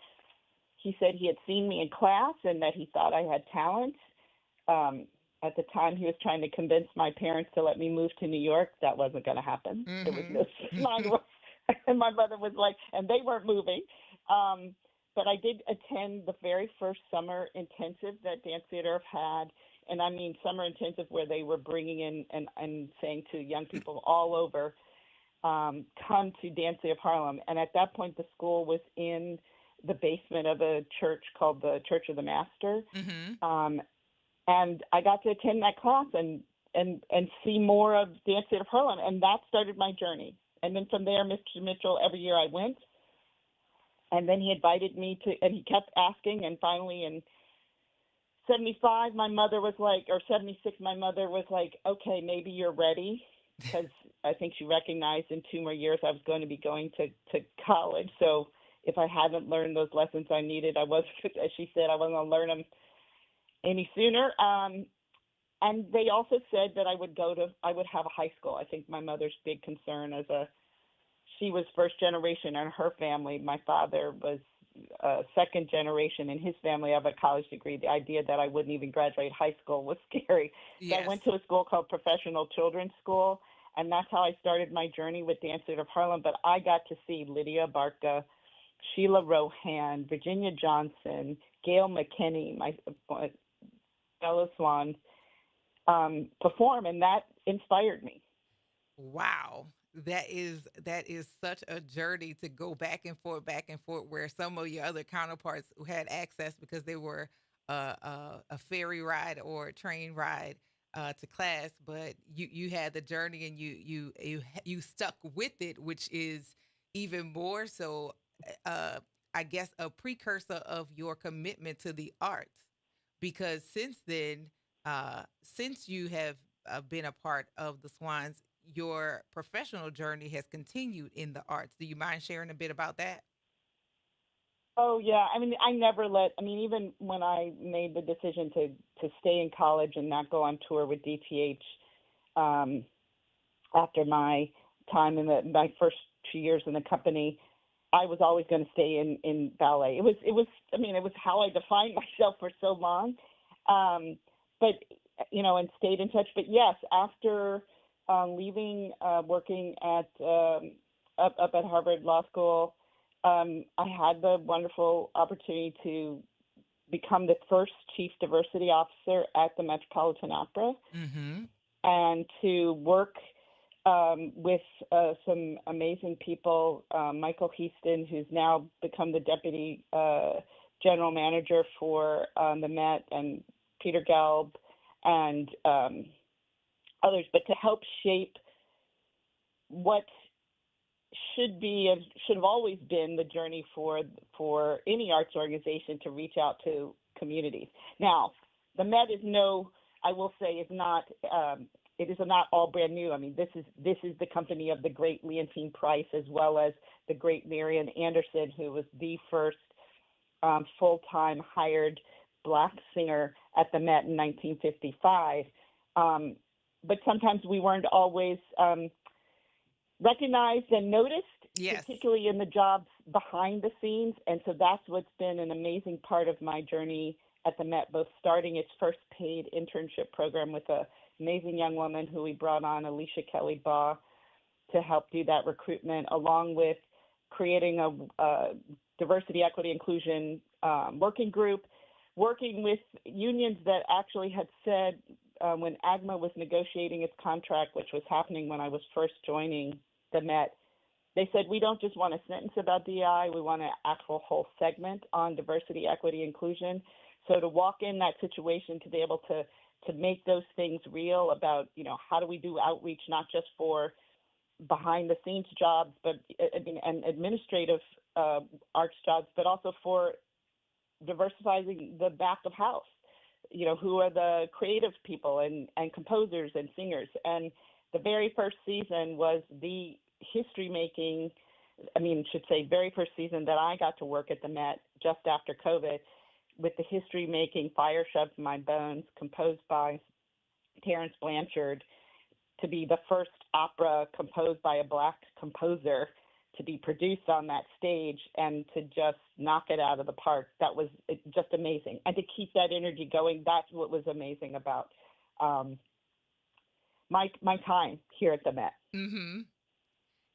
P: He said he had seen me in class and that he thought I had talent. At the time, he was trying to convince my parents to let me move to New York. That wasn't going to happen. There was no and my mother was like, and they weren't moving. But I did attend the very first summer intensive that Dance Theater had. And I mean summer intensive where they were bringing in and saying to young people all over, come to Dance Theater of Harlem. And at that point, the school was in the basement of a church called the Church of the Master.
A: Mm-hmm.
P: And I got to attend that class and see more of Dance Theater of Harlem. And that started my journey. And then from there, Mr. Mitchell, every year I went. And then he invited me to, and he kept asking. And finally in 75, my mother was like, or 76, my mother was like, okay, maybe you're ready. Because I think she recognized in 2 more years I was going to be going to college. So if I hadn't learned those lessons I needed, as she said, I wasn't going to learn them any sooner. And they also said that I would have a high school. I think my mother's big concern she was first generation in her family. My father was second generation in his family of a college degree. The idea that I wouldn't even graduate high school was scary.
A: Yes.
P: So I went to a school called Professional Children's School, and that's how I started my journey with Dance Theater of Harlem. But I got to see Lydia Barca, Sheila Rohan, Virginia Johnson, Gail McKinney, my Bella Swan, perform, and that inspired me.
A: Wow. That is such a journey to go back and forth, where some of your other counterparts who had access because they were a ferry ride or a train ride to class, but you had the journey and you stuck with it, which is even more so. I guess a precursor of your commitment to the arts, because since then, since you have been a part of the Swans, your professional journey has continued in the arts. Do you mind sharing a bit about that?
P: Oh, yeah. I mean, even when I made the decision to stay in college and not go on tour with DTH after my time in my first 2 years in the company, I was always going to stay in ballet. It was how I defined myself for so long. But, and stayed in touch. But yes, after leaving, working up at Harvard Law School, I had the wonderful opportunity to become the first chief diversity officer at the Metropolitan Opera,
A: Mm-hmm.
P: and to work with some amazing people. Michael Heaston, who's now become the deputy general manager for the Met, and Peter Gelb, and others, but to help shape what should have always been the journey for any arts organization to reach out to communities. Now, the Met is not it is not all brand new. I mean, this is the company of the great Leontine Price, as well as the great Marian Anderson, who was the first full-time hired Black singer at the Met in 1955. But sometimes we weren't always recognized and noticed, particularly in the jobs behind the scenes. And so that's what's been an amazing part of my journey at the Met, both starting its first paid internship program with an amazing young woman who we brought on, Alicia Kelly Baugh, to help do that recruitment, along with creating a diversity, equity, inclusion working group, working with unions that actually had said when AGMA was negotiating its contract, which was happening when I was first joining the Met, they said, we don't just want a sentence about DEI, we want an actual whole segment on diversity, equity, inclusion. So to walk in that situation, to be able to make those things real about, how do we do outreach, not just for behind the scenes jobs, but and administrative arts jobs, but also for diversifying the back of house, who are the creative people and composers and singers. And the very first season was the very first season that I got to work at the Met just after COVID, with the history-making Fire Shoved My Bones, composed by Terrence Blanchard, to be the first opera composed by a Black composer to be produced on that stage and to just knock it out of the park. That was just amazing. And to keep that energy going, that's what was amazing about my time here at the Met.
A: Mm-hmm.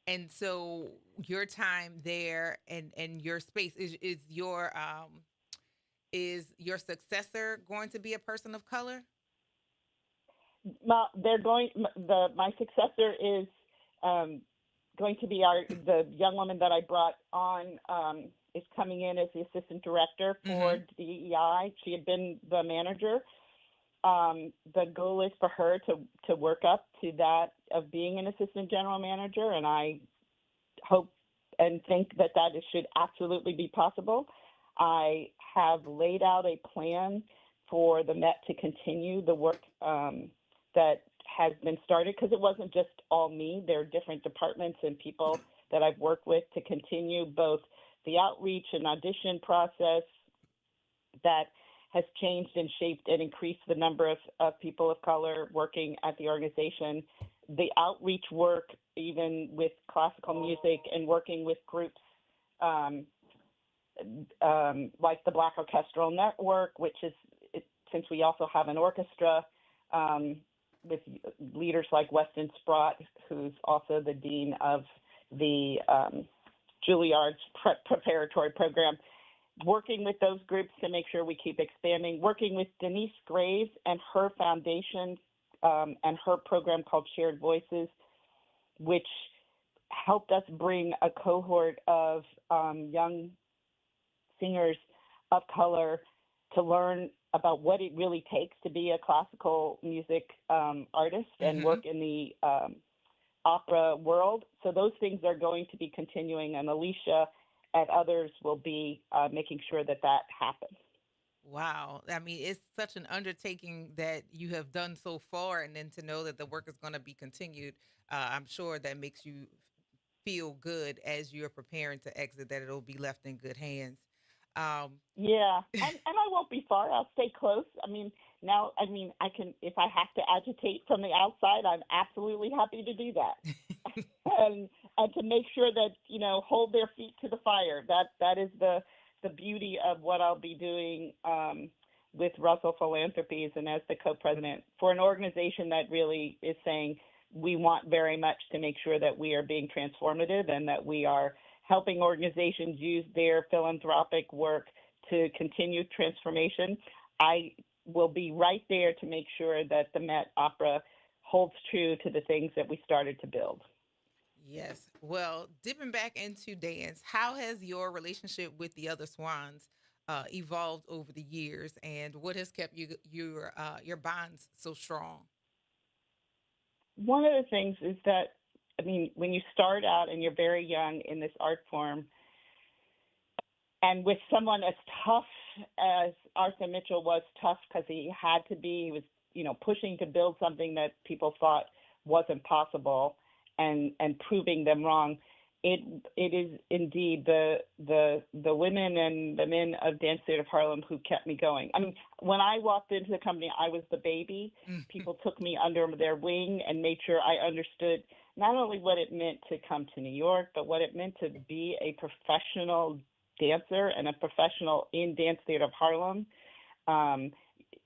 A: And so your time there and your space is your successor going to be a person of color?
P: My successor is going to be the young woman that I brought on is coming in as the assistant director for DEI. She had been the manager. The goal is for her to work up to that of being an assistant general manager, and I hope and think that should absolutely be possible. I have laid out a plan for the Met to continue the work that has been started, because it wasn't just all me. There are different departments and people that I've worked with to continue both the outreach and audition process that has changed and shaped and increased the number of people of color working at the organization. The outreach work, even with classical music and working with groups like the Black Orchestral Network, which is, since we also have an orchestra, with leaders like Weston Sprott, who's also the dean of the Juilliard's preparatory program, working with those groups to make sure we keep expanding, working with Denise Graves and her foundation and her program called Shared Voices, which helped us bring a cohort of young singers of color to learn about what it really takes to be a classical music artist and work in the opera world. So those things are going to be continuing, and Alicia and others will be making sure that happens.
A: Wow. I mean, it's such an undertaking that you have done so far, and then to know that the work is going to be continued, I'm sure that makes you feel good as you're preparing to exit, that it'll be left in good hands.
P: Yeah, and I won't be far. I'll stay close. I can, if I have to agitate from the outside, I'm absolutely happy to do that. and to make sure that, hold their feet to the fire. That is the beauty of what I'll be doing with Russell Philanthropies and as the co-president for an organization that really is saying we want very much to make sure that we are being transformative and that we are helping organizations use their philanthropic work to continue transformation. I will be right there to make sure that the Met Opera holds true to the things that we started to build.
A: Yes. Well, dipping back into dance, how has your relationship with the other swans evolved over the years, and what has kept your bonds so strong?
P: One of the things is that, I mean, when you start out and you're very young in this art form, and with someone as tough as Arthur Mitchell was, tough because he had to be, he was, pushing to build something that people thought wasn't possible, and proving them wrong. It is indeed the women and the men of Dance Theater of Harlem who kept me going. I mean, when I walked into the company, I was the baby. People took me under their wing and made sure I understood not only what it meant to come to New York, but what it meant to be a professional dancer and a professional in Dance Theater of Harlem.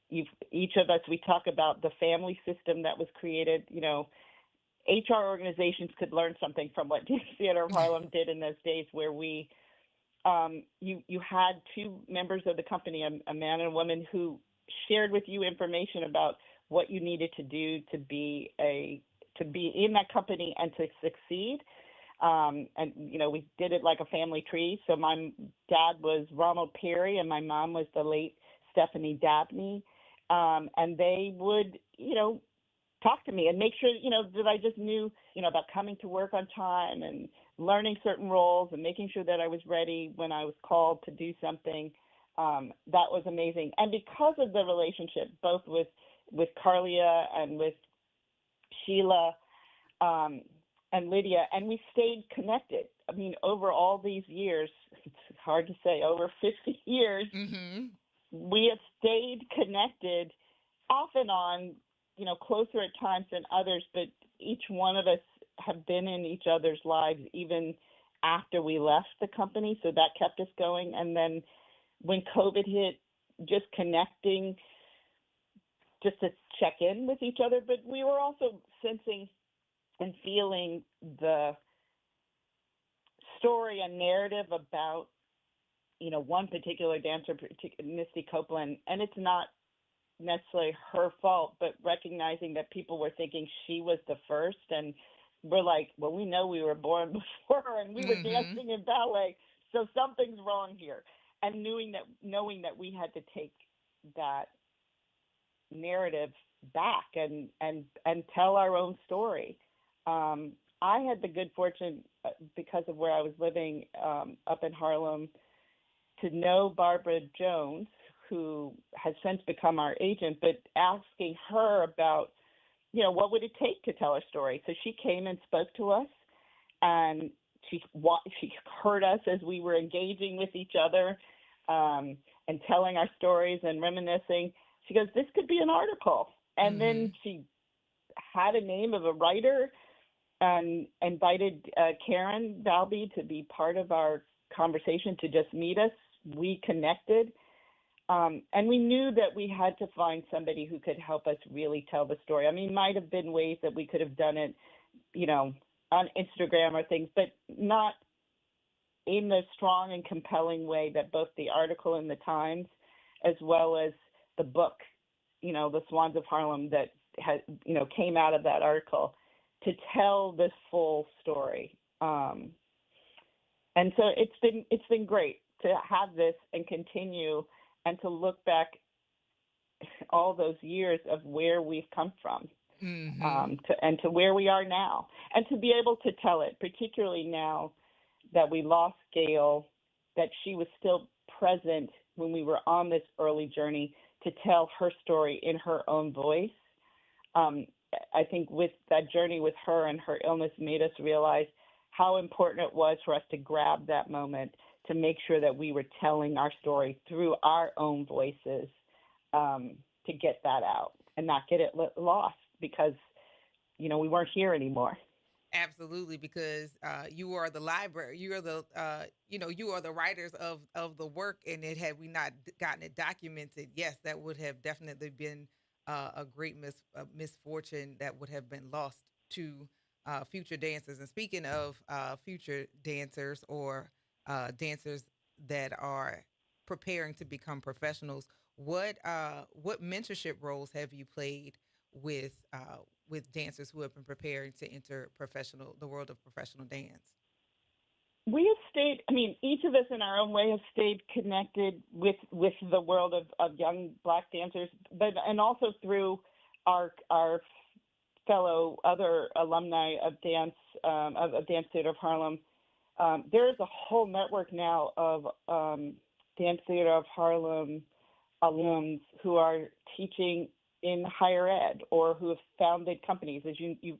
P: Each of us, we talk about the family system that was created. HR organizations could learn something from what Dance Theater of Harlem did in those days, where you had two members of the company, a man and a woman, who shared with you information about what you needed to do to be in that company and to succeed. And we did it like a family tree. So my dad was Ronald Perry, and my mom was the late Stephanie Dabney, and they would talk to me and make sure, that I just knew, about coming to work on time and learning certain roles and making sure that I was ready when I was called to do something. That was amazing. And because of the relationship, both with Carlia and with Sheila and Lydia, and we stayed connected. I mean, over all these years, it's hard to say, over 50 years, we have stayed connected off and on, closer at times than others, but each one of us have been in each other's lives even after we left the company, so that kept us going. And then when COVID hit, just connecting, just to check in with each other, but we were also sensing and feeling the story and narrative about, one particular dancer, Misty Copeland, and it's not necessarily her fault, but recognizing that people were thinking she was the first, and we're like, well, we know we were born before her and we were dancing in ballet, so something's wrong here. And knowing that we had to take that narrative back and tell our own story. I had the good fortune, because of where I was living up in Harlem, to know Barbara Jones, who has since become our agent, but asking her about, what would it take to tell our story? So she came and spoke to us, and she heard us as we were engaging with each other and telling our stories and reminiscing. She goes, this could be an article. And then she had a name of a writer and invited Karen Balby to be part of our conversation, to just meet us. We connected. And we knew that we had to find somebody who could help us really tell the story. I mean, might have been ways that we could have done it, on Instagram or things, but not in the strong and compelling way that both the article in the Times as well as the book, The Swans of Harlem, that had, came out of that article, to tell this full story. And so it's been great to have this and continue, and to look back all those years of where we've come from, to where we are now, and to be able to tell it, particularly now that we lost Gail, that she was still present when we were on this early journey, to tell her story in her own voice. I think with that journey with her and her illness made us realize how important it was for us to grab that moment, to make sure that we were telling our story through our own voices, to get that out and not get it lost because, we weren't here anymore.
A: Absolutely, because you are the library. You are the you are the writers of the work, and had we not gotten it documented, yes, that would have definitely been a great misfortune that would have been lost to future dancers. And speaking of future dancers, or dancers that are preparing to become professionals, what mentorship roles have you played with with dancers who have been preparing to enter the world of professional dance?
P: We have stayed, I mean, each of us in our own way have stayed connected with the world of young Black dancers, but and also through our fellow other alumni of Dance Theater of Harlem. There is a whole network now of Dance Theater of Harlem alums who are teaching in higher ed or who have founded companies. As you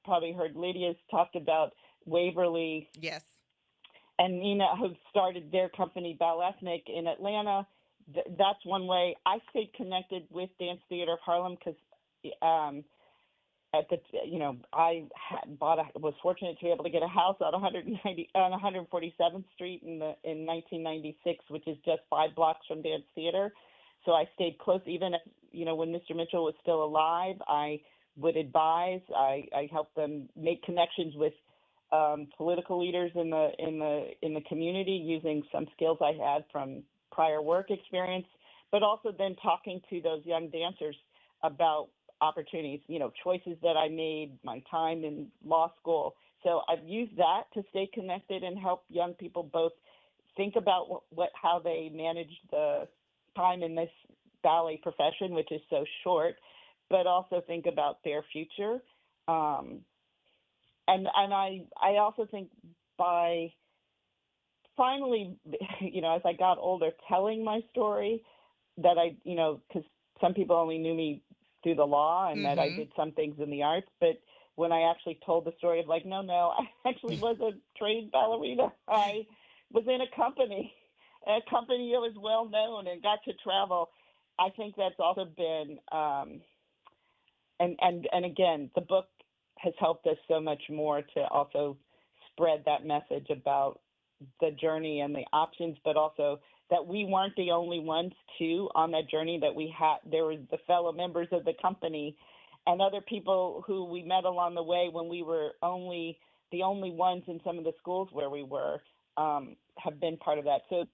P: probably heard, Lydia's talked about Waverly.
A: Yes.
P: And Nina, who started their company, Balethnic, in Atlanta. That's one way. I stayed connected with Dance Theater of Harlem because was fortunate to be able to get a house on 147th Street in 1996, which is just 5 blocks from Dance Theater. So I stayed close, even if, when Mr. Mitchell was still alive. I would advise. I helped them make connections with political leaders in the community using some skills I had from prior work experience, but also then talking to those young dancers about opportunities, choices that I made, my time in law school. So I've used that to stay connected and help young people both think about how they manage the time in this ballet profession, which is so short, but also think about their future. And I also think by finally, as I got older, telling my story that because some people only knew me through the law and that I did some things in the arts, but when I actually told the story of no, I actually was a trained ballerina. I was in a company that was well known and got to travel. I think that's also been, and again, the book has helped us so much more to also spread that message about the journey and the options, but also that we weren't the only ones too on that journey, that there was the fellow members of the company and other people who we met along the way when we were the only ones in some of the schools where we were, have been part of that. So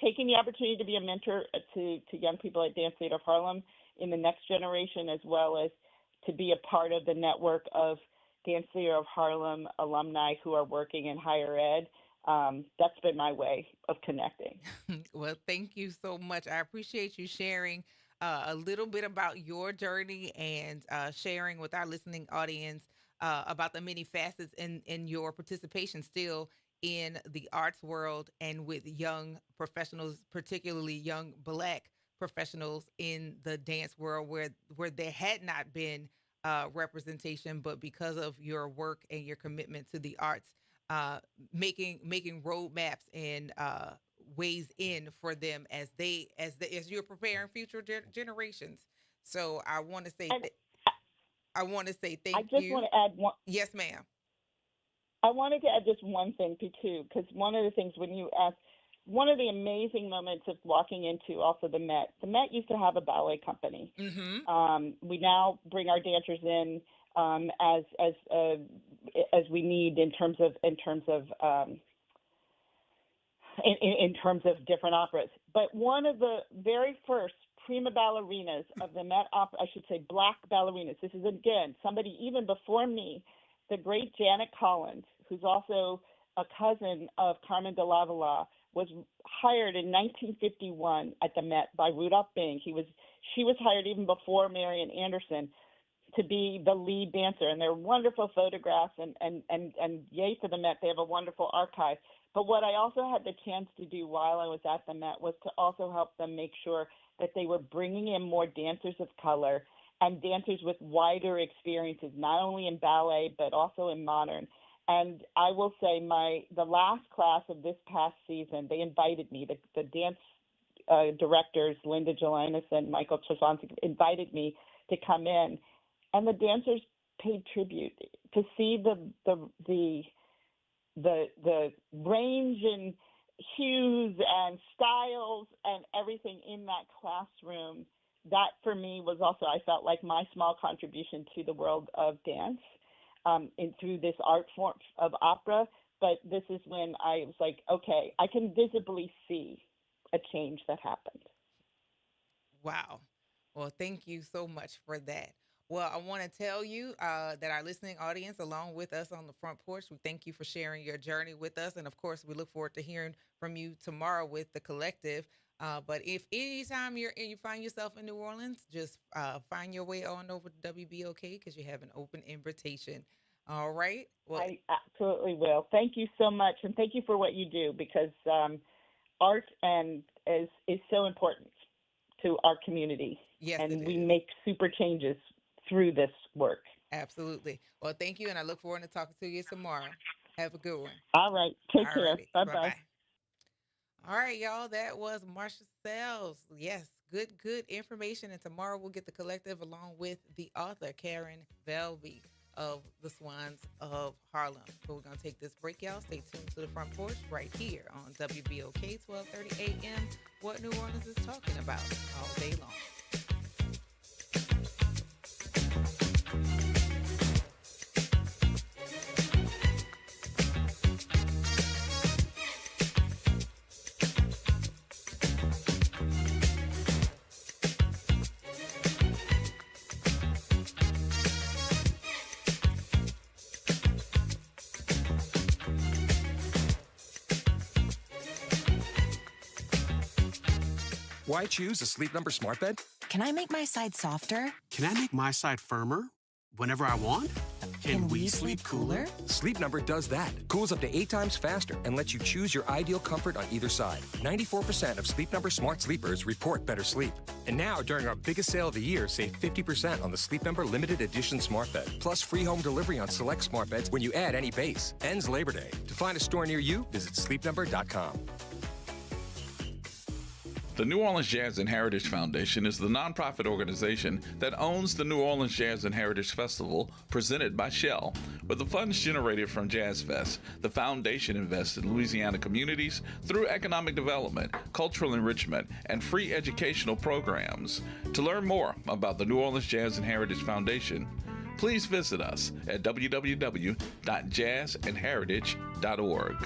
P: taking the opportunity to be a mentor to young people at Dance Theater of Harlem in the next generation, as well as to be a part of the network of Dance Theater of Harlem alumni who are working in higher ed. That's been my way of connecting.
A: Well, thank you so much. I appreciate you sharing a little bit about your journey and sharing with our listening audience about the many facets in your participation still in the arts world and with young professionals, particularly young Black professionals in the dance world where there had not been representation, but because of your work and your commitment to the arts, making roadmaps and ways in for them as you're preparing future generations. So I want to say thank
P: I just
A: you.
P: want to add one.
A: Yes, ma'am.
P: I wanted to add just one thing too, because one of the things when you asked, one of the amazing moments of walking into also the Met. The Met used to have a ballet company. We now bring our dancers in as we need in terms of different operas. But one of the very first prima ballerinas of the Met Opera, I should say Black ballerinas. This is again somebody even before me, the great Janet Collins, who's also a cousin of Carmen de Lavalla, was hired in 1951 at the Met by Rudolph Bing. She was hired even before Marian Anderson to be the lead dancer, and they're wonderful photographs and yay for the Met. They have a wonderful archive. But what I also had the chance to do while I was at the Met was to also help them make sure that they were bringing in more dancers of color and dancers with wider experiences, not only in ballet but also in modern. And I will say the last class of this past season, they invited me, the dance directors, Linda Jelinas and Michael Chesonsky, invited me to come in. And the dancers paid tribute to see the range in hues and styles and everything in that classroom. That for me was also, I felt like my small contribution to the world of dance. Through this art form of opera, but this is when I was like, okay, I can visibly see a change that happened.
A: Wow. Well, thank you so much for that. Well, I want to tell you that our listening audience, along with us on the front porch, we thank you for sharing your journey with us. And of course, we look forward to hearing from you tomorrow with the collective. But if anytime you find yourself in New Orleans, just find your way on over to WBOK because you have an open invitation. All right. Well,
P: I absolutely will. Thank you so much, and thank you for what you do because art and is so important to our community,
A: yes,
P: and
A: it
P: we
A: is.
P: make super changes through this work.
A: Absolutely. Well, thank you. And I look forward to talking to you tomorrow. Have a good one.
P: All right, take
A: All
P: care.
A: righty.
P: Bye
A: Bye
P: bye.
A: bye. All right, y'all. That was Marsha Sells. Yes, good information. And tomorrow we'll get the collective along with the author, Karen Velby of The Swans of Harlem. But we're going to take this break, y'all. Stay tuned to the front porch right here on WBOK 1230 AM. What New Orleans is talking about all day long.
Q: Why choose a Sleep Number smart bed?
R: Can I make my side softer?
Q: Can I make my side firmer whenever I want? Can we sleep cooler?
R: Sleep
Q: Number does that. Cools up to 8 times faster and lets you choose your ideal comfort on either side. 94% of Sleep Number smart sleepers report better sleep. And now, during our biggest sale of the year, save 50% on the Sleep Number limited edition smart bed. Plus free home delivery on select smart beds when you add any base. Ends Labor Day. To find a store near you, visit sleepnumber.com.
S: The New Orleans Jazz and Heritage Foundation is the nonprofit organization that owns the New Orleans Jazz and Heritage Festival presented by Shell. With the funds generated from Jazz Fest, the foundation invests in Louisiana communities through economic development, cultural enrichment, and free educational programs. To learn more about the New Orleans Jazz and Heritage Foundation, please visit us at www.jazzandheritage.org.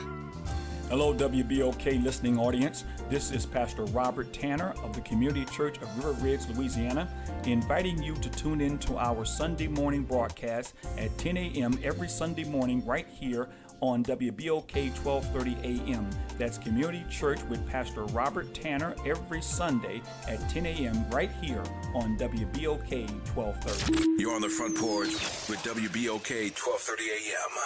T: Hello, WBOK listening audience. This is Pastor Robert Tanner of the Community Church of River Ridge, Louisiana, inviting you to tune in to our Sunday morning broadcast at 10 a.m. every Sunday morning right here on WBOK 1230 a.m. That's Community Church with Pastor Robert Tanner every Sunday at 10 a.m. right here on WBOK 1230.
O: You're on the front porch with WBOK 1230 a.m.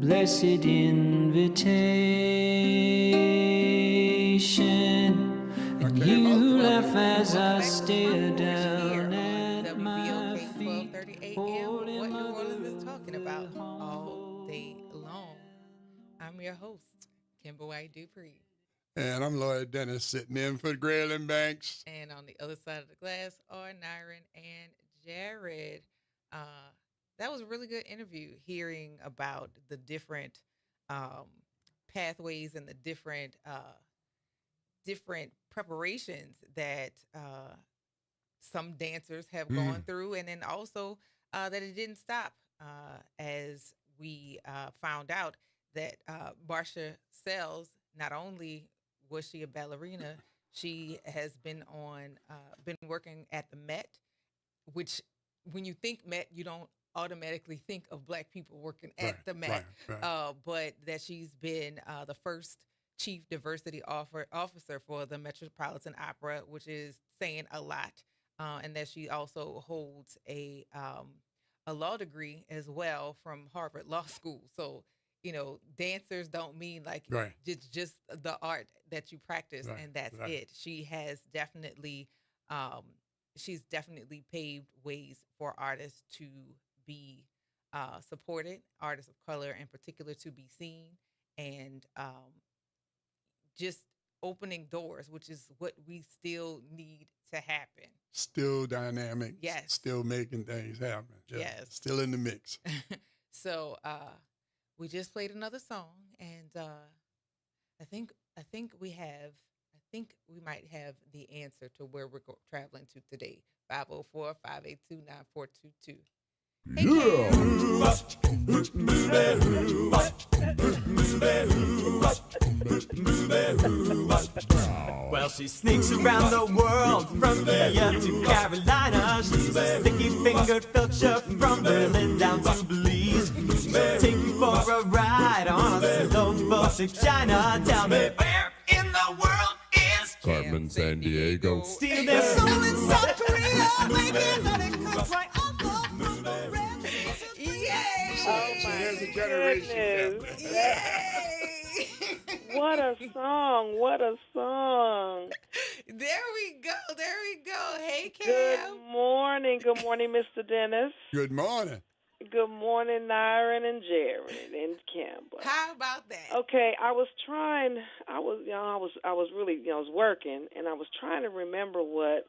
F: blessed invitation, and you laugh as I stare down at my
A: WBOK
F: feet.
A: 12:30 a.m. What New Orleans is talking about all day long. I'm your host, Kimberly Dupree.
B: And I'm Lloyd Dennis sitting in for Graylin Banks.
A: And on the other side of the glass are Nyron and Jared. That was a really good interview, hearing about the different um, pathways and the different preparations that some dancers have gone through, and then also that it didn't stop, as we found out that Marcia Sells, not only was she a ballerina, she has been working at the Met, which when you think Met, you don't automatically think of Black people working at the Met, but that she's been the first chief diversity officer for the Metropolitan Opera, which is saying a lot, and that she also holds a law degree as well from Harvard Law School. So, dancers don't mean like just the art that you practice and that's it. Um, she's definitely paved ways for artists to be supported, artists of color in particular to be seen, and just opening doors, which is what we still need to happen.
B: Still dynamic.
A: Yes.
B: Still making things happen.
A: Yes.
B: Still in the mix.
A: So we just played another song, and I think we might have the answer to where we're traveling to today. 504-582-9422. Hey,
F: Well, she sneaks around the world from Virginia to Carolina. She's a sticky-fingered filcher from Berlin down to Belize. She'll take you for a ride on a slow boat to China. Tell me, where in the world is
C: Carmen San Diego?
F: Steal their soul in South Korea, making money comes right on the
A: Yay!
P: Oh my
B: There's a generation
P: goodness.
A: Yay!
P: What a song. What a song.
A: There we go. Hey, Cam.
P: Good morning. Good morning, Mr. Dennis.
B: Good morning.
P: Good morning, Nyron and Jared and Campbell.
A: How about that?
P: Okay, I was working, and I was trying to remember what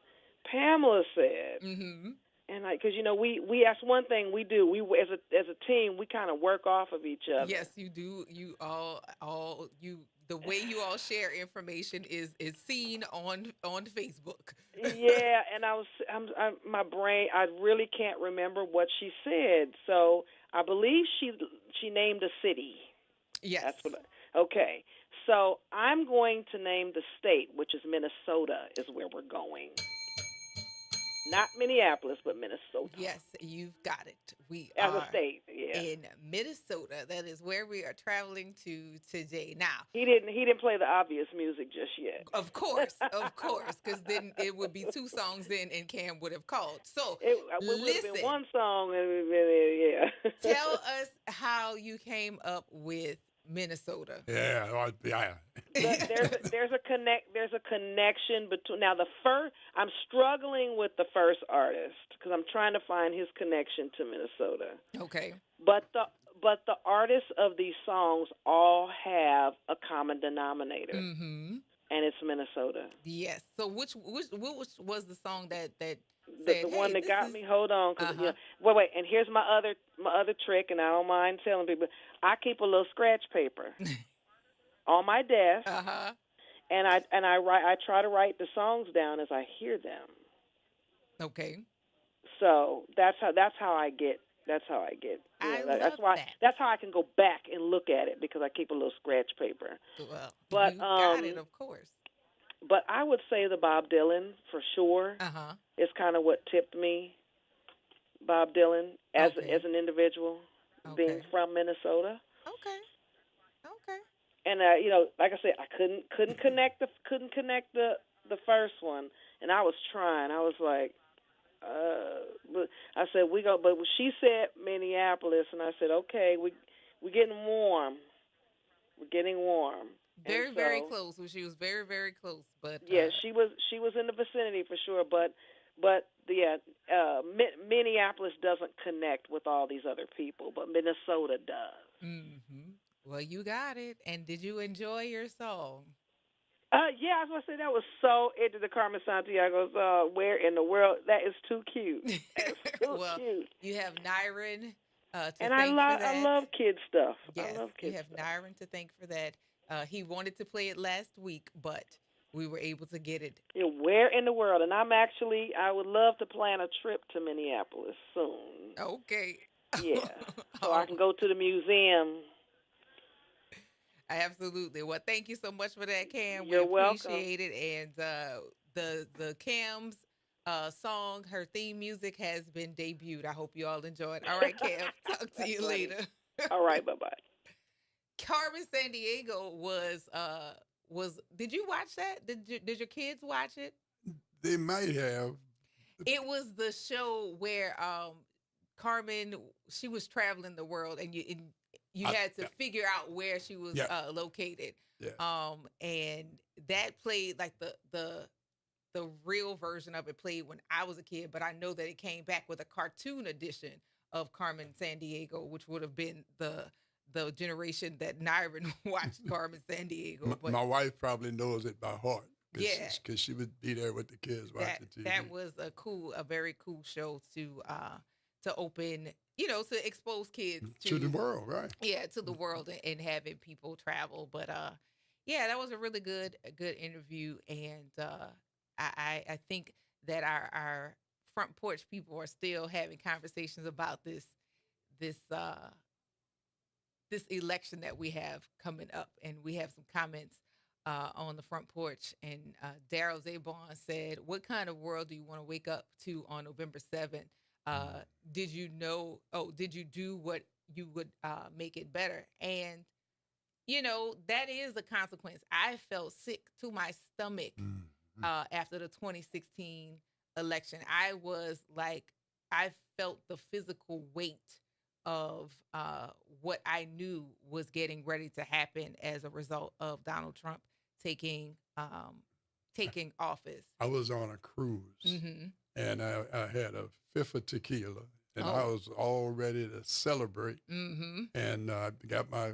P: Pamela said.
A: Mm-hmm.
P: And because we that's one thing we do. We as a team, we kind of work off of each other.
A: Yes, you do. You all the way you all share information is seen on Facebook.
P: Yeah, and my brain, I really can't remember what she said. So I believe she named a city.
A: Yes.
P: That's what. Okay. So I'm going to name the state, which is Minnesota, is where we're going. Not Minneapolis, but Minnesota.
A: Yes, you've got it. We
P: As
A: are
P: a state, yeah.
A: in Minnesota. That is where we are traveling to today. Now,
P: he didn't play the obvious music just yet.
A: Of course, because then it would be two songs then, and Cam would have called. So
P: It would have been one song, and yeah.
A: Tell us how you came up with Minnesota.
B: Yeah.
P: There's a connection between I'm struggling with the first artist because I'm trying to find his connection to Minnesota.
A: Okay.
P: But the artists of these songs all have a common denominator, and it's Minnesota.
A: Yes. So which was the song that said,
P: the one that got me? Hold on, wait. And here's my other trick, and I don't mind telling people. I keep a little scratch paper on my desk, and I try to write the songs down as I hear them.
A: Okay.
P: So that's how I get. That's how I get. That's how I can go back and look at it because I keep a little scratch paper.
A: Well,
P: but
A: you got it, of course.
P: But I would say the Bob Dylan for sure. Is kind of what tipped me. Bob Dylan as an individual, being from Minnesota.
A: Okay.
P: And like I said, I couldn't connect the first one, and I was trying. I was like, but I said we go. But she said Minneapolis, and I said okay, we
C: we're getting warm. We're getting warm.
A: Very,
C: And
A: very
C: so,
A: close. Well, she was very, very close. But
C: yeah, she was in the vicinity for sure, but yeah, Minneapolis doesn't connect with all these other people, but Minnesota does.
A: well, you got it. And did you enjoy your song?
C: Yeah, I was gonna say that was so into the Carmen Santiago's "Where in the World." That is too cute. That's too
A: Well,
C: cute.
A: you have Nyron to
C: And
A: thank for
C: I
A: that.
C: love kid stuff. I
A: Yes,
C: love
A: you
C: kid
A: have
C: stuff.
A: Nyron to thank for that. He wanted to play it last week, but we were able to get it.
C: Yeah, where in the world? And I would love to plan a trip to Minneapolis soon.
A: Okay.
C: Yeah, so I
A: Oh,
C: can go to the museum.
A: absolutely. Well, thank you so much for that, Cam. We
C: You're welcome.
A: appreciate it. And the Cam's song, her theme music has been debuted. I hope you all enjoyed. All right, Cam. Talk to
C: That's
A: you
C: funny.
A: later.
C: All right, bye bye.
A: Carmen San Diego was. Did you watch that? Did your kids watch it?
B: They might have.
A: It was the show where Carmen, she was traveling the world, and you had to figure out where she was located.
B: Yeah.
A: And that played like the real version of it played when I was a kid, but I know that it came back with a cartoon edition of Carmen San Diego, which would have been the generation that Nyron watched Carmen San Diego. But
B: My wife probably knows it by heart.
A: Yeah.
B: Because she would be there with the kids watching TV.
A: that was a very cool show to open, to expose kids
B: To the world, right?
A: Yeah, to the world and having people travel. But yeah, that was a really good interview, and I think that our front porch people are still having conversations about this this election that we have coming up, and we have some comments on the front porch. And Daryl Zabon said, "What kind of world do you want to wake up to on November 7th? Did you know? Oh, did you do what you would make it better?" And that is a consequence. I felt sick to my stomach after the 2016 election. I felt the physical weight of what I knew was getting ready to happen as a result of Donald Trump taking office.
B: I was on a cruise, and I had a fifth of tequila, and I was all ready to celebrate. And I got my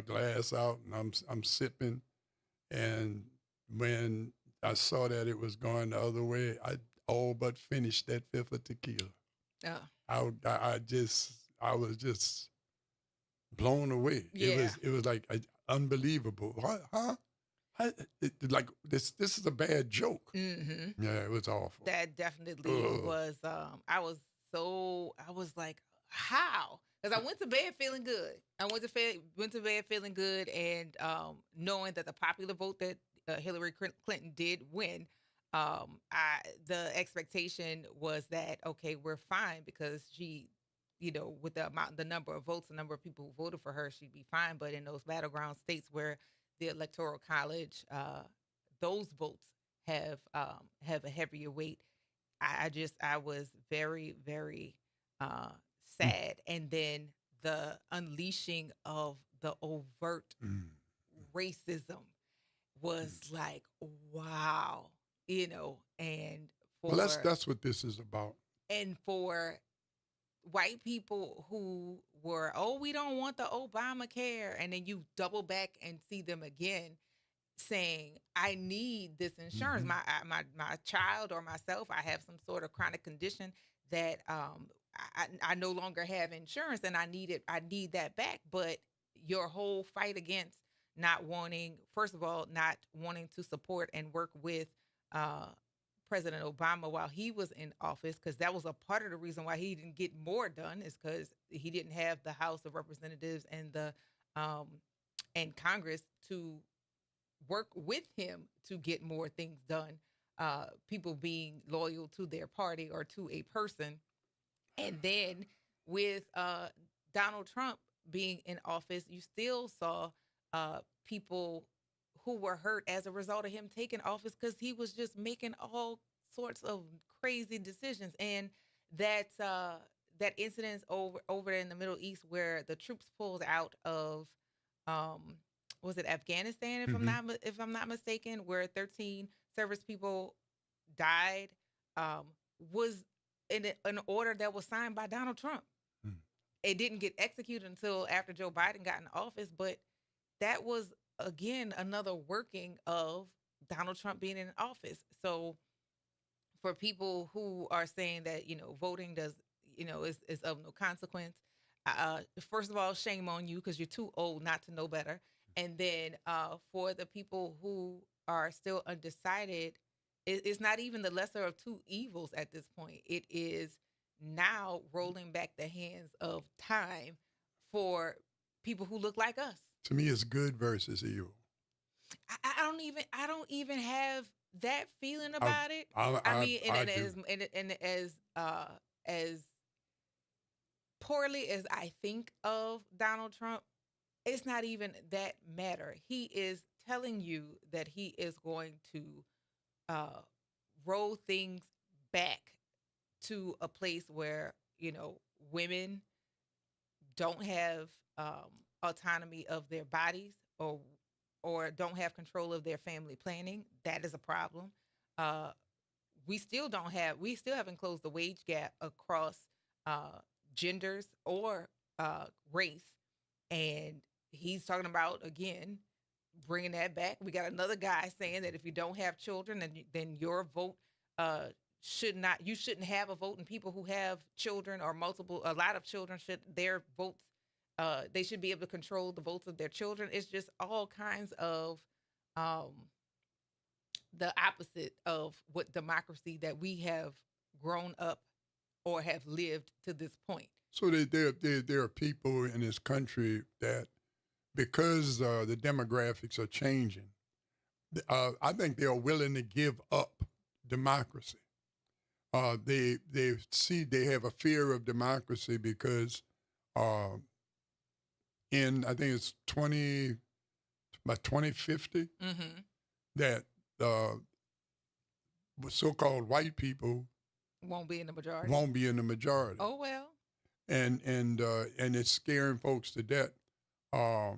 B: glass out, and I'm sipping. And when I saw that it was going the other way, I all but finished that fifth of tequila. I was just blown away.
A: Yeah.
B: It was like unbelievable. Huh? Like this is a bad joke. Yeah, it was awful.
A: That definitely was. I was like, how? Because I went to bed feeling good. I went to bed feeling good, and knowing that the popular vote that Hillary Clinton did win, the expectation was that, okay, we're fine, because she, with the number of votes, the number of people who voted for her, she'd be fine. But in those battleground states where the Electoral College, those votes have a heavier weight, I was very, very sad. And then the unleashing of the overt racism was like, wow, and for
B: Well, that's what this is about.
A: and for white people who were, oh, we don't want the Obamacare, and then you double back and see them again saying, I need this insurance. My child or myself, I have some sort of chronic condition that I no longer have insurance, and I need that back. But your whole fight against first of all, not wanting to support and work with President Obama while he was in office, because that was a part of the reason why he didn't get more done, is because he didn't have the House of Representatives and Congress to work with him to get more things done. People being loyal to their party or to a person. And then with Donald Trump being in office, you still saw people who were hurt as a result of him taking office, because he was just making all sorts of crazy decisions. And that incident over in the Middle East where the troops pulled out of, was it Afghanistan? If I'm not mistaken, where 13 service people died, was in an order that was signed by Donald Trump. It didn't get executed until after Joe Biden got in office, but that was again another working of Donald Trump being in office. So for people who are saying that, voting does, is of no consequence, first of all, shame on you because you're too old not to know better. And then for the people who are still undecided, it's not even the lesser of two evils at this point. It is now rolling back the hands of time for people who look like us.
B: To me, it's good versus evil.
A: I don't even have that feeling about it. As poorly as I think of Donald Trump, it's not even that matter. He is telling you that he is going to roll things back to a place where, women don't have autonomy of their bodies or don't have control of their family planning. That is a problem. We still haven't closed the wage gap across genders or race. And he's talking about, again, bringing that back. We got another guy saying that if you don't have children, then your vote you shouldn't have a vote. And people who have children or a lot of children, their votes, they should be able to control the votes of their children. It's just all kinds of the opposite of what democracy that we have grown up or have lived to this point.
B: So there are people in this country that, because the demographics are changing, I think they are willing to give up democracy. They have a fear of democracy because in, I think it's by 2050, that so-called white people
A: won't be in the majority.
B: Oh
A: well.
B: And it's scaring folks to death. I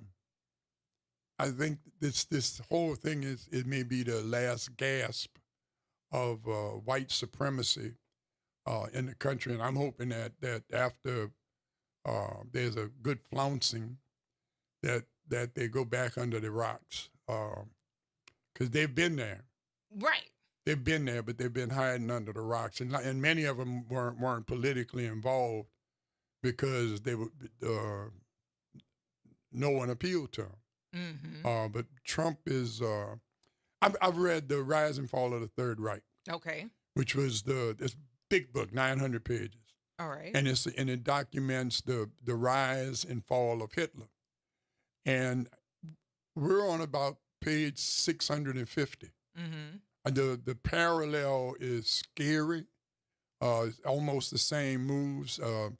B: think this whole thing it may be the last gasp of white supremacy in the country, and I'm hoping that after there's a good flouncing, that they go back under the rocks, because they've been there.
A: Right.
B: They've been there, but they've been hiding under the rocks, and many of them weren't politically involved because they were no one appealed to them. But Trump is. I've read The Rise and Fall of the Third Reich.
A: Okay.
B: Which was this big book, 900 pages.
A: All right.
B: And it documents the rise and fall of Hitler. And we're on about page 650. The parallel is scary. It's almost the same moves. I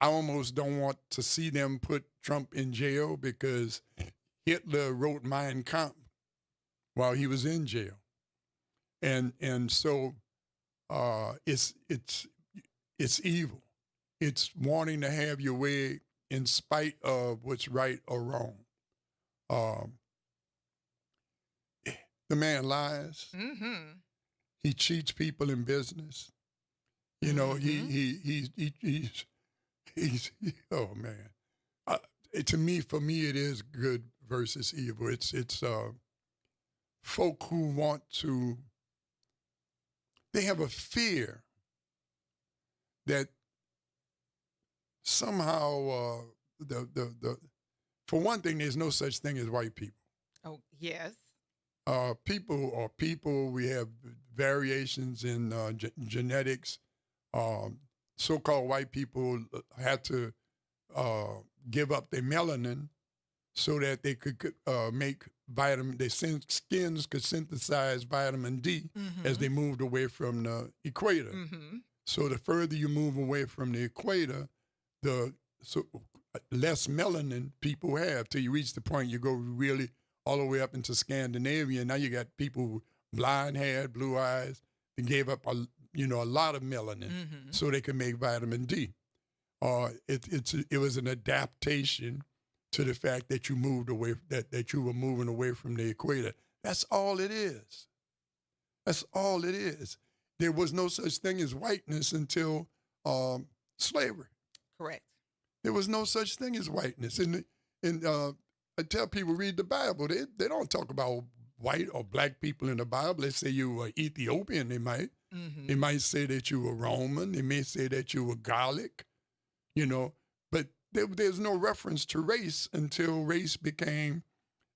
B: almost don't want to see them put Trump in jail because Hitler wrote Mein Kampf while he was in jail. And so it's evil. It's wanting to have your way in spite of what's right or wrong. The man lies. He cheats people in business. He's oh man. For me, it is good versus evil. It's folk who want to. They have a fear that somehow for one thing, there's no such thing as white people.
A: Oh yes.
B: People are people. We have variations in genetics. So-called white people had to give up their melanin so that they could make their skins could synthesize vitamin D as they moved away from the equator. So the further you move away from the equator, the less melanin people have till you reach the point you go really all the way up into Scandinavia. Now you got people blind haired, blue eyes. They gave up a lot of melanin so they can make vitamin D. It was an adaptation to the fact that you moved away, that you were moving away from the equator. That's all it is. That's all it is. There was no such thing as whiteness until slavery.
A: Correct.
B: There was no such thing as whiteness. And I tell people, read the Bible. They don't talk about white or black people in the Bible. They say you were Ethiopian, they might.
A: Mm-hmm.
B: They might say that you were Roman. They may say that you were Gallic, you know. But there's no reference to race until race became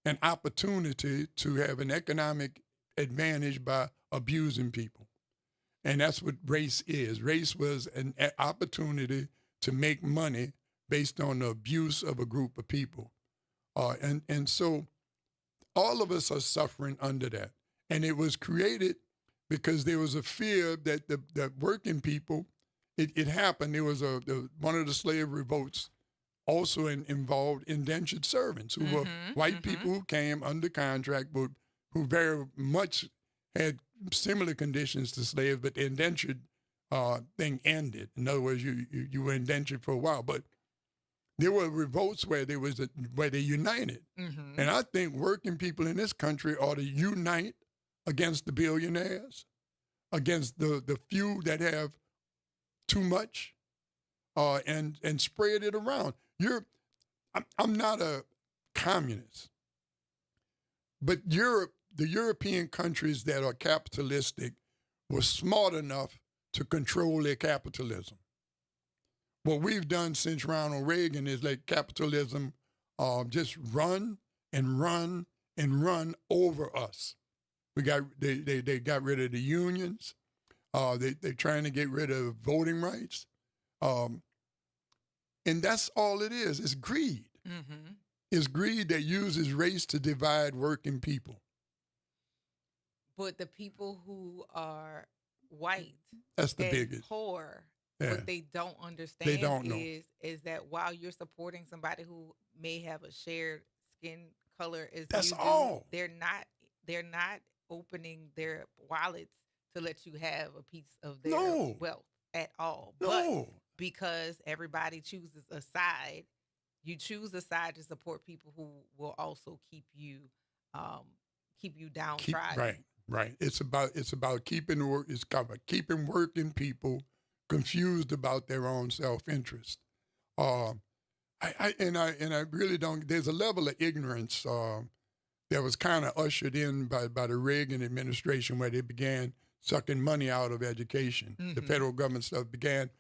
B: an opportunity to have an economic advantage by abusing people. And that's what race is. Race was an opportunity to make money based on the abuse of a group of people. And so all of us are suffering under that. And it was created because there was a fear that the working people, it happened. There was one of the slave revolts also involved indentured servants who were white people who came under contract, but who very much had similar conditions to slaves, but the indentured thing ended. In other words, you were indentured for a while, but there were revolts where they united.
A: Mm-hmm.
B: And I think working people in this country ought to unite against the billionaires, against the few that have too much, and spread it around. I'm not a communist, but the European countries that are capitalistic were smart enough to control their capitalism. What we've done since Ronald Reagan is let capitalism just run and run and run over us. They got rid of the unions. They're trying to get rid of voting rights. And that's all it is. It's greed.
A: Mm-hmm.
B: It's greed that uses race to divide working people.
A: But the people who are white
B: That's the
A: and
B: biggest.
A: poor,
B: Yeah.
A: what they don't understand
B: They don't know.
A: is that while you're supporting somebody who may have a shared skin color as
B: That's
A: you do,
B: all.
A: they're not opening their wallets to let you have a piece of their
B: No.
A: wealth at all.
B: No.
A: But because everybody chooses a side, you choose a side to support people who will also keep you downtrodden.
B: Right. It's about keeping working people confused about their own self-interest. I really don't. There's a level of ignorance that was kind of ushered in by the Reagan administration, where they began sucking money out of education. The
A: Mhm.
B: federal government stuff began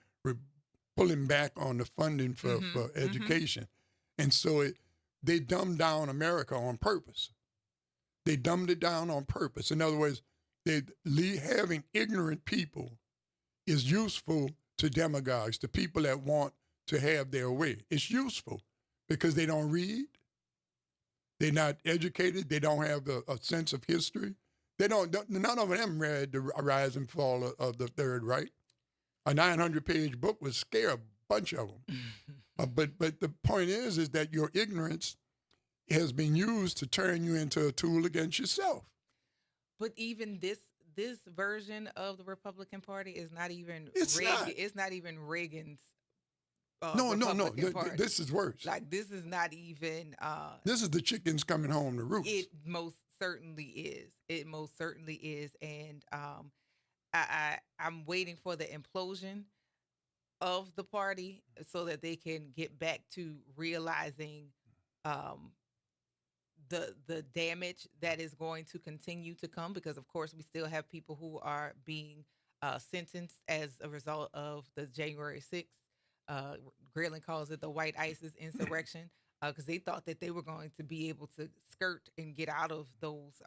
B: pulling back on the funding for education, and so they dumbed down America on purpose. They dumbed it down on purpose. In other words, having ignorant people is useful to demagogues, to people that want to have their way. It's useful because they don't read. They're not educated. They don't have a sense of history. None of them read The Rise and Fall of the Third Reich. A 900-page book would scare a bunch of them. But the point is that your ignorance has been used to turn you into a tool against yourself.
A: But even this version of the Republican Party is not even
B: It's
A: Reagan.
B: not.
A: It's not even Reagan's.
B: No.
A: Republican Party.
B: This is worse.
A: Like this is not even.
B: This is the chickens coming home to roost.
A: It most certainly is. It most certainly is, and I'm waiting for the implosion of the party so that they can get back to realizing the damage that is going to continue to come, because of course we still have people who are being sentenced as a result of the January 6th. Grayling calls it the White ISIS insurrection because they thought that they were going to be able to skirt and get out of those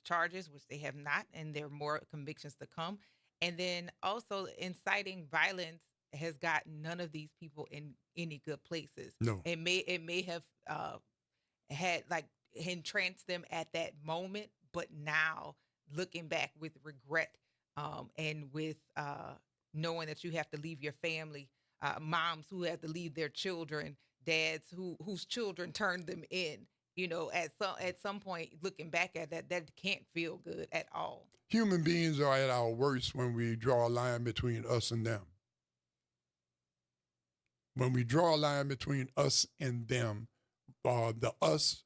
A: charges, which they have not, and there are more convictions to come. And then also inciting violence has got none of these people in any good places.
B: No.
A: It may have had like entranced them at that moment, but now looking back with regret and with knowing that you have to leave your family, moms who have to leave their children, dads whose children turned them in. You know, at some point, looking back at that can't feel good at all.
B: Human beings are at our worst when we draw a line between us and them. when we draw a line between us and them, the us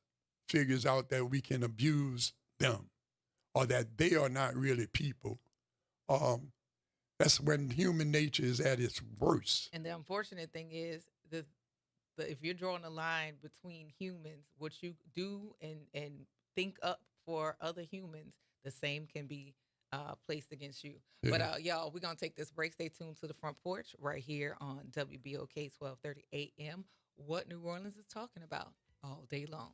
B: figures out that we can abuse them or that they are not really people. That's when human nature is at its worst.
A: And the unfortunate thing is the if you're drawing a line between humans, what you do and think up for other humans, the same can be placed against you.
B: Yeah.
A: But y'all, we're gonna take this break. Stay tuned to the Front Porch right here on WBOK 1230 AM. What New Orleans is talking about all day long.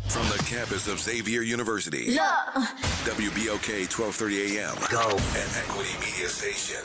O: From the campus of Xavier University, WBOK 1230 AM. Go. An Equity Media Station.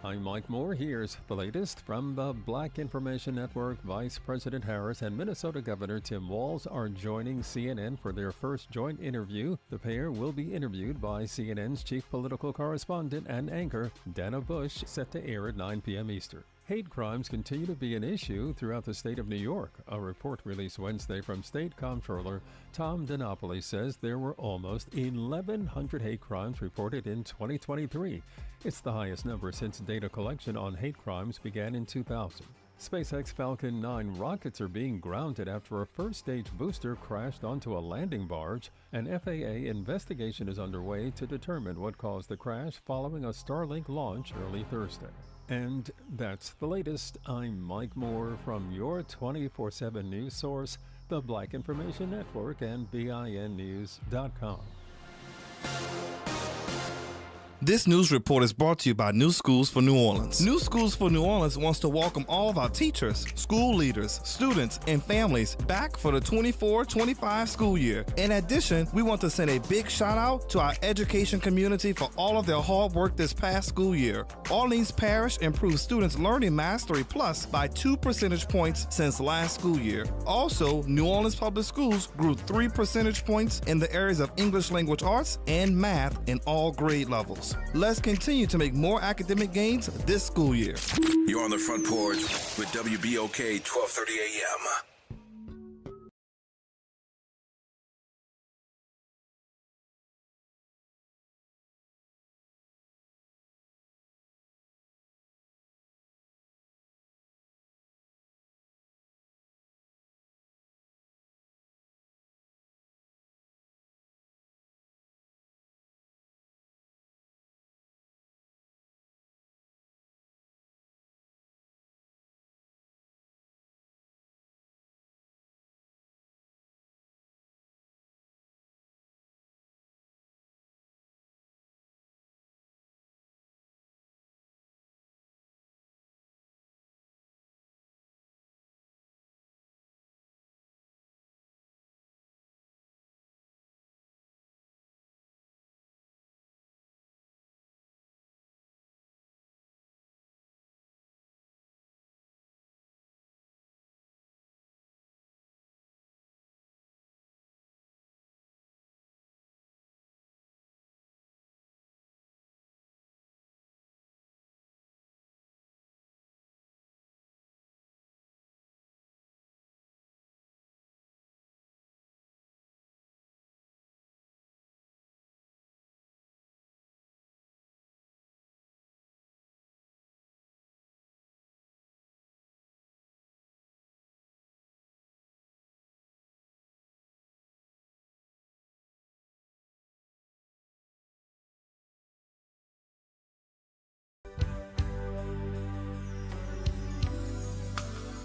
D: I'm Mike Moore. Here's the latest from the Black Information Network. Vice President Harris and Minnesota Governor Tim Walz are joining CNN for their first joint interview. The pair will be interviewed by CNN's chief political correspondent and anchor, Dana Bush, set to air at 9 p.m. Eastern. Hate crimes continue to be an issue throughout the state of New York. A report released Wednesday from State Comptroller Tom DiNapoli says there were almost 1,100 hate crimes reported in 2023. It's the highest number since data collection on hate crimes began in 2000. SpaceX Falcon 9 rockets are being grounded after a first-stage booster crashed onto a landing barge. An FAA investigation is underway to determine what caused the crash following a Starlink launch early Thursday. And that's the latest. I'm Mike Moore from your 24/7 news source, the Black Information Network and BINnews.com.
E: This news report is brought to you by New Schools for New Orleans. New Schools for New Orleans wants to welcome all of our teachers, school leaders, students, and families back for the 24-25 school year. In addition, we want to send a big shout out to our education community for all of their hard work this past school year. Orleans Parish improved students' learning mastery plus by 2 percentage points since last school year. Also, New Orleans Public Schools grew 3 percentage points in the areas of English language arts and math in all grade levels. Let's continue to make more academic gains this school year.
O: You're on the Front Porch with WBOK 1230 AM.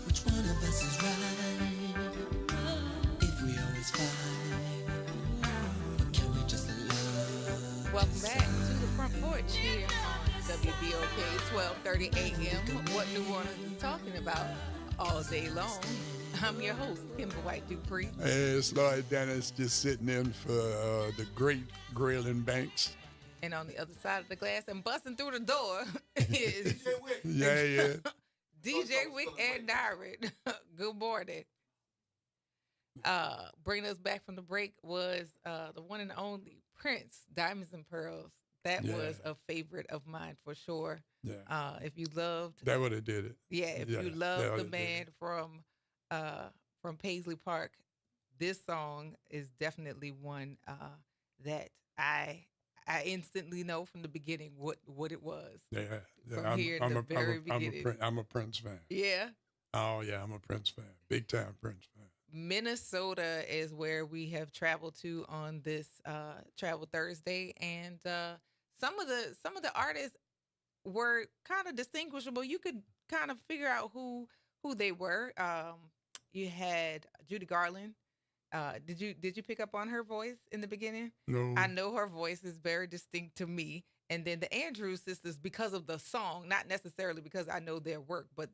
F: Which one of us is right? If we always fight, or can we just love?
A: Welcome back to the Front Porch here on WBOK 1230 AM. What New Orleans is talking about all day long. I'm your host, Kimber White Dupree.
B: Hey, it's Lloyd Dennis just sitting in for the great Graylin Banks.
A: And on the other side of the glass and busting through the door is
B: Yeah.
A: DJ Wick and Direct. Good morning. Bringing us back from the break was the one and only Prince, Diamonds and Pearls. That
B: Yeah.
A: was a favorite of mine for sure.
B: Yeah.
A: If you loved,
B: That would have did it.
A: yeah, if
B: Yeah,
A: you
B: that
A: loved the
B: would've did
A: band from Paisley Park, this song is definitely one that I instantly know from the beginning what it was.
B: Yeah, yeah.
A: From hearing the very
B: I'm
A: beginning.
B: I'm a Prince fan.
A: Yeah.
B: Oh yeah, I'm a Prince fan. Big time Prince fan.
A: Minnesota is where we have traveled to on this Travel Thursday, and some of the artists were kind of distinguishable. You could kind of figure out who they were. You had Judy Garland. Did you pick up on her voice in the beginning?
B: No.
A: I know her voice is very distinct to me. And then the Andrews sisters, because of the song, not necessarily because I know their work, but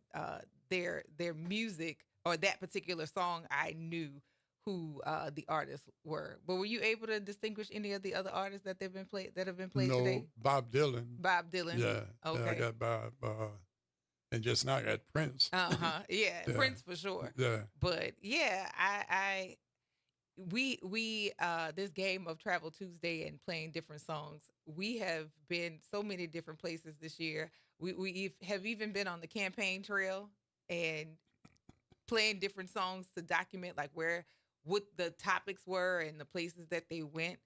A: their music or that particular song, I knew who the artists were. But were you able to distinguish any of the other artists that have been played
B: No,
A: today?
B: Bob Dylan.
A: Bob Dylan.
B: Yeah.
A: Okay.
B: Yeah, I got Bob. And just now I got Prince.
A: Yeah,
B: Yeah.
A: Prince for sure.
B: Yeah.
A: But yeah, we this game of Travel Tuesday and playing different songs. We have been so many different places this year. We have even been on the campaign trail and playing different songs to document like what the topics were and the places that they went.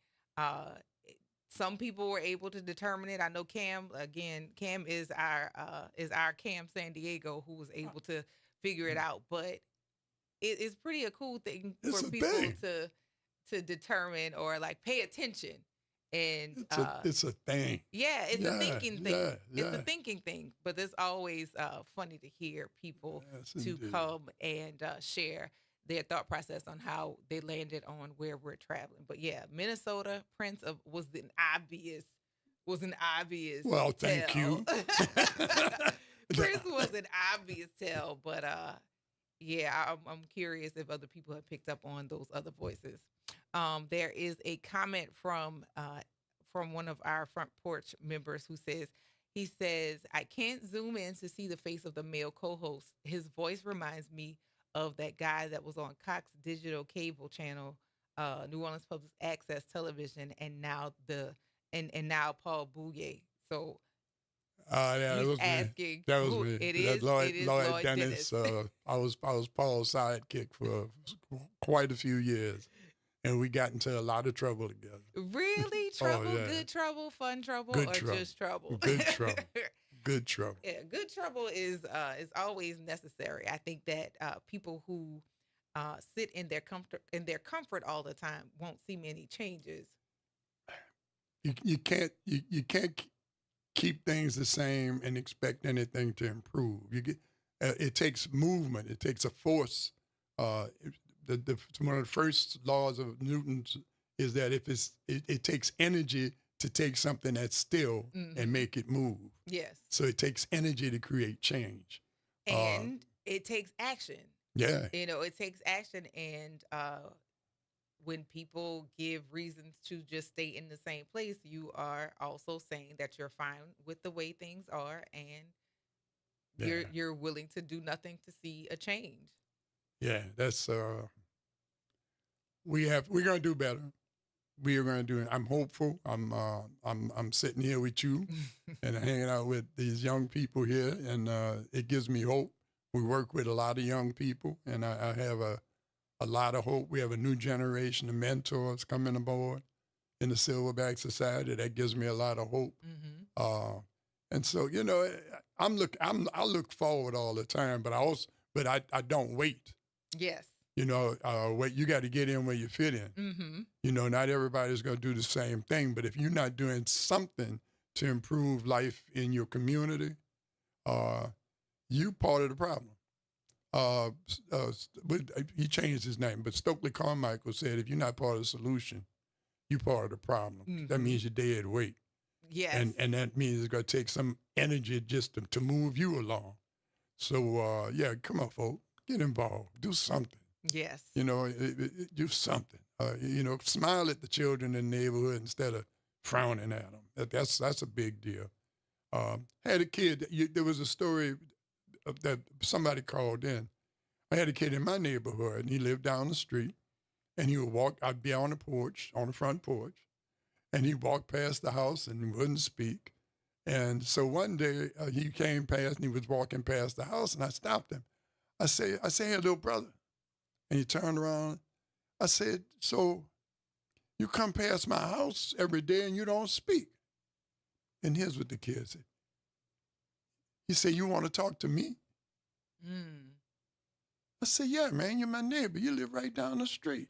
A: Some people were able to determine it. I know Cam is our Cam San Diego, who was able to figure it out. But it's pretty a cool thing
B: It's
A: for
B: a
A: people
B: thing.
A: to determine or like pay attention. And
B: It's a thing.
A: yeah, it's a thinking thing.
B: Yeah,
A: It's a
B: yeah.
A: thinking thing. But it's always funny to hear people
B: Yes,
A: to
B: indeed.
A: come and share their thought process on how they landed on where we're traveling. But yeah, Minnesota, Prince was an obvious
B: Well, thank
A: tell.
B: you.
A: Prince was an obvious tell, but yeah, I'm curious if other people have picked up on those other voices. There is a comment from one of our Front Porch members who says, I can't zoom in to see the face of the male co-host. His voice reminds me of that guy that was on Cox Digital Cable Channel, New Orleans Public Access Television, and now now Paul Bouye. So
B: Yeah,
A: he's
B: that was me.
A: asking
B: That was
A: who
B: me.
A: it
B: That
A: is.
B: Lloyd,
A: It is
B: Lloyd
A: Lloyd
B: Dennis.
A: Dennis.
B: I was Paul's sidekick for quite a few years, and we got into a lot of trouble together.
A: Really? Trouble?
B: yeah.
A: Good trouble? Fun trouble?
B: Good
A: or
B: trouble.
A: just trouble?
B: Good trouble. Good trouble.
A: Yeah, good trouble is always necessary. I think that people who sit in their comfort all the time won't see many changes.
B: You can't keep things the same and expect anything to improve. It takes movement. It takes a force. One of the first laws of Newton's is that it takes energy to take something that's still and make it move.
A: Yes.
B: So it takes energy to create change.
A: And it takes action.
B: Yeah.
A: It takes action. And when people give reasons to just stay in the same place, you are also saying that you're fine with the way things are and you're willing to do nothing to see a change.
B: Yeah, that's we're gonna do better. We are gonna do it. I'm hopeful. I'm sitting here with you and hanging out with these young people here, and it gives me hope. We work with a lot of young people, and I have a lot of hope. We have a new generation of mentors coming aboard in the Silverback Society. That gives me a lot of hope. And so, I look forward all the time, but I don't wait.
A: Yes.
B: Wait, you got to get in where you fit in. Not everybody's going to do the same thing, but if you're not doing something to improve life in your community, you part of the problem. He changed his name, but Stokely Carmichael said, if you're not part of the solution, you're part of the problem. That means you're dead weight.
A: Yes.
B: And that means it's going to take some energy just to move you along. So, come on, folks. Get involved. Do something.
A: Yes.
B: Do something. Smile at the children in the neighborhood instead of frowning at them. That's a big deal. Had a kid. There was a story that somebody called in. I had a kid in my neighborhood, and he lived down the street. and he would walk. I'd be on the porch, on the front porch, and he'd walk past the house and wouldn't speak. And so one day he came past and he was walking past the house, and I stopped him. I say, hey, little brother. And he turned around. I said, so you come past my house every day and you don't speak. And here's what the kid said. He said, you want to talk to me? I said, yeah, man, you're my neighbor. You live right down the street.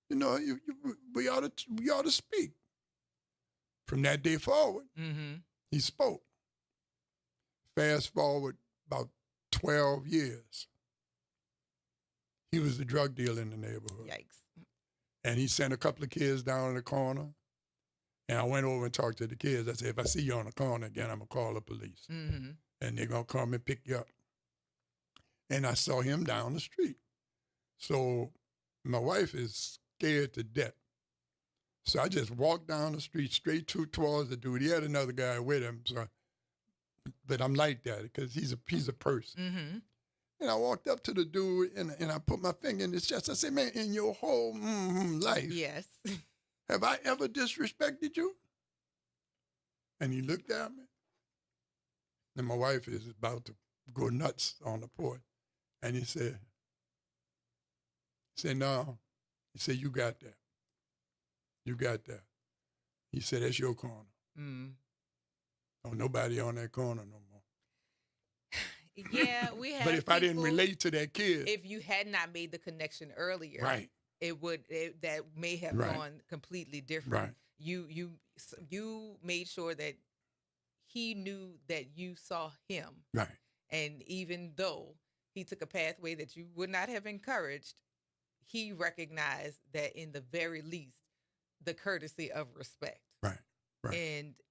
B: You know, we ought to speak. From that day forward, he spoke. Fast forward about 12 years. He was the drug dealer in the neighborhood.
A: Yikes.
B: And he sent a couple of kids down in the corner. And I went over and talked to the kids. I said, if I see you on the corner again, I'm going to call the police. And they're going to come and pick you up. And I saw him down the street. So my wife is scared to death. So I just walked down the street straight towards the dude. He had another guy with him. So, but I'm like that because he's a person. And I walked up to the dude and I put my finger in his chest. I said, man, in your whole life,
A: yes,
B: have I ever disrespected you? And he looked at me. And my wife is about to go nuts on the porch. And he said, no. He said, you got that. You got that. He said, that's your corner. Oh, nobody on that corner no more.
A: Yeah, we have.
B: But if I didn't relate to that kid.
A: If you had not made the connection earlier,
B: right,
A: that may have gone completely different.
B: Right.
A: You made sure that he knew that you saw him.
B: Right.
A: And even though he took a pathway that you would not have encouraged, he recognized that in the very least, the courtesy of respect.
B: Right. Right.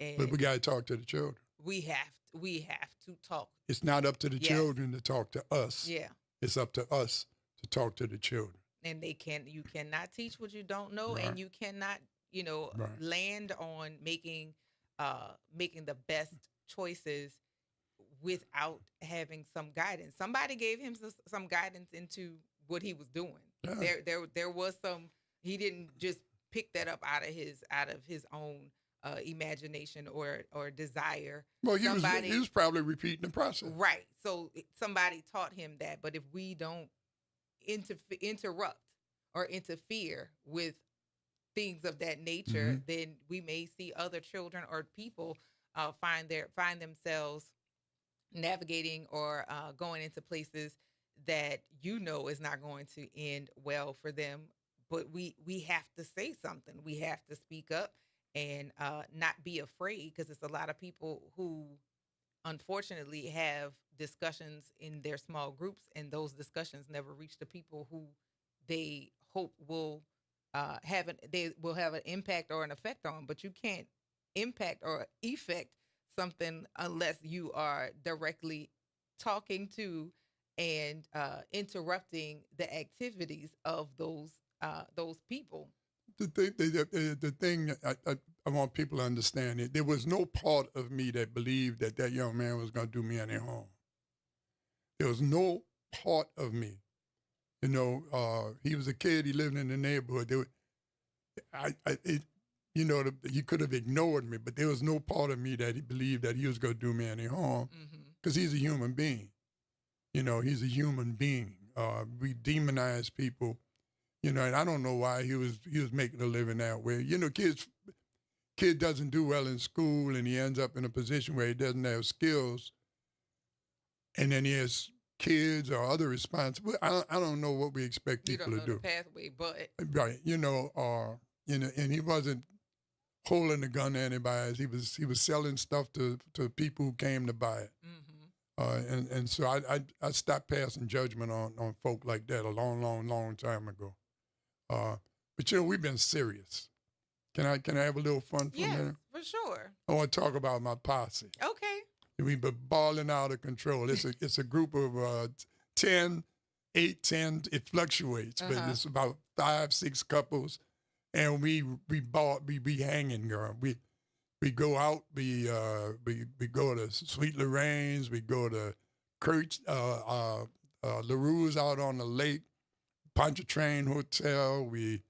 A: And
B: but we got to talk to the children.
A: We have to talk.
B: It's not up to the children to talk to us.
A: Yeah.
B: It's up to us to talk to the children.
A: And you cannot teach what you don't know, and you cannot, land on making the best choices without having some guidance. Somebody gave him some guidance into what he was doing. Yeah. There was some. He didn't just pick that up out of his own imagination or desire.
B: Well, he was probably repeating the process.
A: Right. So somebody taught him that. But if we don't interrupt or interfere with things of that nature, then we may see other children or people find themselves navigating or going into places that is not going to end well for them. But we have to say something. We have to speak up and not be afraid, because it's a lot of people who unfortunately have discussions in their small groups, and those discussions never reach the people who they hope will have an impact or an effect on. But you can't impact or effect something unless you are directly talking to and interrupting the activities of those people.
B: The thing I want people to understand is there was no part of me that believed that young man was going to do me any harm. There was no part of me. He was a kid. He lived in the neighborhood. He could have ignored me, but there was no part of me that he believed that he was going to do me any harm, because he's a human being. He's a human being. We demonize people. And I don't know why he was making a living that way. Kid doesn't do well in school, and he ends up in a position where he doesn't have skills, and then he has kids or other responsibilities. I don't know what we expect people to do.
A: You don't know the pathway, but
B: right, and he wasn't holding a gun to anybody. He was selling stuff to people who came to buy it. And so I stopped passing judgment on folk like that a long time ago. But we've been serious. Can I have a little fun for a minute?
A: For sure.
B: I want to talk about my posse.
A: Okay.
B: We've been balling out of control. It's a group of 10, 8, 10. It fluctuates, but it's about 5, 6 couples, and we hanging, girl. We go out. We go to Sweet Lorraine's. We go to Kurt LaRue's out on the lake. Pontchartrain Hotel. We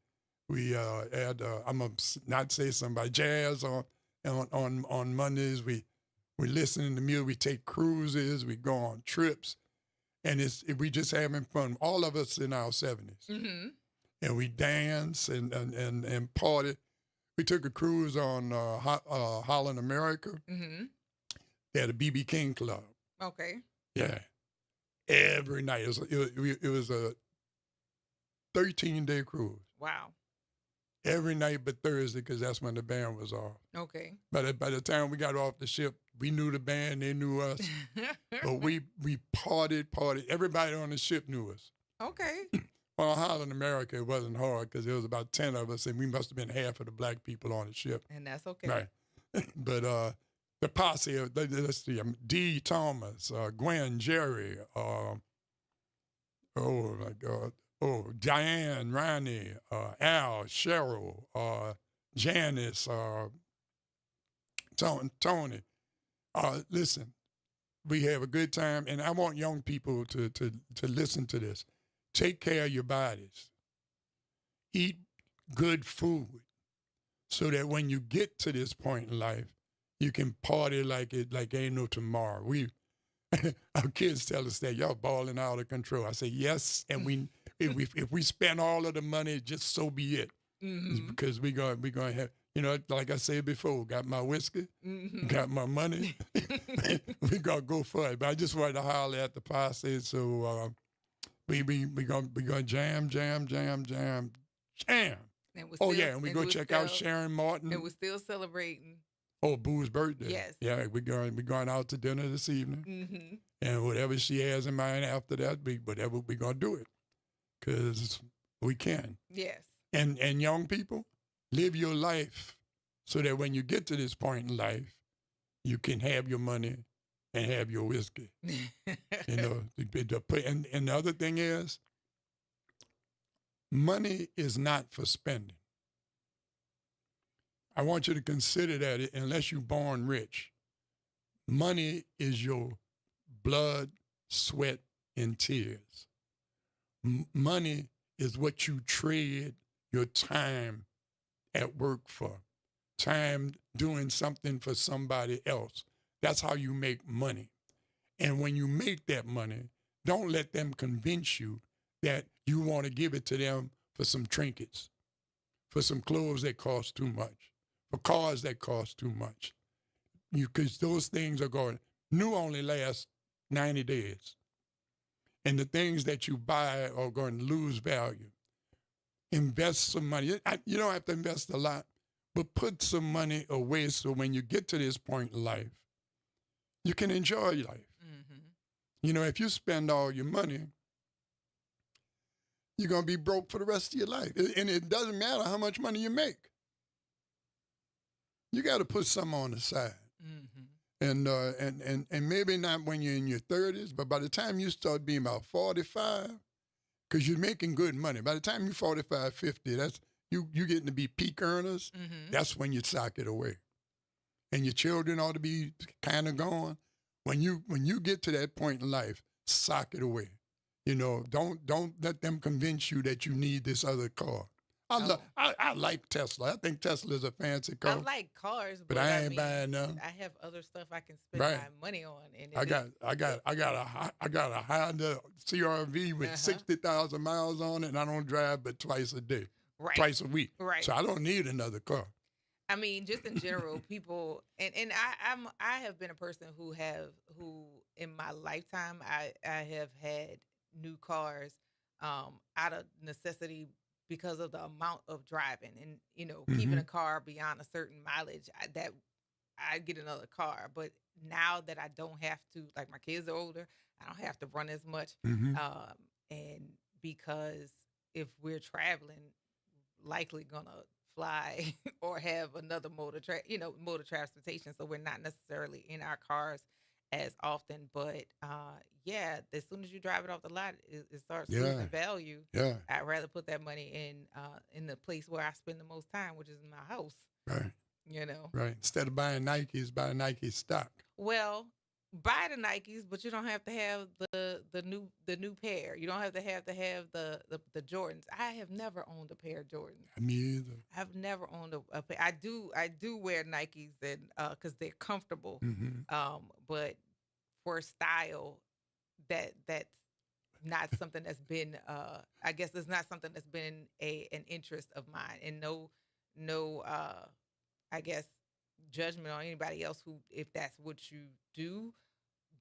B: had I'm gonna not say somebody jazz on Mondays. We listen to music. We take cruises. We go on trips, and we just having fun. All of us in our 70s, and we dance and party. We took a cruise on Holland America. They had a BB King Club.
A: Okay.
B: Yeah, every night it was a 13-day cruise.
A: Wow.
B: Every night but Thursday, because that's when the band was off.
A: Okay.
B: By the time we got off the ship, we knew the band, they knew us. But we partied. Everybody on the ship knew us.
A: Okay.
B: Well, Holland America, it wasn't hard because there was about 10 of us, and we must have been half of the black people on the ship.
A: And that's okay.
B: Right. But the posse, let's see, Dee Thomas, Gwen, Jerry, oh my God. Oh, Diane, Ronnie, Al, Cheryl, Janice, Tony. Listen, we have a good time, and I want young people to listen to this. Take care of your bodies. Eat good food so that when you get to this point in life, you can party like ain't no tomorrow. Our kids tell us that y'all balling out of control. I say yes, and if we spend all of the money, just so be it. Because we gonna have, like I said before, got my whiskey, got my money. We gonna go for it. But I just wanted to holler at the posse, so we gonna jam. And and we go check out Sharon Martin.
A: And we're still celebrating.
B: Oh, Boo's birthday.
A: Yes.
B: Yeah, we're going out to dinner this evening. And whatever she has in mind after that, whatever we're going to do it. Because we can.
A: Yes.
B: And young people, live your life so that when you get to this point in life, you can have your money and have your whiskey. And the other thing is, money is not for spending. I want you to consider that unless you're born rich, money is your blood, sweat, and tears. Money is what you trade your time at work for, time doing something for somebody else. That's how you make money. And when you make that money, don't let them convince you that you want to give it to them for some trinkets, for some clothes that cost too much, for cars that cost too much. Because those things are going, new only lasts 90 days. And the things that you buy are going to lose value. Invest some money. You don't have to invest a lot, but put some money away so when you get to this point in life, you can enjoy your life. If you spend all your money, you're going to be broke for the rest of your life. And it doesn't matter how much money you make. You got to put some on the side. And maybe not when you're in your 30s, but by the time you start being about 45, because you're making good money. By the time you're 45, 50, that's you getting to be peak earners. That's when you sock it away. And your children ought to be kind of gone. When you get to that point in life, sock it away. Don't let them convince you that you need this other car. I like Tesla. I think Tesla is a fancy car.
A: I like cars,
B: but I ain't buying none.
A: I have other stuff I can spend my money on. And
B: I got a Honda CRV with 60,000 miles on it, and I don't drive but twice a day, twice a week.
A: Right.
B: So I don't need another car.
A: I mean, just in general, people, and I have been a person who in my lifetime I have had new cars out of necessity because of the amount of driving and keeping a car beyond a certain mileage. That I get another car, but now that I don't have to, like my kids are older, I don't have to run as much, and because if we're traveling, likely gonna fly or have another mode of transportation, so we're not necessarily in our cars as often. But as soon as you drive it off the lot, it starts losing value. I'd rather put that money in the place where I spend the most time, which is in my house.
B: Right. Instead of buying Nikes, buy Nike stock.
A: Well, buy the Nikes, but you don't have to have the new pair. You don't have the Jordans. I have never owned a pair of Jordans.
B: Me either.
A: I've never owned a pair. I do wear Nikes and because they're comfortable. But for style, that's not something that's been I guess it's not something that's been an interest of mine, and no I guess judgment on anybody else who, if that's what you do,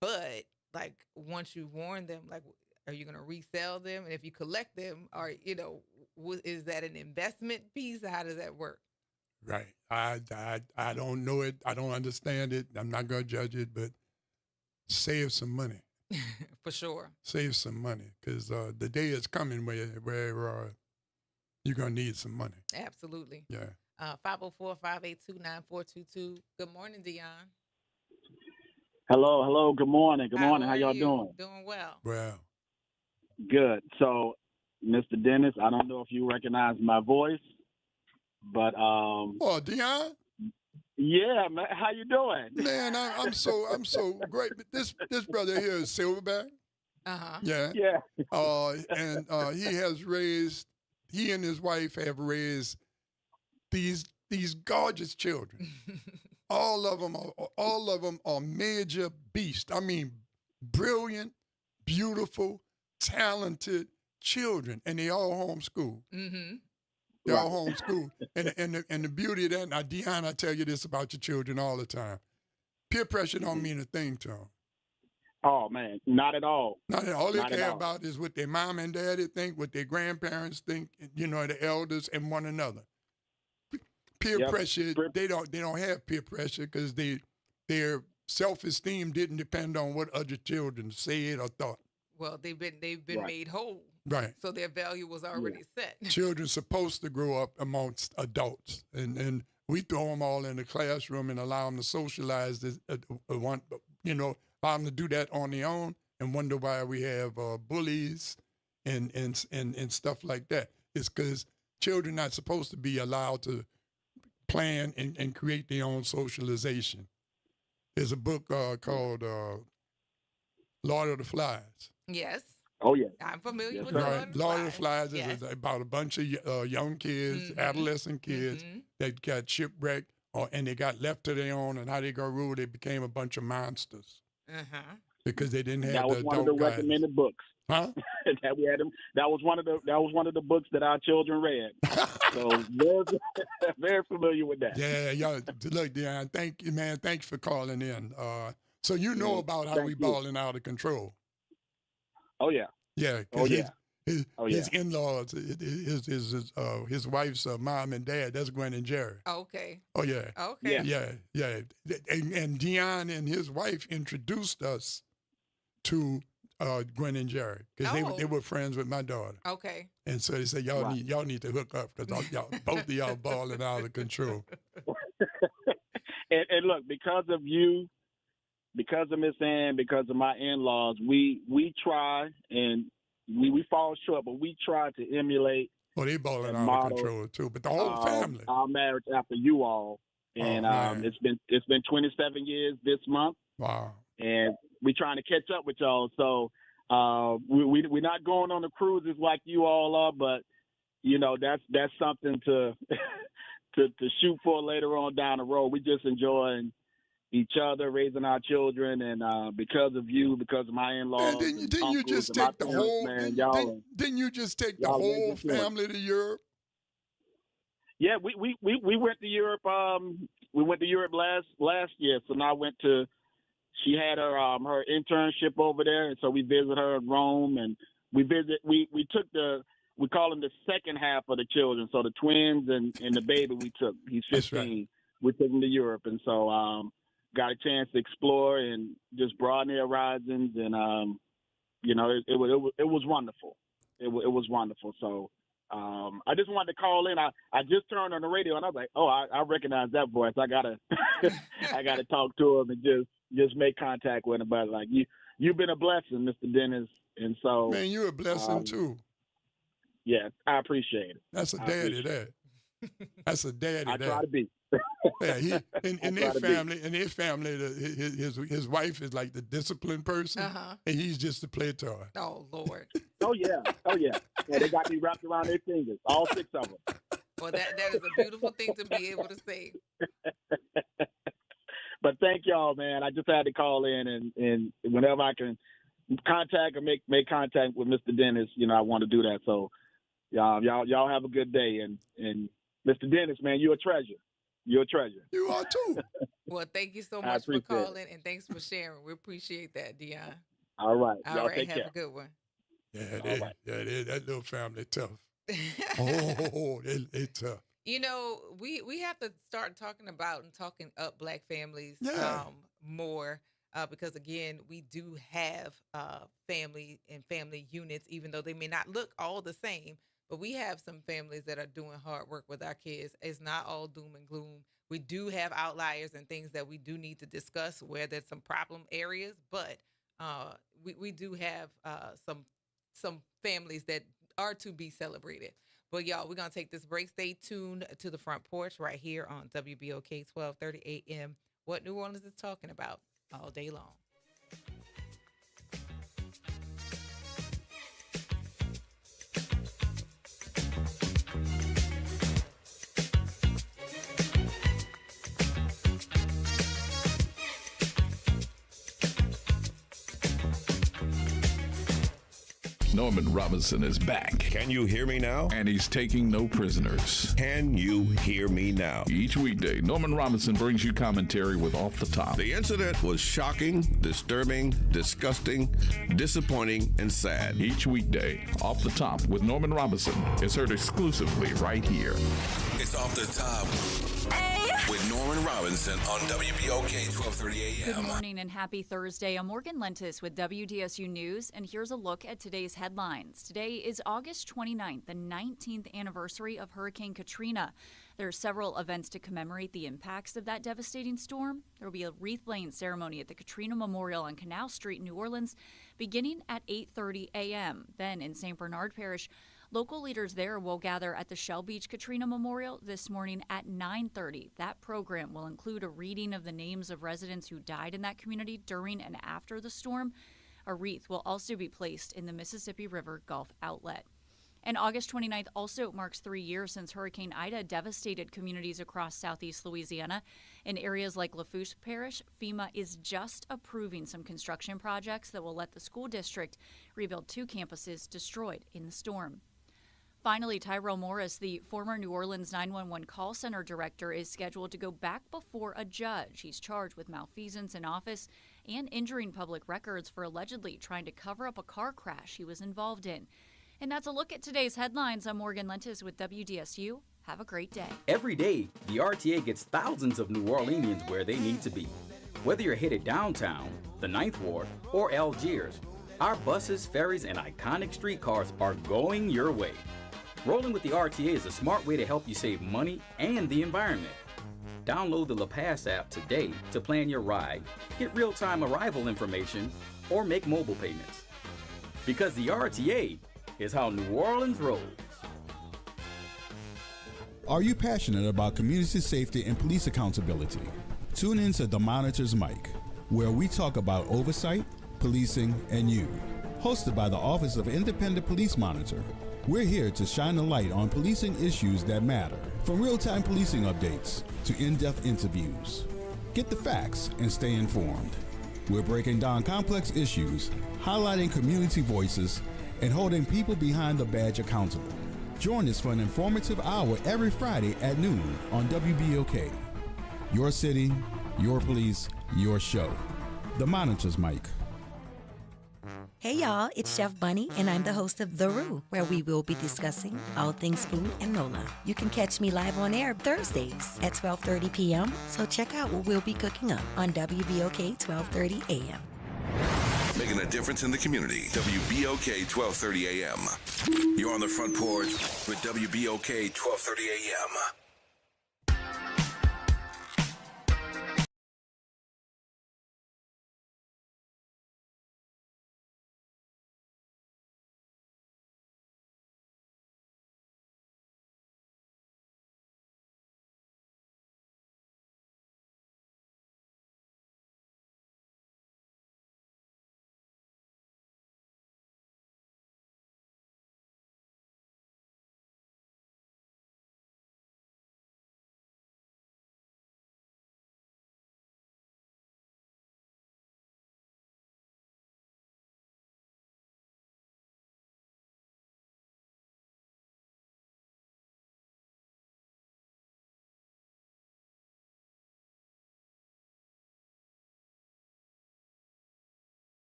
A: but like once you've worn them, like are you going to resell them? And if you collect them, or is that an investment piece? How does that work?
B: Right. I don't know it. I don't understand it. I'm not going to judge it, but save some money.
A: For sure.
B: Save some money, because the day is coming where you're going to need some money.
A: Absolutely.
B: Yeah.
A: 504-582-9422. Good morning, Dion.
G: Hello. Good morning. How y'all doing?
A: Doing well.
B: Well.
G: Good. So, Mr. Dennis, I don't know if you recognize my voice, but
B: Oh, Dion.
G: Yeah, man. How you doing?
B: Man, I'm so great. But this brother here is Silverback. Yeah.
G: Yeah.
B: And he and his wife have raised these gorgeous children. All of them are major beasts. I mean, brilliant, beautiful, talented children, and they all homeschooled.
A: Mm-hmm.
B: They're all homeschooled. And the beauty of that, now, Deon, I tell you this about your children all the time. Peer pressure don't mean a thing to them.
G: Oh, man, not at all.
B: Not at all. All they care about is what their mom and daddy think, what their grandparents think, the elders and one another. Peer pressure, they don't have peer pressure because their self-esteem didn't depend on what other children said or thought.
A: Well, they've been
B: Right.
A: made whole.
B: Right.
A: So their value was already set.
B: Children supposed to grow up amongst adults, and we throw them all in the classroom and allow them to socialize. Allow them to do that on their own, and wonder why we have bullies and stuff like that. It's because children not supposed to be allowed to plan and create their own socialization. There's a book called Lord of the Flies.
A: Yes.
G: Oh, yeah.
A: I'm familiar with
B: Right. Lord of the
A: Flies.
B: Flies is about a bunch of young kids, adolescent kids that got shipwrecked and they got left to their own, and how they got ruled, they became a bunch of monsters because they didn't have
G: that was
B: the
G: one of
B: adult
G: the
B: guidance.
G: recommended books.
B: Huh?
G: That we had them. That was one of the books that our children read. So very familiar with that.
B: Yeah, y'all. Look, Deon, thank you, man. Thanks for calling in. So you know about how we balling out of control.
G: Oh yeah.
B: Yeah.
G: Oh yeah.
B: His in-laws, his wife's mom and dad. That's Gwen and Jerry.
A: Okay.
B: Oh yeah.
A: Okay.
B: Yeah. And Deon and his wife introduced us to Gwen and Jerry because they were friends with my daughter.
A: Okay.
B: And so they said y'all need to hook up because both of y'all balling out of control.
G: and look, because of you, because of Miss Ann, because of my in-laws, we try and we fall short, but we try to emulate.
B: Well, they balling out of control too, but the whole family.
G: Our marriage after you all, and it's been 27 years this month.
B: Wow.
G: And we trying to catch up with y'all. So we're not going on the cruises like you all are, but that's something to to shoot for later on down the road. We just enjoying each other, raising our children, and because of you, because of my in-laws.
B: Man, didn't you just take the whole? Didn't you just take the whole family to Europe?
G: Yeah, we went to Europe. We went to Europe last year. So now I went to. She had her internship over there, and so we visited her in Rome, and we took we call them the second half of the children, so the twins and the baby we took. He's 15. Right. We took him to Europe, and so got a chance to explore and just broaden their horizons, and it was wonderful. It was wonderful. So I just wanted to call in. I just turned on the radio, and I was like, oh, I recognize that voice. I gotta I gotta talk to him and just make contact with him. But like you've been a blessing, Mr. Dennis, and so
B: man, you're a blessing too.
G: Yeah, I appreciate it.
B: That's a daddy, that. That's a daddy.
G: I try to be.
B: Yeah, he in
G: I
B: their
G: try to be.
B: family, his wife is like the disciplined person,
A: Uh-huh.
B: and he's just the play toy.
A: Oh Lord.
G: Oh yeah. Yeah, they got me wrapped around their fingers, all 6 of them.
A: Well, that is a beautiful thing to be able to say.
G: But thank y'all, man. I just had to call in, and whenever I can contact or make contact with Mr. Dennis, I want to do that. So y'all have a good day, and Mr. Dennis, man, you're a treasure. You're a treasure.
B: You are too.
A: Well, thank you so
G: I
A: much for
G: appreciate it.
A: calling and thanks for sharing. We appreciate that, Dion.
G: All right.
A: All
G: Y'all
A: right,
G: take
A: have
G: care.
A: a good one.
B: Yeah,
G: All right.
B: that little family tough. Oh, they tough.
A: We have to start talking about and talking up Black families
B: Yeah.
A: more because again, we do have family and family units, even though they may not look all the same. But we have some families that are doing hard work with our kids. It's not all doom and gloom. We do have outliers and things that we do need to discuss where there's some problem areas, but we do have some families that are to be celebrated. But y'all, we're gonna take this break. Stay tuned to the Front Porch right here on WBOK 1230 AM. What New Orleans is talking about all day long.
S: Norman Robinson is back.
H: Can you hear me now?
S: And he's taking no prisoners.
H: Can you hear me now?
S: Each weekday, Norman Robinson brings you commentary with Off the Top.
H: The incident was shocking, disturbing, disgusting, disappointing, and sad.
S: Each weekday, Off the Top with Norman Robinson is heard exclusively right here.
O: It's Off the Top with Norman Robinson on WBOK 1230 AM.
K: Good morning and happy Thursday. I'm Morgan Lentis with WDSU News, and here's a look at today's headlines. Today is August 29th, the 19th anniversary of Hurricane Katrina. There are several events to commemorate the impacts of that devastating storm. There will be a wreath-laying ceremony at the Katrina Memorial on Canal Street, New Orleans, beginning at 8:30 a.m. Then in St. Bernard Parish, local leaders there will gather at the Shell Beach Katrina Memorial this morning at 9:30. That program will include a reading of the names of residents who died in that community during and after the storm. A wreath will also be placed in the Mississippi River Gulf Outlet. And August 29th also marks 3 years since Hurricane Ida devastated communities across southeast Louisiana. In areas like Lafourche Parish, FEMA is just approving some construction projects that will let the school district rebuild 2 campuses destroyed in the storm. Finally, Tyrell Morris, the former New Orleans 911 call center director, is scheduled to go back before a judge. He's charged with malfeasance in office and injuring public records for allegedly trying to cover up a car crash he was involved in. And that's a look at today's headlines. I'm Morgan Lentis with WDSU. Have a great day.
L: Every day, the RTA gets thousands of New Orleanians where they need to be. Whether you're headed downtown, the Ninth Ward, or Algiers, our buses, ferries, and iconic streetcars are going your way. Rolling with the RTA is a smart way to help you save money and the environment. Download the La Pass app today to plan your ride, get real-time arrival information, or make mobile payments. Because the RTA is how New Orleans rolls.
I: Are you passionate about community safety and police accountability? Tune in to The Monitor's Mic, where we talk about oversight, policing, and you. Hosted by the Office of Independent Police Monitor, we're here to shine a light on policing issues that matter, from real-time policing updates to in-depth interviews. Get the facts and stay informed. We're breaking down complex issues, highlighting community voices, and holding people behind the badge accountable. Join us for an informative hour every Friday at noon on WBOK. Your city, your police, your show. The Monitor's Mic.
J: Hey y'all, it's Chef Bunny, and I'm the host of The Roo, where we will be discussing all things food and NOLA. You can catch me live on air Thursdays at 12:30 p.m., so check out what we'll be cooking up on WBOK 1230 a.m.
O: Making a difference in the community. WBOK 1230 AM. You're on the Front Porch with WBOK 1230 AM.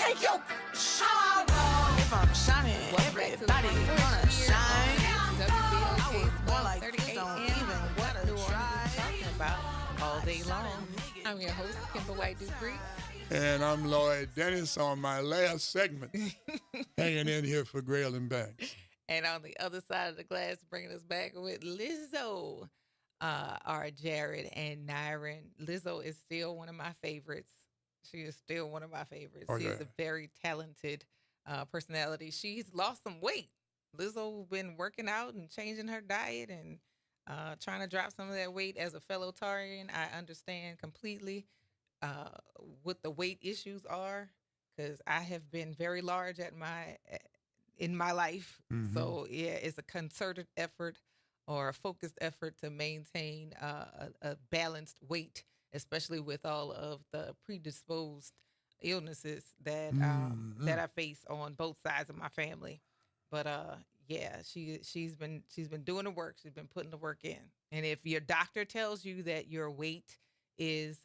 S: take your shine off. If I'm shining, everybody gonna shine.
A: WBOK
S: More like
A: 30
S: this don't
A: a.m.
S: even
A: What
S: gotta
A: New Orleans
S: try.
A: is talking about all day long. I'm your host, Kimber White Dupree.
B: And I'm Lloyd Dennis on my last segment, hanging in here for Graylin Banks.
A: And on the other side of the glass, bringing us back with Lizzo, are Jared and Nyron. Lizzo is still one of my favorites. She is still one of my favorites.
B: Oh,
A: She is
B: yeah.
A: a very talented personality. She's lost some weight. Lizzo been working out and changing her diet and trying to drop some of that weight. As a fellow Tarian, I understand completely what the weight issues are, because I have been very large in my life. So yeah, it's a concerted effort or a focused effort to maintain a balanced weight, especially with all of the predisposed illnesses that that I face on both sides of my family. But yeah, she's been doing the work. She's been putting the work in. And if your doctor tells you that your weight is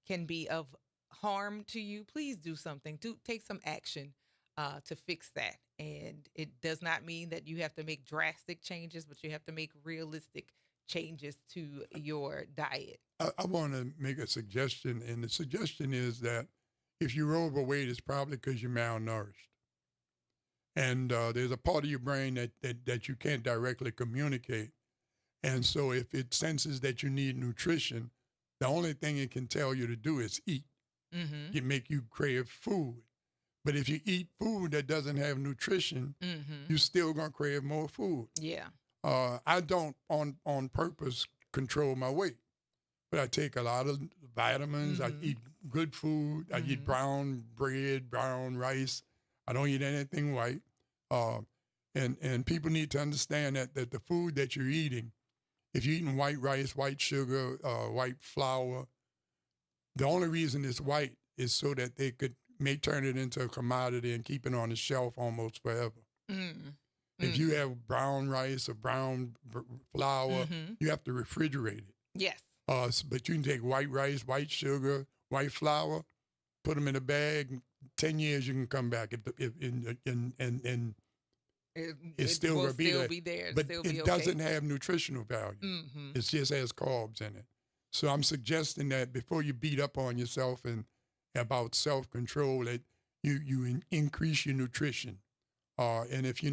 A: can be of harm to you, please do something. Take some action to fix that. And it does not mean that you have to make drastic changes, but you have to make realistic changes to your diet.
B: I want to make a suggestion, and the suggestion is that if you're overweight, it's probably because you're malnourished. And there's a part of your brain that you can't directly communicate. And so if it senses that you need nutrition, the only thing it can tell you to do is eat. It make you crave food. But if you eat food that doesn't have nutrition, you're still going to crave more food.
A: Yeah.
B: I don't on purpose control my weight, but I take a lot of vitamins. I eat good food. I eat brown bread, brown rice. I don't eat anything white. And people need to understand that the food that you're eating, if you're eating white rice, white sugar, white flour, the only reason it's white is so that they may turn it into a commodity and keep it on the shelf almost forever. If you have brown rice or brown flour, you have to refrigerate it.
A: Yes.
B: But you can take white rice, white sugar, white flour, put them in a bag. 10 years, you can come back and it's still
A: will
B: going to be
A: still
B: there.
A: be there.
B: But
A: Still
B: it
A: be okay.
B: doesn't have nutritional value. It just has carbs in it. So I'm suggesting that before you beat up on yourself and about self-control, that you increase your nutrition. And if you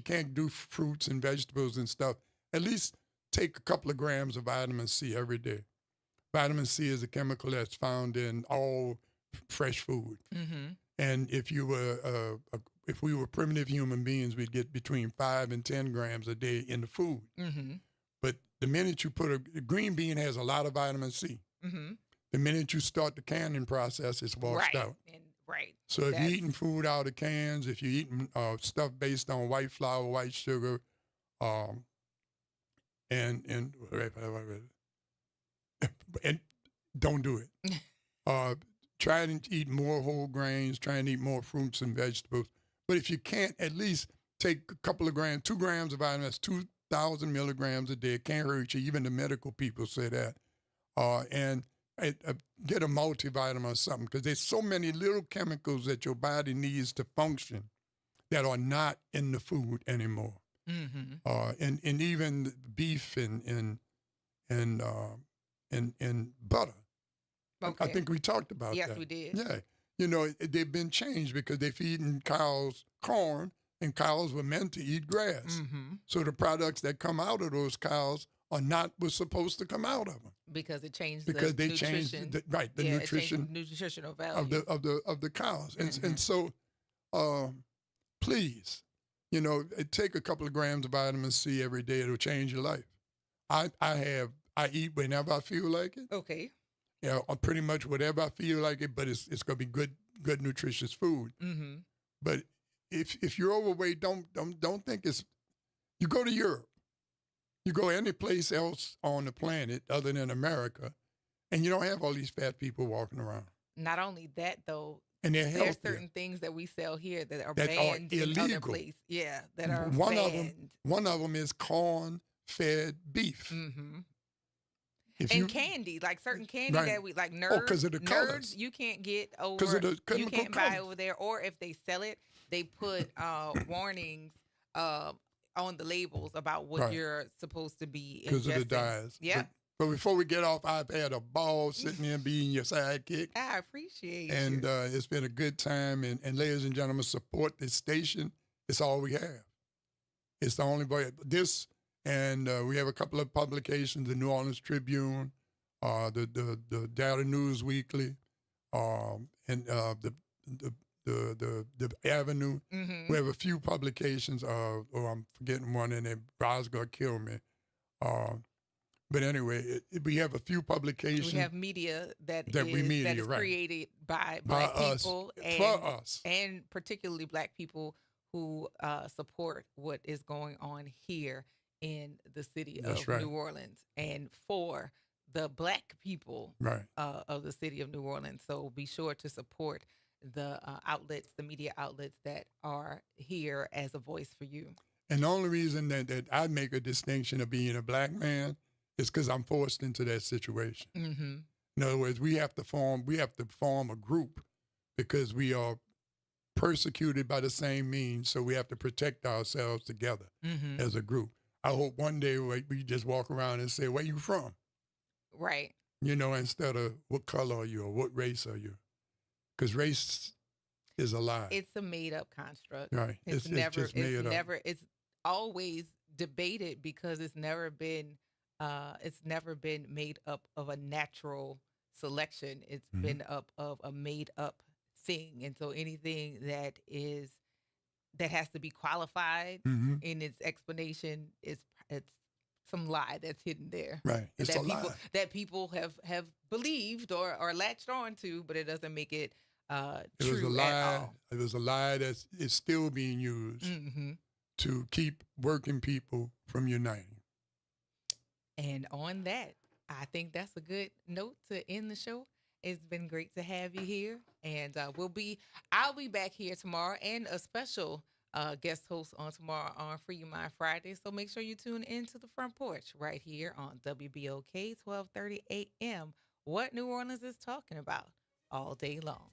B: can't do fruits and vegetables and stuff, at least take a couple of grams of vitamin C every day. Vitamin C is a chemical that's found in all fresh food. And if we were primitive human beings, we'd get between 5 and 10 grams a day in the food. But the minute you put a green bean has a lot of vitamin C. The minute you start the canning process, it's washed out.
A: Right.
B: So if you're eating food out of cans, if you're eating stuff based on white flour, white sugar, and don't do it. Try and eat more whole grains. Try and eat more fruits and vegetables. But if you can't, at least take a couple of grams, 2 grams of vitamins, 2,000 milligrams a day. It can't hurt you. Even the medical people say that. And get a multivitamin or something, because there's so many little chemicals that your body needs to function that are not in the food anymore. And even beef and butter.
A: Okay.
B: I think we talked about that.
A: Yes, we did.
B: Yeah. You know, they've been changed because they're feeding cows corn, and cows were meant to eat grass. So the products that come out of those cows are not what's supposed to come out of them.
A: Because it changed
B: Because
A: the
B: they changed
A: nutrition.
B: the
A: Yeah, it changed
B: nutrition
A: the nutritional value
B: of the cows. And so please, take a couple of grams of vitamin C every day. It'll change your life. I eat whenever I feel like it.
A: Okay.
B: Yeah, pretty much whatever I feel like it, but it's gonna be good nutritious food. But if you're overweight, don't think it's. You go to Europe, you go any place else on the planet other than America, and you don't have all these fat people walking around.
A: Not only that, though,
B: and they're
A: there's
B: healthy.
A: certain things that we sell here that are
B: That are
A: banned in other
B: illegal.
A: places. Yeah, that are
B: One
A: banned.
B: of them is corn-fed beef. If
A: and
B: you
A: candy, like certain candy
B: right,
A: that we like
B: oh, because of the
A: nerds,
B: colors,
A: you can't get
B: because
A: over.
B: of the
A: You
B: chemical
A: can't buy
B: colors.
A: over there, or if they sell it, they put warnings uh, on the labels about what
B: Right.
A: you're supposed to be
B: Because of the
A: ingesting.
B: dyes.
A: Yep.
B: But before we get off, I've had a ball sitting there being your sidekick.
A: I appreciate
B: And
A: you.
B: it's been a good time. And ladies and gentlemen, support this station. It's all we have. It's the only way. This, and we have a couple of publications, the New Orleans Tribune, the Data News Weekly, and the Avenue.
A: Mhm.
B: We have a few publications. I'm forgetting one, and Bob's gonna kill me. But anyway, we have a few publications.
A: We have media that
B: we
A: is
B: media, right.
A: created by
B: By
A: black
B: us,
A: people
B: for us.
A: and particularly black people who support what is going on here in the city
B: That's
A: of
B: right.
A: New Orleans and for the black people
B: Right.
A: Of the city of New Orleans. So be sure to support the outlets, the media outlets that are here as a voice for you.
B: And the only reason that I make a distinction of being a black man is because I'm forced into that situation.
A: Mm-hmm.
B: In other words, we have to form a group because we are persecuted by the same means. So we have to protect ourselves together
A: Mm-hmm.
B: as a group. I hope one day we just walk around and say, "Where you from?"
A: Right.
B: Instead of what color are you or what race are you? Because race is a lie.
A: It's a made up construct.
B: Right.
A: It's
B: It's
A: never.
B: just made
A: It's
B: up.
A: never. It's always debated because it's never been. It's never been made up of a natural selection. It's
B: Mhm.
A: been up of a made up thing, and so anything that has to be qualified
B: Mhm.
A: in its explanation it's some lie that's hidden there.
B: Right. It's
A: that
B: a lie.
A: that people have believed or latched on to, but it doesn't make it
B: It was a
A: true at
B: lie.
A: all.
B: It was a lie that is still being used
A: Mm-hmm.
B: to keep working people from uniting.
A: And on that, I think that's a good note to end the show. It's been great to have you here, and I'll be back here tomorrow, and a special guest host on tomorrow on Free Your Mind Friday. So make sure you tune into the Front Porch right here on WBOK 1230 AM. What New Orleans is talking about all day long.